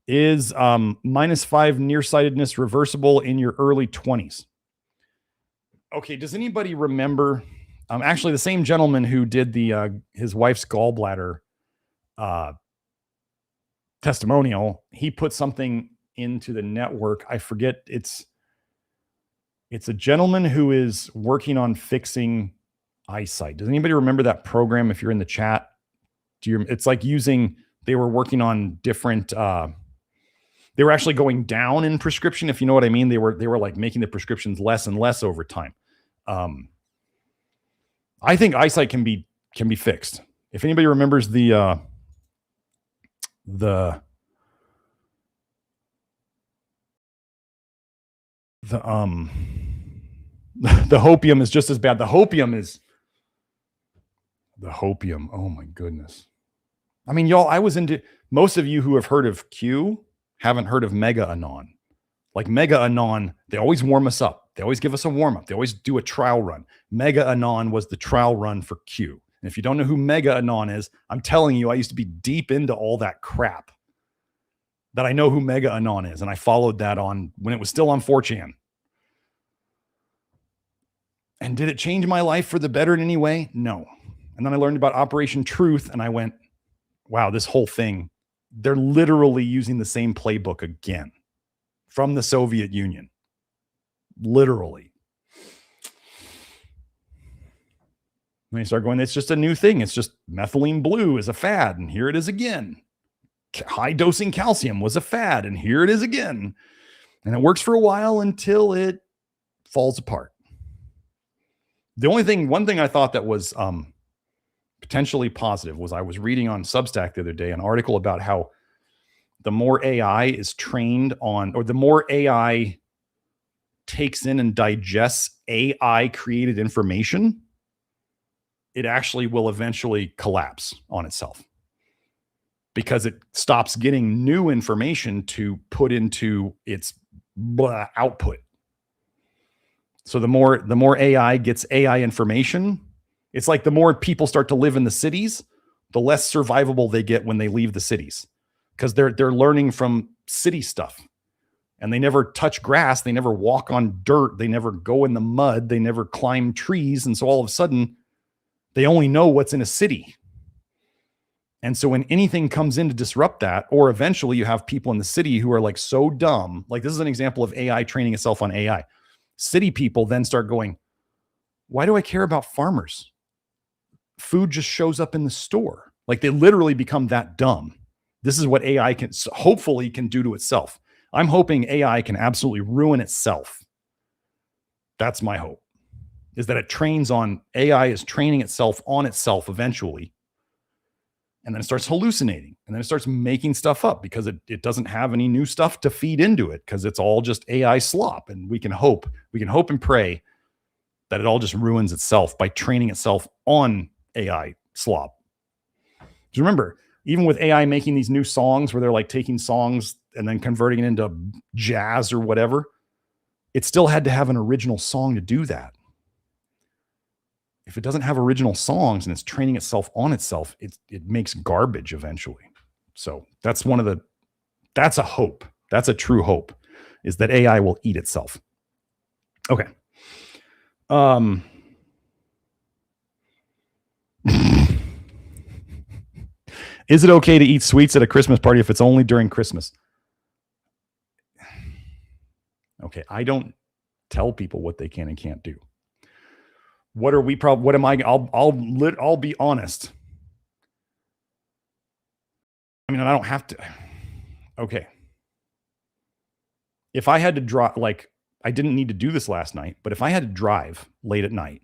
Is -5 nearsightedness reversible in your early 20s? Okay, does anybody remember? Actually, the same gentleman who did his wife's gallbladder testimonial, he put something into the network. I forget. It's a gentleman who is working on fixing eyesight. Does anybody remember that program? If you're in the chat, it's like they were working on different. They were actually going down in prescription, if you know what I mean. They were like making the prescriptions less and less over time. I think eyesight can be fixed. If anybody remembers the hopium is just as bad. The hopium. Oh my goodness. I mean, y'all, most of you who have heard of Q haven't heard of Mega Anon. Like Mega Anon, they always warm us up. They always give us a warm up. They always do a trial run. Mega Anon was the trial run for Q. And if you don't know who Mega Anon is, I'm telling you, I used to be deep into all that crap. That I know who Mega Anon is. And I followed that on when it was still on 4chan. And did it change my life for the better in any way? No. And then I learned about Operation Truth and I went, wow, this whole thing, they're literally using the same playbook again from the Soviet Union. Literally. And they start going, it's just a new thing. It's just methylene blue is a fad. And here it is again. High dosing calcium was a fad. And here it is again. And it works for a while until it falls apart. One thing I thought that was potentially positive was I was reading on Substack the other day an article about how the more AI is trained on, or the more AI takes in and digests AI created information, it actually will eventually collapse on itself because it stops getting new information to put into its output. So the more AI gets AI information, it's like the more people start to live in the cities, the less survivable they get when they leave the cities, because they're learning from city stuff, and they never touch grass, they never walk on dirt, they never go in the mud, they never climb trees, and so all of a sudden, they only know what's in a city. And so when anything comes in to disrupt that, or eventually you have people in the city who are like so dumb, like this is an example of AI training itself on AI. City people then start going, why do I care about farmers? Food just shows up in the store. Like they literally become that dumb. This is what AI hopefully can do to itself. I'm hoping AI can absolutely ruin itself. That's my hope, is that AI is training itself on itself eventually. And then it starts hallucinating, and then it starts making stuff up because it doesn't have any new stuff to feed into it because it's all just AI slop. And we can hope and pray that it all just ruins itself by training itself on AI slop. Just remember, even with AI making these new songs where they're like taking songs and then converting it into jazz or whatever, it still had to have an original song to do that. If it doesn't have original songs and it's training itself on itself, it makes garbage eventually. So that's a hope. That's a true hope, is that AI will eat itself. Okay. Is it okay to eat sweets at a Christmas party if it's only during Christmas? Okay, I don't tell people what they can and can't do. I'll be honest. I mean, I don't have to. Okay. If I had to drive, like I didn't need to do this last night, but if I had to drive late at night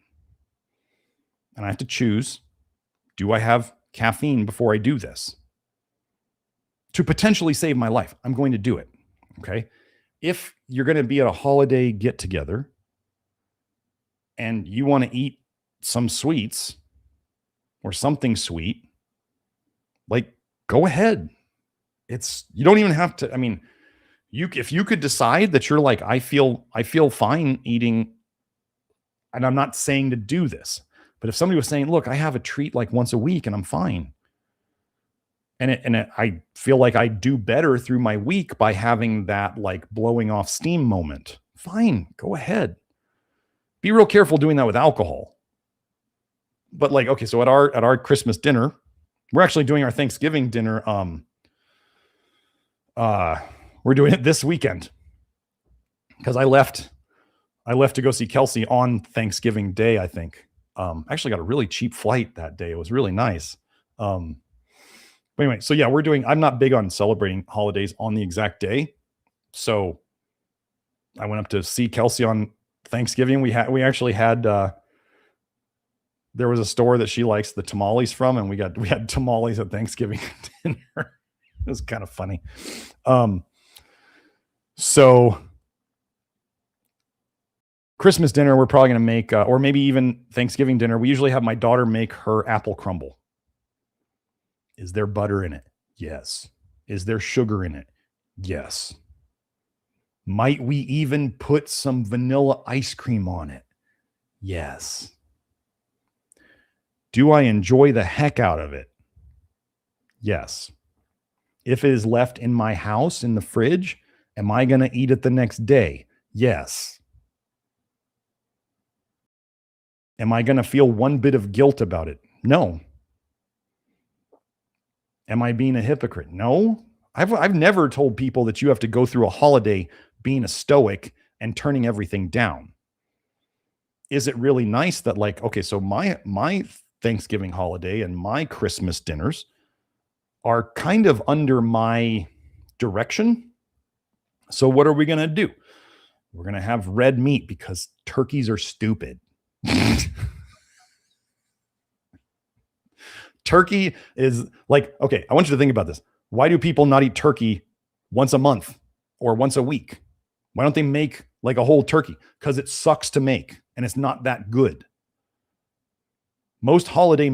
and I have to choose, do I have caffeine before I do this? To potentially save my life, I'm going to do it. Okay. If you're going to be at a holiday get together and you want to eat some sweets or something sweet, like, go ahead. You don't even have to, I mean, if you could decide that you're like, I feel fine eating, and I'm not saying to do this, but if somebody was saying, look, I have a treat like once a week and I'm fine. I feel like I do better through my week by having that like blowing off steam moment. Fine, go ahead. Be real careful doing that with alcohol. But like, okay, so at our Christmas dinner, we're actually doing our Thanksgiving dinner. We're doing it this weekend because I left to go see Kelsey on Thanksgiving Day, I think. Actually got a really cheap flight that day. It was really nice. But anyway, so yeah, I'm not big on celebrating holidays on the exact day. So I went up to see Kelsey on Thanksgiving. We actually had, there was a store that she likes the tamales from, and we had tamales at Thanksgiving dinner. It was kind of funny. So Christmas dinner, we're probably going to make, or maybe even Thanksgiving dinner. We usually have my daughter make her apple crumble. Is there butter in it? Yes. Is there sugar in it? Yes. Might we even put some vanilla ice cream on it? Yes. Do I enjoy the heck out of it? Yes. If it is left in my house in the fridge, am I going to eat it the next day? Yes. Am I going to feel one bit of guilt about it? No. Am I being a hypocrite? No. I've never told people that you have to go through a holiday being a stoic and turning everything down. Is it really nice that like, okay, so my Thanksgiving holiday and my Christmas dinners are kind of under my direction. So what are we going to do? We're going to have red meat because turkeys are stupid. Turkey is like, okay, I want you to think about this. Why do people not eat turkey once a month or once a week? Why don't they make like a whole turkey? Because it sucks to make and it's not that good. Most holiday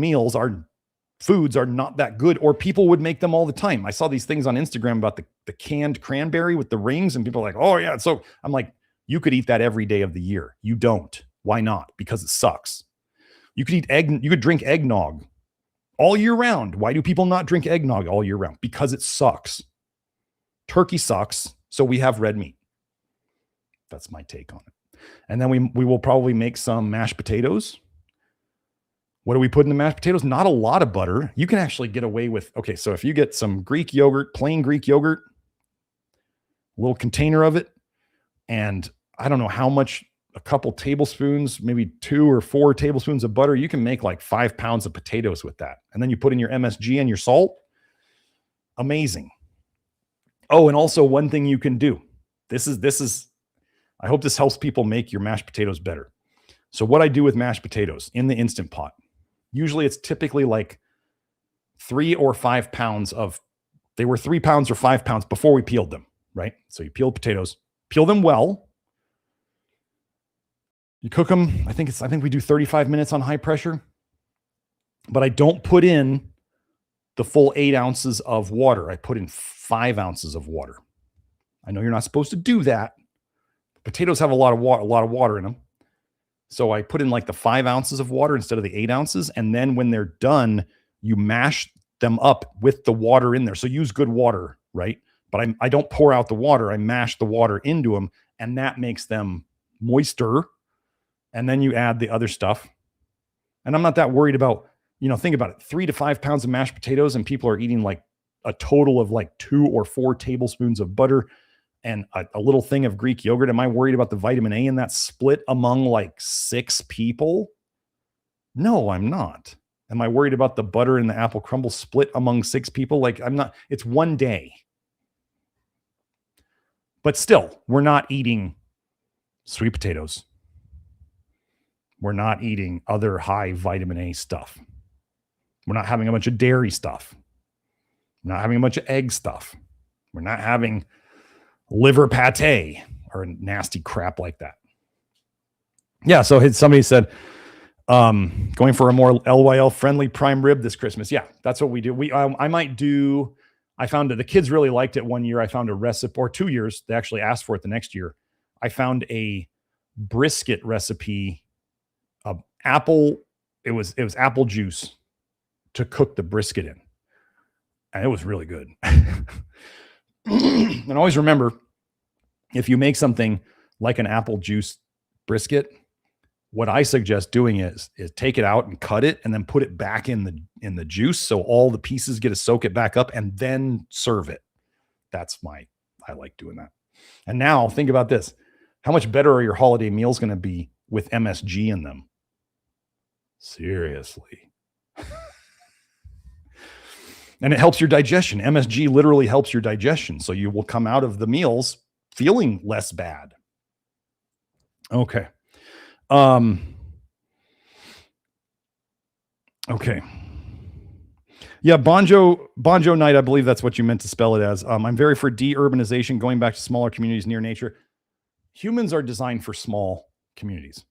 foods are not that good, or people would make them all the time. I saw these things on Instagram about the canned cranberry with the rings, and people are like, oh yeah. So I'm like, you could eat that every day of the year. You don't. Why not? Because it sucks. You could drink eggnog all year round. Why do people not drink eggnog all year round? Because it sucks. Turkey sucks, so we have red meat. That's my take on it. And then we will probably make some mashed potatoes. What do we put in the mashed potatoes? Not a lot of butter. You can actually get away with, okay, so if you get some Greek yogurt, plain Greek yogurt, a little container of it, and I don't know how much, a couple tablespoons, maybe 2 or 4 tablespoons of butter, you can make like 5 pounds of potatoes with that. And then you put in your MSG and your salt. Amazing. Oh, and also one thing you can do. This is, I hope this helps people make your mashed potatoes better. So what I do with mashed potatoes in the Instant Pot, usually it's typically like 3 or 5 pounds they were 3 pounds or 5 pounds before we peeled them, right? So you peel potatoes, peel them well. You cook them. I think we do 35 minutes on high pressure, but I don't put in the full 8 ounces of water. I put in 5 ounces of water. I know you're not supposed to do that. Potatoes have a lot of water in them. So I put in like the 5 ounces of water instead of the 8 ounces. And then when they're done, you mash them up with the water in there. So use good water, right? But I don't pour out the water. I mash the water into them, and that makes them moister. And then you add the other stuff. And I'm not that worried about, think about it, 3 to 5 pounds of mashed potatoes, and people are eating like a total of like 2 or 4 tablespoons of butter and a little thing of Greek yogurt. Am I worried about the vitamin A in that split among like 6 people? No, I'm not. Am I worried about the butter and the apple crumble split among 6 people? Like, I'm not. It's one day. But still, we're not eating sweet potatoes. We're not eating other high vitamin A stuff. We're not having a bunch of dairy stuff. We're not having a bunch of egg stuff. We're not having liver pate or nasty crap like that. Yeah, so somebody said, going for a more LYL friendly prime rib this Christmas. Yeah, that's what we do. I found that the kids really liked it one year. I found a recipe, or 2 years. They actually asked for it the next year. I found a brisket recipe of apple. It was apple juice to cook the brisket in. And it was really good. And always remember, if you make something like an apple juice brisket, what I suggest doing is take it out and cut it and then put it back in the juice so all the pieces get to soak it back up and then serve it. I like doing that. And now think about this. How much better are your holiday meals going to be with MSG in them? Seriously. And it helps your digestion. MSG literally helps your digestion. So you will come out of the meals feeling less bad. Okay. Okay. Yeah, Bonjo Night, I believe that's what you meant to spell it as. I'm very for de-urbanization, going back to smaller communities near nature. Humans are designed for small communities.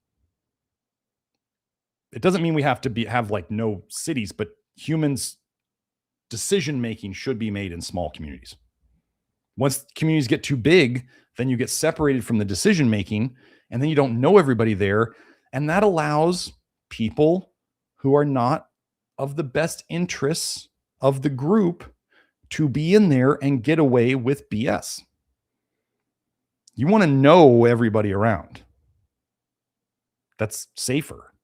It doesn't mean we have to have like no cities, but humans' decision-making should be made in small communities. Once communities get too big, then you get separated from the decision-making, and then you don't know everybody there. And that allows people who are not of the best interests of the group to be in there and get away with BS. You want to know everybody around. That's safer.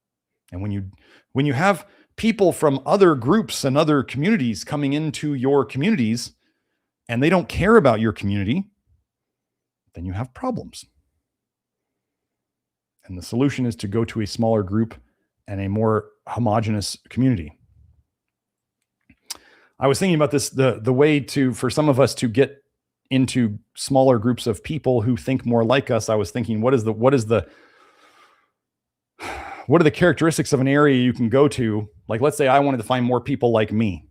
And when you have people from other groups and other communities coming into your communities and they don't care about your community, then you have problems. And the solution is to go to a smaller group and a more homogenous community. I was thinking about this, the way for some of us to get into smaller groups of people who think more like us. I was thinking, what are the characteristics of an area you can go to? Like, let's say I wanted to find more people like me.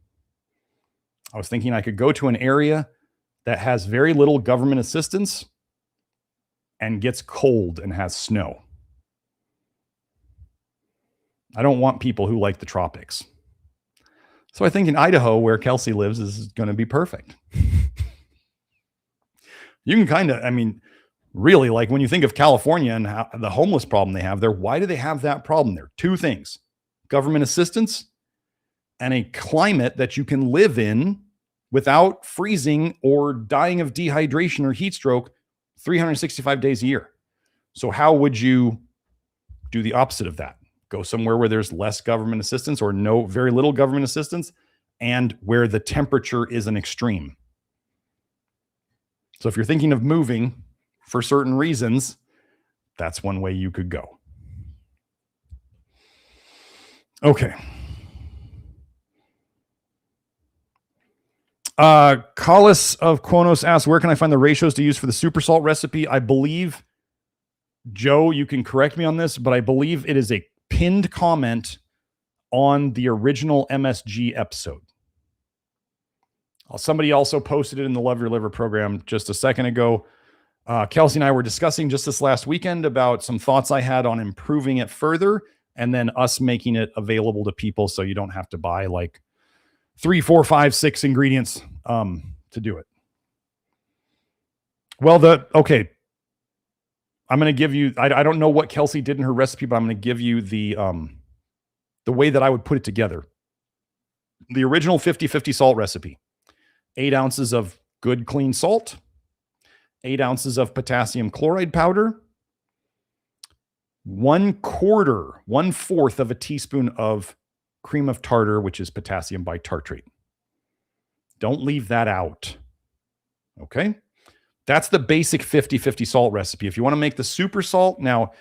I was thinking I could go to an area that has very little government assistance and gets cold and has snow. I don't want people who like the tropics. So I think in Idaho, where Kelsey lives, is going to be perfect. You can really, like when you think of California and how the homeless problem they have there, why do they have that problem there? Two things: government assistance and a climate that you can live in without freezing or dying of dehydration or heat stroke 365 days a year. So how would you do the opposite of that? Go somewhere where there's less government assistance or very little government assistance, and where the temperature is an extreme. So if you're thinking of moving for certain reasons, that's one way you could go. Okay. Collis of Quonos asks, where can I find the ratios to use for the super salt recipe? I believe, Joe, you can correct me on this, but I believe it is a pinned comment on the original MSG episode. Somebody also posted it in the Love Your Liver program just a second ago. Kelsey and I were discussing just this last weekend about some thoughts I had on improving it further, and then us making it available to people so you don't have to buy like 3, 4, 5, 6 ingredients to do it. Well, I'm going to give you, I don't know what Kelsey did in her recipe, but I'm going to give you the way that I would put it together. The original 50-50 salt recipe: 8 ounces of good clean salt, 8 ounces of potassium chloride powder, 1/4 of a teaspoon of cream of tartar, which is potassium bitartrate. Don't leave that out. Okay? That's the basic 50-50 salt recipe. If you want to make the super salt, now,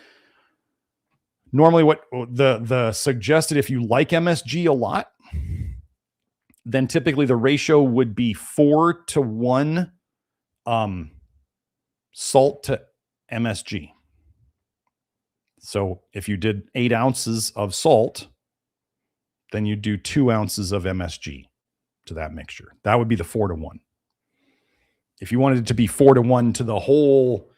normally what the suggested, if you like MSG a lot, then typically the ratio would be 4-to-1 salt to MSG. So if you did 8 ounces of salt, then you do 2 ounces of MSG to that mixture. That would be the 4-to-1. If you wanted it to be 4-to-1 to the whole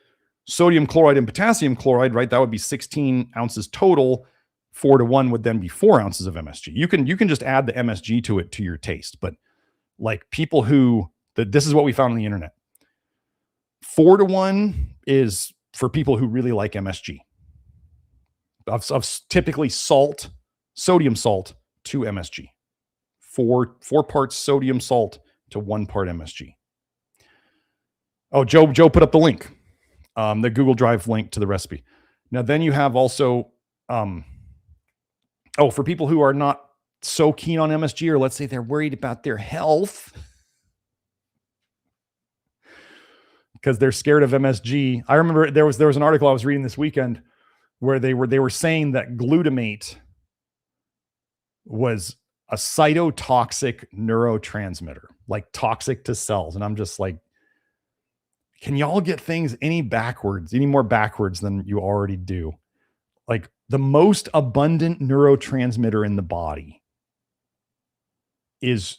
sodium chloride and potassium chloride, right, that would be 16 ounces total. 4-to-1 would then be 4 ounces of MSG. You can just add the MSG to it to your taste, but like people who, this is what we found on the internet. 4-to-1 is for people who really like MSG. Of typically salt, sodium salt to MSG. 4 parts sodium salt to 1 part MSG. Oh, Joe put up the link, the Google Drive link to the recipe. Now, then you have also, for people who are not so keen on MSG, or let's say they're worried about their health because they're scared of MSG. I remember there was an article I was reading this weekend where they were saying that glutamate was a cytotoxic neurotransmitter, like toxic to cells. And I'm just like, can y'all get things any more backwards than you already do? Like, the most abundant neurotransmitter in the body is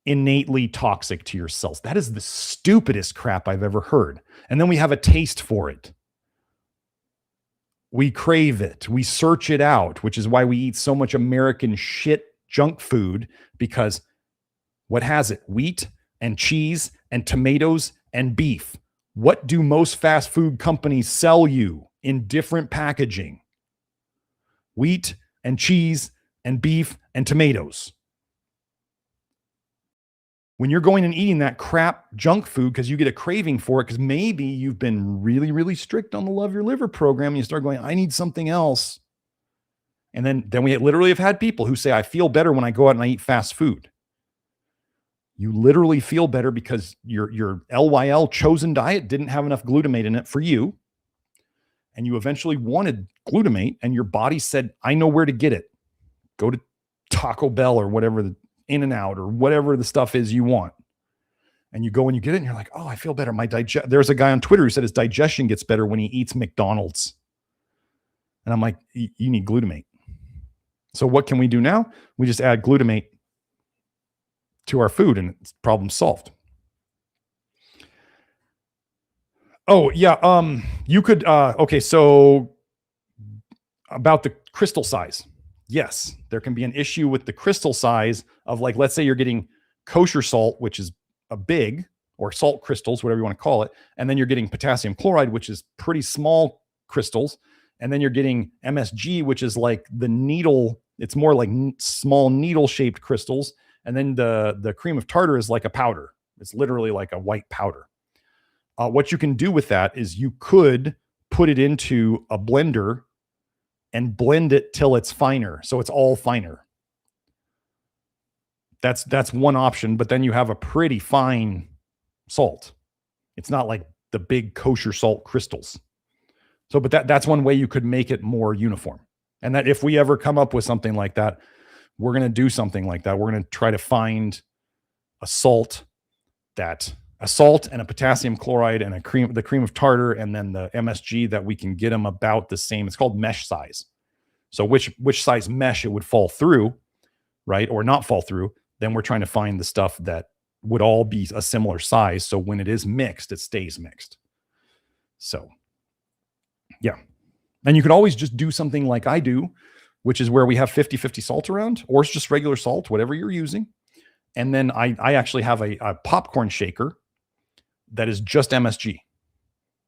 innately toxic to your cells. That is the stupidest crap I've ever heard. And then we have a taste for it. We crave it. We search it out, which is why we eat so much American shit junk food, because what has it? Wheat and cheese and tomatoes and beef. What do most fast food companies sell you in different packaging? Wheat and cheese and beef and tomatoes. When you're going and eating that crap junk food because you get a craving for it, because maybe you've been really, really strict on the Love Your Liver program, and you start going, I need something else. And then we literally have had people who say, I feel better when I go out and I eat fast food. You literally feel better because your LYL chosen diet didn't have enough glutamate in it for you. And you eventually wanted glutamate, and your body said, I know where to get it. Go to Taco Bell or whatever, the In-N-Out or whatever the stuff is you want. And you go and you get it and you're like, oh, I feel better. There's a guy on Twitter who said his digestion gets better when he eats McDonald's. And I'm like, you need glutamate. So what can we do now? We just add glutamate to our food and it's problem solved. Oh, yeah. You could, okay. So about the crystal size. Yes, there can be an issue with the crystal size of, like, let's say you're getting kosher salt, which is a big, or salt crystals, whatever you want to call it. And then you're getting potassium chloride, which is pretty small crystals. And then you're getting MSG, which is like the needle. It's more like small needle shaped crystals. And then the cream of tartar is like a powder. It's literally like a white powder. What you can do with that is you could put it into a blender and blend it till it's finer. So it's all finer. That's one option, but then you have a pretty fine salt. It's not like the big kosher salt crystals. So, but that's one way you could make it more uniform. And that if we ever come up with something like that, we're going to do something like that. We're going to try to find a salt and a potassium chloride and the cream of tartar, and then the MSG that we can get them about the same. It's called mesh size. So which size mesh it would fall through, right? Or not fall through. Then we're trying to find the stuff that would all be a similar size. So when it is mixed, it stays mixed. So yeah. And you can always just do something like I do, which is where we have 50-50 salt around, or it's just regular salt, whatever you're using. And then I actually have a popcorn shaker that is just MSG.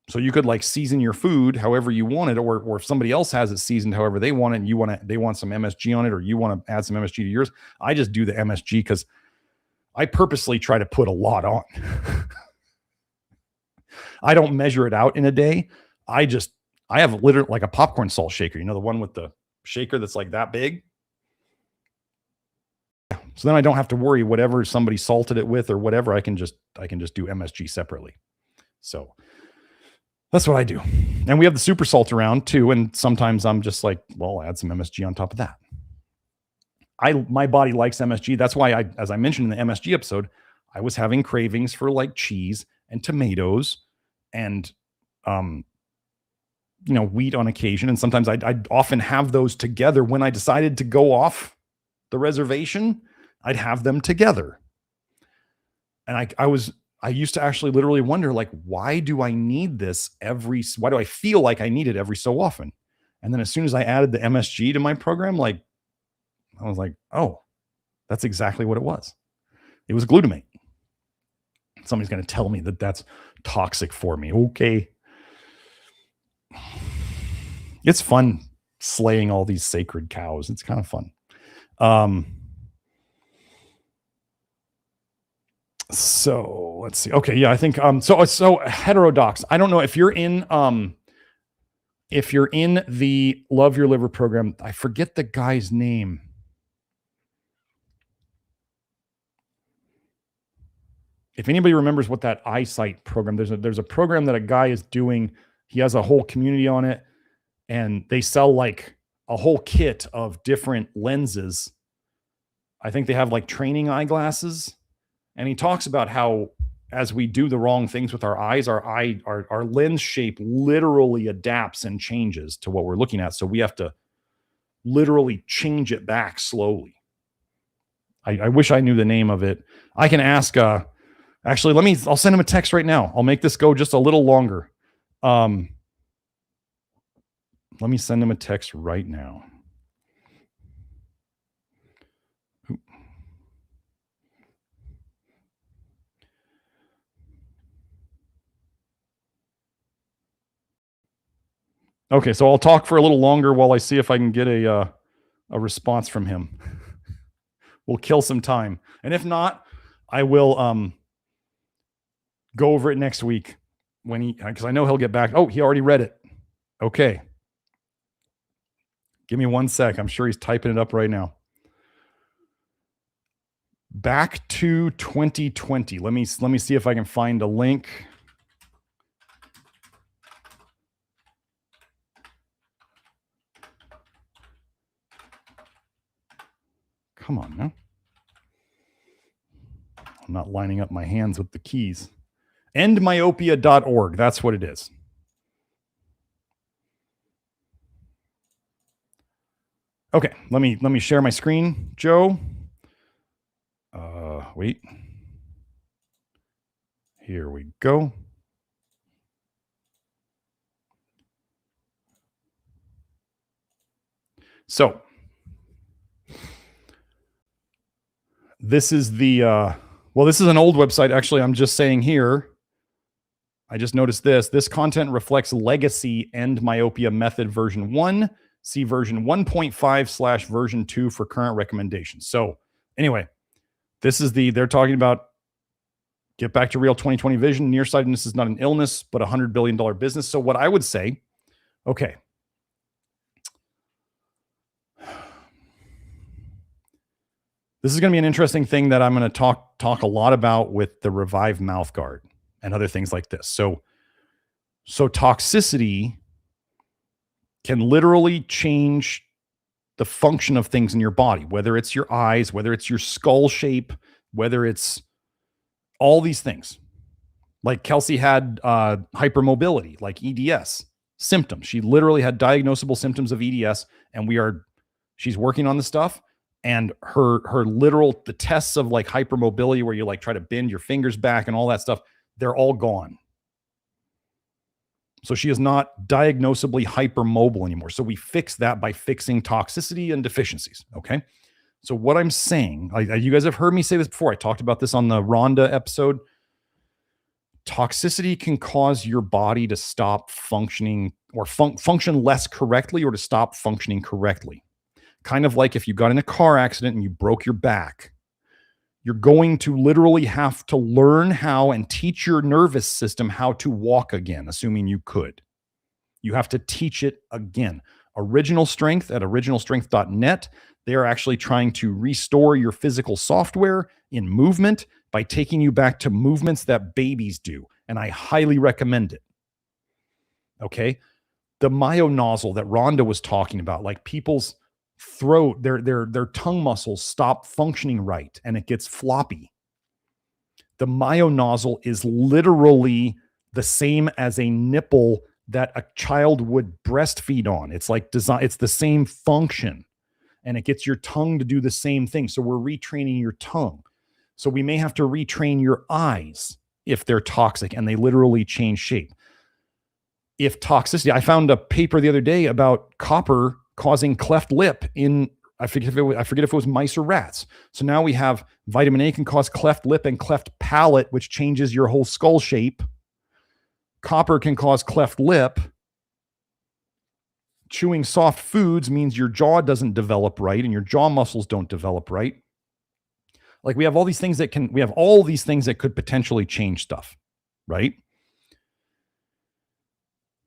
So you could like season your food however you want it, or if somebody else has it seasoned however they want it, and they want some MSG on it, or you want to add some MSG to yours. I just do the MSG because I purposely try to put a lot on. I don't measure it out in a day. I have literally like a popcorn salt shaker, the one with the shaker that's like that big. So then I don't have to worry whatever somebody salted it with or whatever. I can just do MSG separately. So that's what I do. And we have the super salt around too. And sometimes I'm just like, well, I'll add some MSG on top of that. My body likes MSG. That's why as I mentioned in the MSG episode, I was having cravings for like cheese and tomatoes and wheat on occasion. And sometimes I'd often have those together. When I decided to go off the reservation, I'd have them together. And I used to actually literally wonder, like, why do I need this why do I feel like I need it every so often? And then as soon as I added the MSG to my program, I was like, oh, that's exactly what it was. It was glutamate. Somebody's going to tell me that that's toxic for me. Okay. It's fun slaying all these sacred cows. It's kind of fun. So let's see. Okay. Yeah, I think, so heterodox. I don't know if you're in the Love Your Liver program. I forget the guy's name. If anybody remembers what that eyesight program, there's a program that a guy is doing. He has a whole community on it, and they sell like a whole kit of different lenses. I think they have like training eyeglasses, and he talks about how as we do the wrong things with our eyes, our lens shape literally adapts and changes to what we're looking at. So we have to literally change it back slowly. I wish I knew the name of it. I can ask, actually, I'll send him a text right now. I'll make this go just a little longer. Let me send him a text right now. Okay, so I'll talk for a little longer while I see if I can get a response from him. We'll kill some time. And if not, I will go over it next week because I know he'll get back. Oh, he already read it. Okay. Give me 1 sec. I'm sure he's typing it up right now. Back to 2020. Let me see if I can find a link. Come on now. I'm not lining up my hands with the keys. Endmyopia.org. That's what it is. Okay, let me share my screen, Joe. Wait. Here we go. So this is this is an old website. Actually, I'm just saying here, I just noticed this content reflects legacy end myopia method version 1. See version 1.5 / version 2 for current recommendations. So anyway, this is they're talking about get back to real 2020 vision. Nearsightedness is not an illness, but a $100 billion business. So what I would say, okay. This is going to be an interesting thing that I'm going to talk a lot about with the Reviv mouthguard and other things like this. So toxicity can literally change the function of things in your body, whether it's your eyes, whether it's your skull shape, whether it's all these things. Like Kelsey had hypermobility, like EDS symptoms. She literally had diagnosable symptoms of EDS, and she's working on the stuff. And the tests of like hypermobility, where you like try to bend your fingers back and all that stuff, they're all gone. So she is not diagnosably hypermobile anymore. So we fix that by fixing toxicity and deficiencies. Okay. So what I'm saying, you guys have heard me say this before. I talked about this on the Rhonda episode. Toxicity can cause your body to stop functioning or function less correctly, or to stop functioning correctly. Kind of like if you got in a car accident and you broke your back, you're going to literally have to learn how and teach your nervous system how to walk again, assuming you could. You have to teach it again. Original Strength at originalstrength.net, they are actually trying to restore your physical software in movement by taking you back to movements that babies do. And I highly recommend it. Okay. The myonozzle that Rhonda was talking about, like people's throat, their tongue muscles stop functioning right and it gets floppy. The myonozzle is literally the same as a nipple that a child would breastfeed on. It's like design, it's the same function, and it gets your tongue to do the same thing. So we're retraining your tongue. So we may have to retrain your eyes if they're toxic and they literally change shape. If toxicity, I found a paper the other day about copper causing cleft lip in, I forget if it was mice or rats. So now we have vitamin A can cause cleft lip and cleft palate, which changes your whole skull shape. Copper can cause cleft lip. Chewing soft foods means your jaw doesn't develop right and your jaw muscles don't develop right. Like we have all these things that could potentially change stuff, right?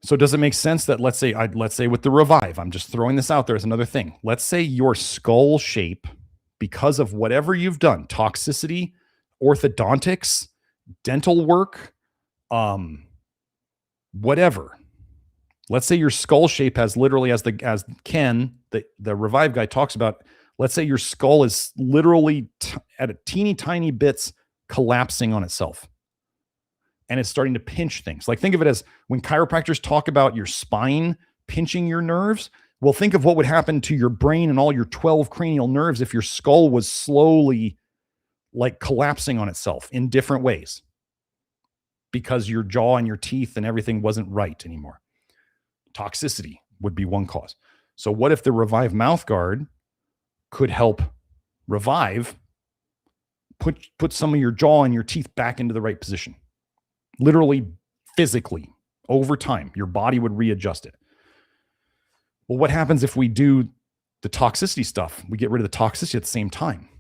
So does it make sense that let's say with the Reviv, I'm just throwing this out there as another thing. Let's say your skull shape, because of whatever you've done, toxicity, orthodontics, dental work, whatever. Let's say your skull shape has literally, as Ken, the Reviv guy talks about, let's say your skull is literally at a teeny tiny bits collapsing on itself. And it's starting to pinch things. Like think of it as when chiropractors talk about your spine pinching your nerves. Well, think of what would happen to your brain and all your 12 cranial nerves if your skull was slowly like collapsing on itself in different ways because your jaw and your teeth and everything wasn't right anymore. Toxicity would be one cause. So what if the Reviv mouthguard could help Reviv put some of your jaw and your teeth back into the right position? Literally, physically, over time, your body would readjust it. Well, what happens if we do the toxicity stuff? We get rid of the toxicity at the same time.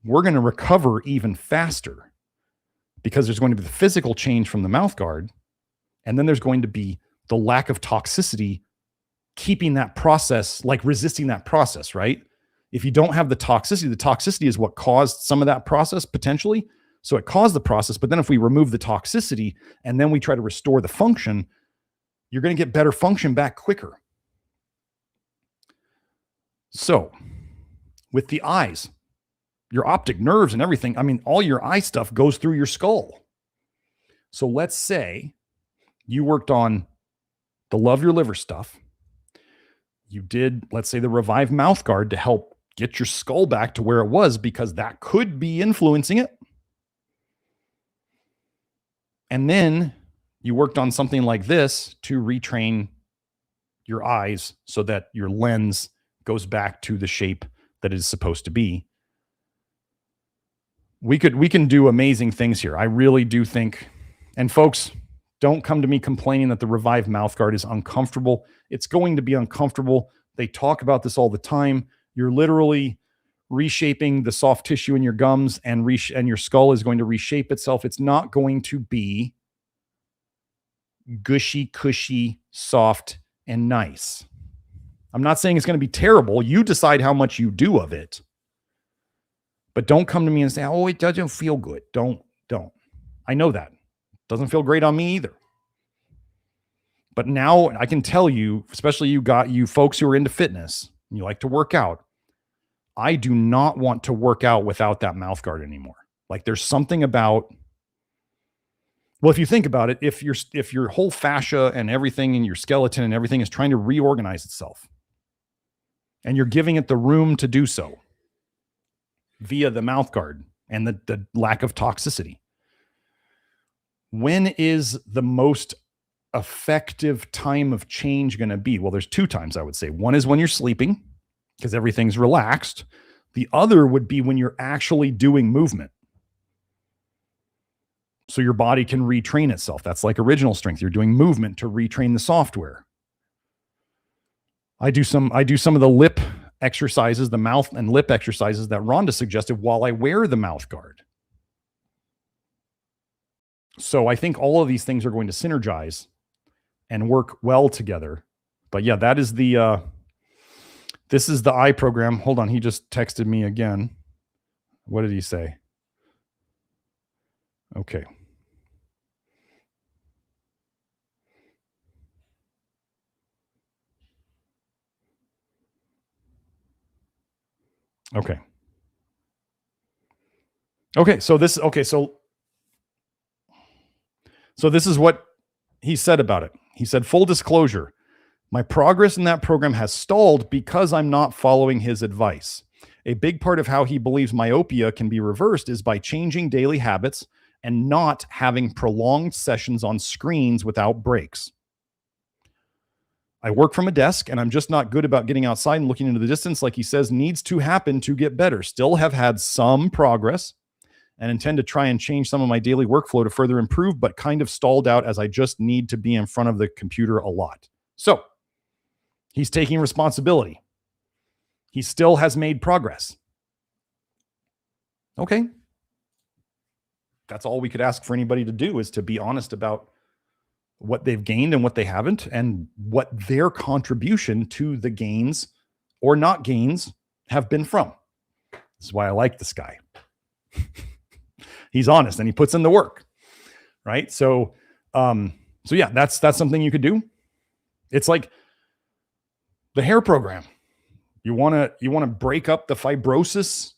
We're going to recover even faster because there's going to be the physical change from the mouthguard, and then there's going to be the lack of toxicity keeping that process, like resisting that process, right? If you don't have the toxicity is what caused some of that process potentially. So it caused the process, but then if we remove the toxicity and then we try to restore the function, you're going to get better function back quicker. So with the eyes, your optic nerves and everything, I mean, all your eye stuff goes through your skull. So let's say you worked on the love your liver stuff. You did, let's say, the Reviv mouthguard to help get your skull back to where it was because that could be influencing it. And then you worked on something like this to retrain your eyes so that your lens goes back to the shape that it is supposed to be. We can do amazing things here. I really do think, and folks, don't come to me complaining that the Reviv mouthguard is uncomfortable. It's going to be uncomfortable. They talk about this all the time. You're literally reshaping the soft tissue in your gums and your skull is going to reshape itself. It's not going to be gushy, cushy, soft, and nice. I'm not saying it's going to be terrible. You decide how much you do of it. But don't come to me and say, oh, it doesn't feel good. Don't. I know that. Doesn't feel great on me either. But now I can tell you, especially you folks who are into fitness, and you like to work out, I do not want to work out without that mouthguard anymore. Like there's something about, well, if you think about it, if your whole fascia and everything in your skeleton and everything is trying to reorganize itself, and you're giving it the room to do so via the mouthguard and the lack of toxicity, when is the most effective time of change going to be? Well, there's two times I would say. One is when you're sleeping, because everything's relaxed. The other would be when you're actually doing movement. So your body can retrain itself. That's like original strength. You're doing movement to retrain the software. I do some of the lip exercises, the mouth and lip exercises that Rhonda suggested while I wear the mouth guard. So I think all of these things are going to synergize and work well together. But yeah, that is this is the eye program. Hold on. He just texted me again. What did he say? Okay. Okay. Okay. So this is what he said about it. He said, full disclosure, my progress in that program has stalled because I'm not following his advice. A big part of how he believes myopia can be reversed is by changing daily habits and not having prolonged sessions on screens without breaks. I work from a desk and I'm just not good about getting outside and looking into the distance like he says needs to happen to get better. Still have had some progress and intend to try and change some of my daily workflow to further improve, but kind of stalled out as I just need to be in front of the computer a lot. So he's taking responsibility. He still has made progress. Okay. That's all we could ask for anybody to do, is to be honest about what they've gained and what they haven't, and what their contribution to the gains or not gains have been from. This is why I like this guy. He's honest and he puts in the work, right? So yeah, that's something you could do. It's like the hair program. You want to break up the fibrosis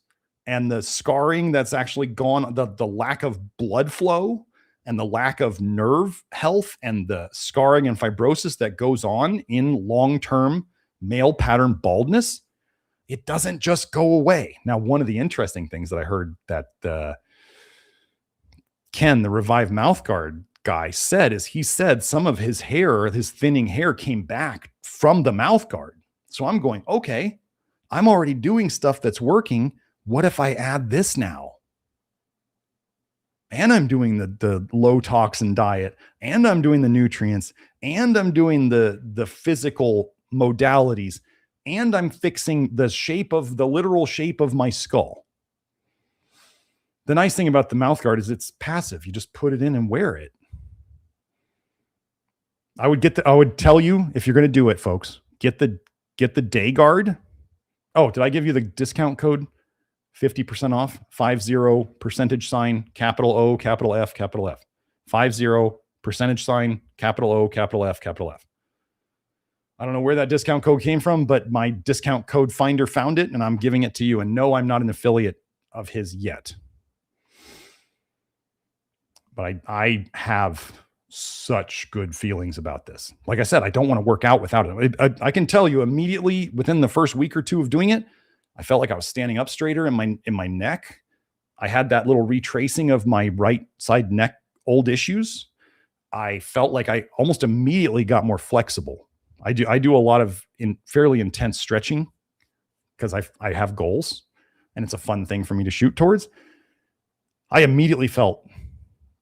and the scarring that's actually gone, the lack of blood flow and the lack of nerve health and the scarring and fibrosis that goes on in long-term male pattern baldness. It doesn't just go away. Now, one of the interesting things that I heard that Ken, the Reviv mouthguard guy, said is he said some of his hair, his thinning hair, came back from the mouthguard. So I'm going, okay, I'm already doing stuff that's working. What if I add this now? And I'm doing the low toxin diet, and I'm doing the nutrients, and I'm doing the physical modalities, and I'm fixing the shape of the literal shape of my skull. The nice thing about the mouthguard is it's passive. You just put it in and wear it. I would tell you, if you're going to do it, folks, get the day guard. Oh, did I give you the discount code? 50% off, 50% capital O, capital F, capital F. 50% capital O, capital F, capital F. I don't know where that discount code came from, but my discount code finder found it and I'm giving it to you. And no, I'm not an affiliate of his yet. But I have such good feelings about this. Like I said, I don't want to work out without it. I can tell you immediately within the first week or two of doing it, I felt like I was standing up straighter in my neck. I had that little retracing of my right side neck old issues. I felt like I almost immediately got more flexible. I do a lot of fairly intense stretching because I have goals and it's a fun thing for me to shoot towards. I immediately felt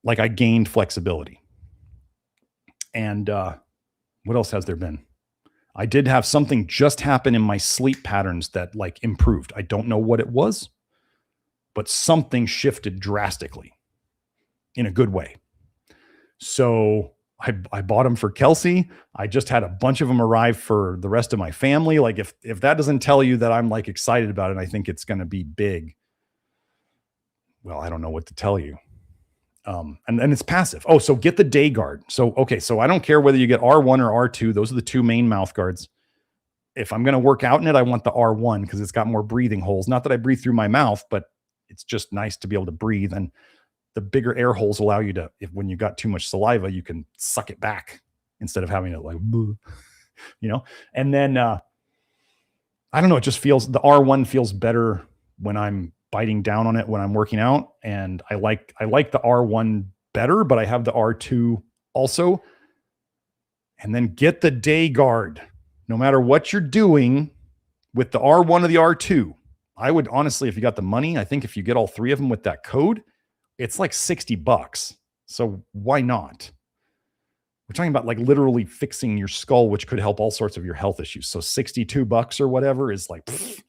like I gained flexibility. And what else has there been? I did have something just happen in my sleep patterns that like improved. I don't know what it was, but something shifted drastically in a good way. So I bought them for Kelsey. I just had a bunch of them arrive for the rest of my family. Like if that doesn't tell you that I'm like excited about it, I think it's going to be big. Well, I don't know what to tell you. And it's passive. Oh, so get the day guard. So, okay. So I don't care whether you get R1 or R2. Those are the two main mouth guards. If I'm going to work out in it, I want the R1 because it's got more breathing holes. Not that I breathe through my mouth, but it's just nice to be able to breathe. And the bigger air holes allow you to, when you got too much saliva, you can suck it back instead of having it like, you know? And then, I don't know. It just feels, the R1 feels better when I'm biting down on it when I'm working out. And I like the R1 better, but I have the R2 also. And then get the day guard. No matter what you're doing with the R1 or the R2, I would honestly, if you got the money, I think if you get all three of them with that code, it's like $60. So why not? We're talking about like literally fixing your skull, which could help all sorts of your health issues. So $62 or whatever is like, pfft,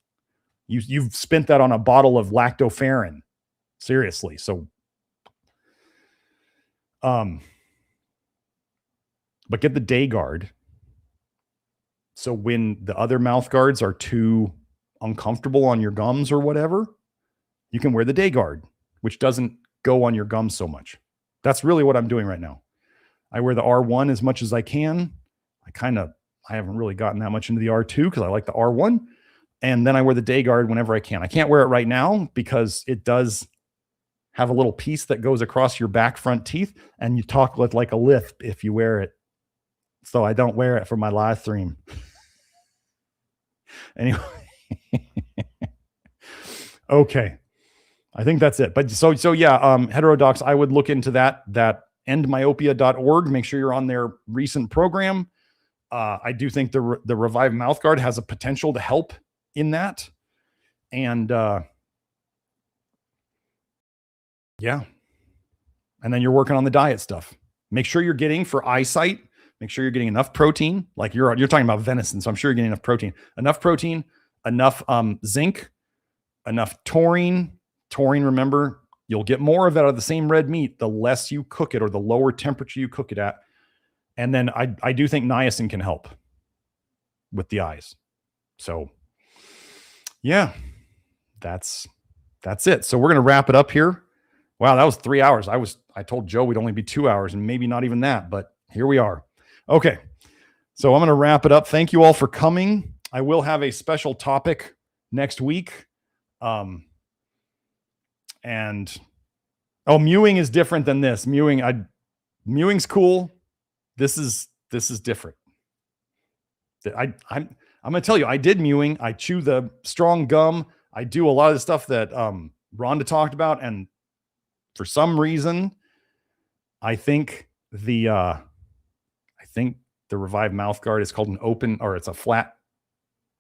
you've spent that on a bottle of lactoferrin. Seriously. So, but get the day guard. So when the other mouth guards are too uncomfortable on your gums or whatever, you can wear the day guard, which doesn't go on your gums so much. That's really what I'm doing right now. I wear the R1 as much as I can. I haven't really gotten that much into the R2 because I like the R1. And then I wear the day guard whenever I can. I can't wear it right now because it does have a little piece that goes across your back front teeth, and you talk with like a lisp if you wear it. So I don't wear it for my live stream. Anyway. Okay. I think that's it. But so yeah, heterodox, I would look into that endmyopia.org. Make sure you're on their recent program. I do think the Reviv mouthguard has a potential to help in that. And yeah. And then you're working on the diet stuff. Make sure you're getting, for eyesight, make sure you're getting enough protein. Like you're talking about venison, so I'm sure you're getting enough protein. Enough protein, enough zinc, enough taurine. Taurine, remember, you'll get more of that out of the same red meat the less you cook it or the lower temperature you cook it at. And then I do think niacin can help with the eyes. So yeah, that's it. So we're going to wrap it up here. Wow, that was 3 hours. I told Joe we'd only be 2 hours and maybe not even that, but here we are. Okay. So I'm going to wrap it up. Thank you all for coming. I will have a special topic next week. Mewing is different than this. Mewing's cool. This is different. I'm going to tell you, I did mewing. I chew the strong gum. I do a lot of the stuff that Rhonda talked about, and for some reason, I think the Reviv mouthguard is called an open, or it's a flat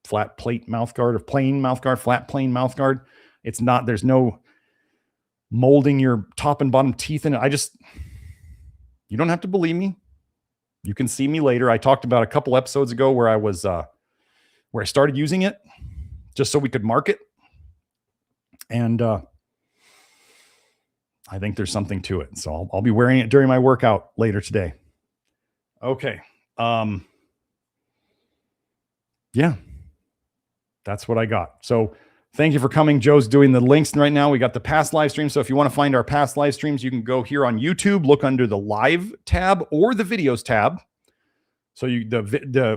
plate mouthguard, or plain mouthguard, flat plain mouthguard. It's not, there's no molding your top and bottom teeth in it. You don't have to believe me. You can see me later. I talked about a couple episodes ago where I started using it just so we could market. And I think there's something to it. So I'll be wearing it during my workout later today. Okay. Yeah, that's what I got. So thank you for coming. Joe's doing the links right now. We got the past live streams. So if you want to find our past live streams, you can go here on YouTube, look under the live tab or the videos tab. So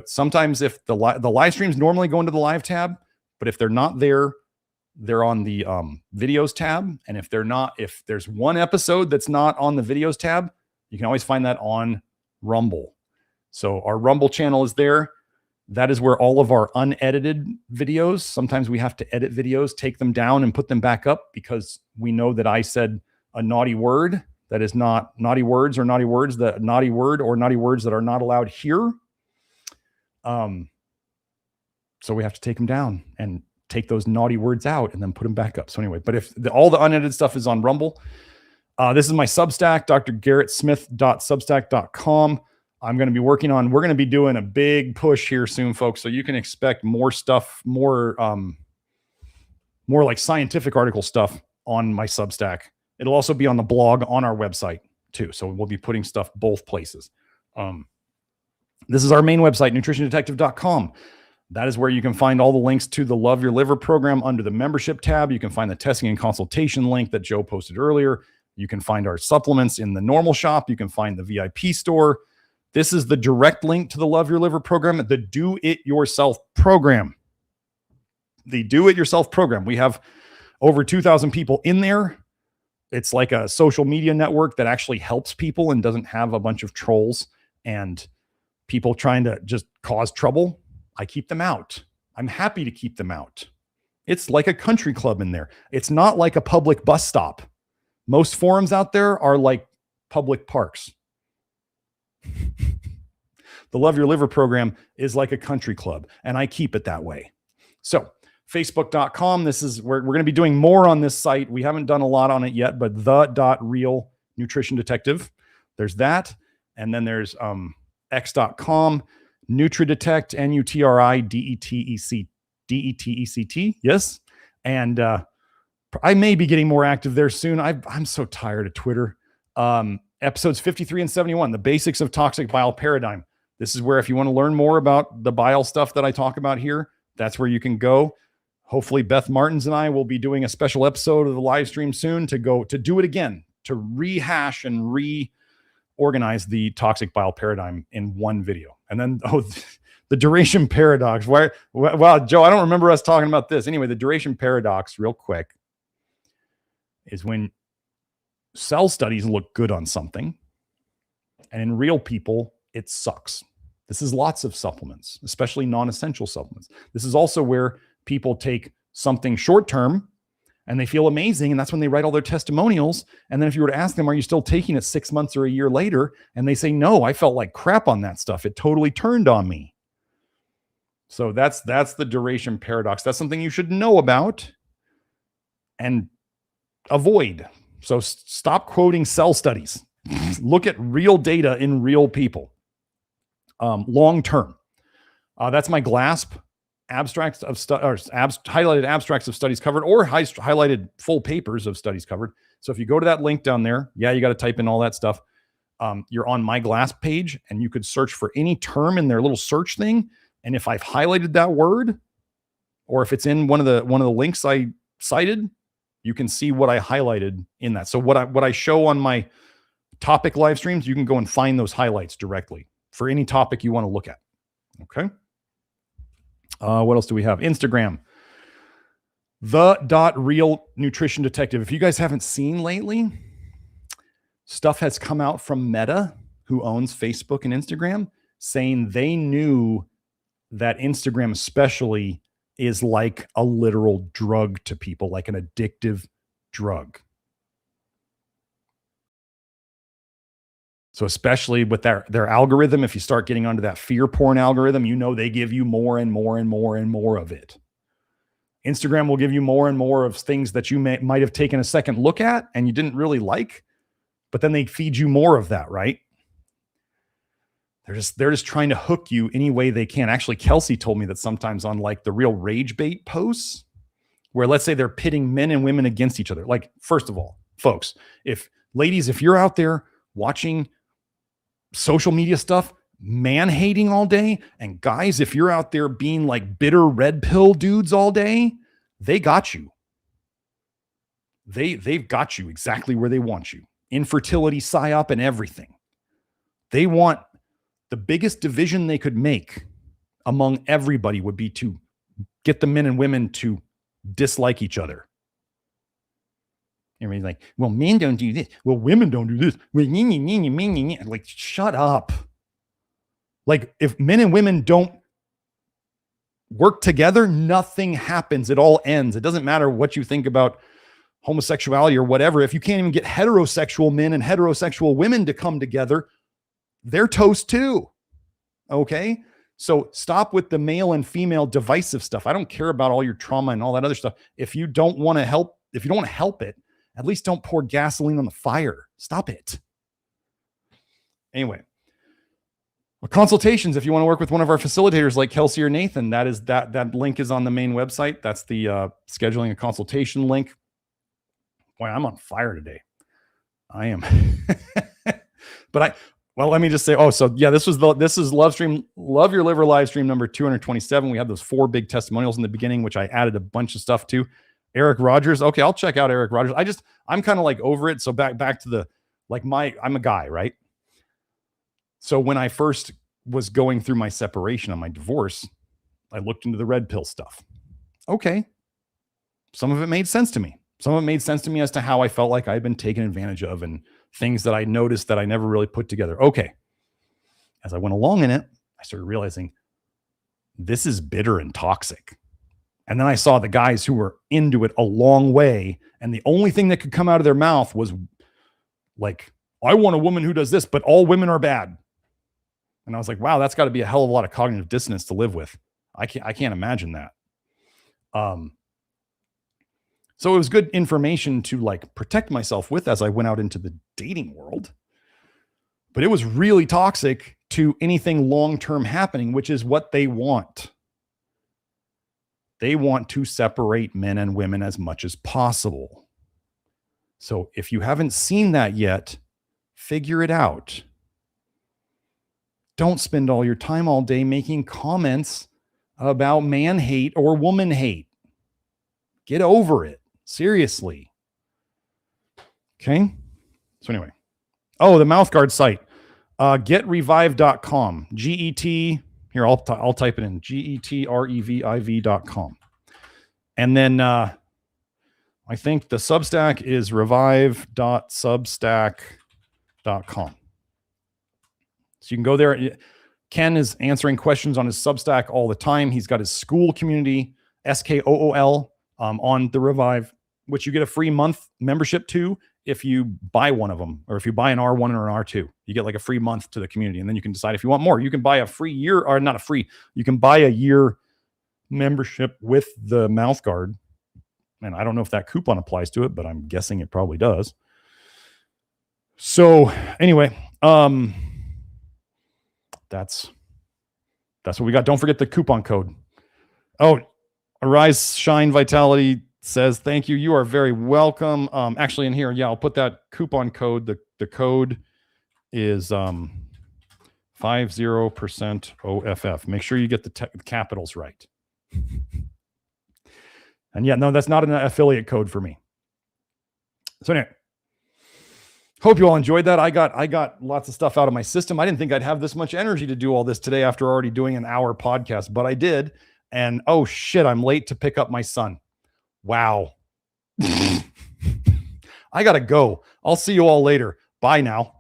sometimes if the live streams normally go into the live tab, but if they're not there, they're on the videos tab. And if there's one episode that's not on the videos tab, you can always find that on Rumble. So our Rumble channel is there. That is where all of our unedited videos, sometimes we have to edit videos, take them down and put them back up because we know that I said a naughty word that is not naughty words, or naughty words, that naughty word or naughty words that are not allowed here. So we have to take them down and take those naughty words out and then put them back up. So anyway, but if all the unedited stuff is on Rumble, this is my Substack, drgarrettsmith.substack.com. I'm going to be we're going to be doing a big push here soon, folks. So you can expect more stuff, more like scientific article stuff on my Substack. It'll also be on the blog on our website too. So we'll be putting stuff both places. This is our main website, nutritiondetective.com. That is where you can find all the links to the Love Your Liver program under the membership tab. You can find the testing and consultation link that Joe posted earlier. You can find our supplements in the normal shop. You can find the VIP store. This is the direct link to the Love Your Liver program, the do-it-yourself program. The do-it-yourself program. We have over 2,000 people in there. It's like a social media network that actually helps people and doesn't have a bunch of trolls and people trying to just cause trouble. I keep them out. I'm happy to keep them out. It's like a country club in there. It's not like a public bus stop. Most forums out there are like public parks. The Love Your Liver program is like a country club, and I keep it that way. So facebook.com, this is where we're going to be doing more on this site. We haven't done a lot on it yet, but the.real nutrition detective, there's that. And then there's x.com, NutriDetect, NutriDetect. Yes. And I may be getting more active there soon. I'm so tired of Twitter. Episodes 53 and 71, the basics of toxic bile paradigm. This is where, if you want to learn more about the bile stuff that I talk about here, that's where you can go. Hopefully Beth Martins and I will be doing a special episode of the live stream soon to do it again, to rehash and reorganize the toxic bile paradigm in one video. And then, the duration paradox. Well, Joe, I don't remember us talking about this. Anyway, the duration paradox, real quick, is when cell studies look good on something, and in real people, it sucks. This is lots of supplements, especially non-essential supplements. This is also where people take something short-term and they feel amazing, and that's when they write all their testimonials. And then if you were to ask them, are you still taking it 6 months or a year later? And they say, no, I felt like crap on that stuff. It totally turned on me. So that's the duration paradox. That's something you should know about and avoid. So stop quoting cell studies. Look at real data in real people. Long term. That's my GLASP abstracts of highlighted abstracts of studies covered, or highlighted full papers of studies covered. So if you go to that link down there, yeah, you got to type in all that stuff. You're on my GLASP page, and you could search for any term in their little search thing. And if I've highlighted that word, or if it's in one of the links I cited, you can see what I highlighted in that. So what I show on my topic live streams, you can go and find those highlights directly for any topic you want to look at. Okay. What else do we have? Instagram, the.real nutrition detective. If you guys haven't seen lately, stuff has come out from Meta, who owns Facebook and Instagram, saying they knew that Instagram especially is like a literal drug to people, like an addictive drug. So especially with their algorithm, if you start getting onto that fear porn algorithm, you know they give you more and more and more and more of it. Instagram will give you more and more of things that you might have taken a second look at and you didn't really like, but then they feed you more of that, right? They're just trying to hook you any way they can. Actually, Kelsey told me that sometimes on like the real rage bait posts, where let's say they're pitting men and women against each other. Like, first of all, folks, if you're out there watching social media stuff, man hating all day, and guys, if you're out there being like bitter red pill dudes all day, they got you. They've got you exactly where they want you. Infertility, psyop, and everything. They want the biggest division they could make among everybody would be to get the men and women to dislike each other. Everybody's like, well, men don't do this. Well, women don't do this. Well, like, shut up. Like, if men and women don't work together, nothing happens. It all ends. It doesn't matter what you think about homosexuality or whatever. If you can't even get heterosexual men and heterosexual women to come together, they're toast too. Okay. So stop with the male and female divisive stuff. I don't care about all your trauma and all that other stuff. If you don't want to help it, at least don't pour gasoline on the fire. Stop it. Anyway, consultations. If you want to work with one of our facilitators like Kelsey or Nathan, that link is on the main website. That's the scheduling a consultation link. Boy, I'm on fire today. I am. Well, let me just say, this is Livestream, Love Your Liver live stream number 227. We had those 4 big testimonials in the beginning, which I added a bunch of stuff to. Eric Rogers. Okay, I'll check out Eric Rogers. I'm kind of like over it. So back to the, like I'm a guy, right? So when I first was going through my separation on my divorce, I looked into the red pill stuff. Okay. Some of it made sense to me. Some of it made sense to me as to how I felt like I had been taken advantage of and things that I noticed that I never really put together. Okay. As I went along in it, I started realizing this is bitter and toxic. And then I saw the guys who were into it a long way, and the only thing that could come out of their mouth was like, I want a woman who does this, but all women are bad. And I was like, wow, that's got to be a hell of a lot of cognitive dissonance to live with. I can't imagine that. So it was good information to like protect myself with as I went out into the dating world. But it was really toxic to anything long-term happening, which is what they want. They want to separate men and women as much as possible. So if you haven't seen that yet, figure it out. Don't spend all your time all day making comments about man hate or woman hate. Get over it. Seriously. Okay. So anyway. Oh, the mouthguard site. Getreviv.com. G-E-T. Here, I'll type it in. Getreviv.com. And then I I think the Substack is reviv.substack.com. So you can go there. Ken is answering questions on his Substack all the time. He's got his school community, SKOOL, on the Reviv, which you get a free month membership to if you buy one of them, or if you buy an R1 or an R2, you get like a free month to the community. And then you can decide if you want more. You can buy a free year, or not a free, you can buy a year membership with the mouthguard. And I don't know if that coupon applies to it, but I'm guessing it probably does. So anyway, that's what we got. Don't forget the coupon code. Oh, Arise Shine Vitality says, thank you. You are very welcome. Actually in here, yeah, I'll put that coupon code. The code is 50% OFF. Make sure you get the capitals right. And yeah, no, that's not an affiliate code for me. So anyway, hope you all enjoyed that. I got lots of stuff out of my system. I didn't think I'd have this much energy to do all this today after already doing an hour podcast, but I did. And oh shit, I'm late to pick up my son. Wow. I gotta go. I'll see you all later. Bye now.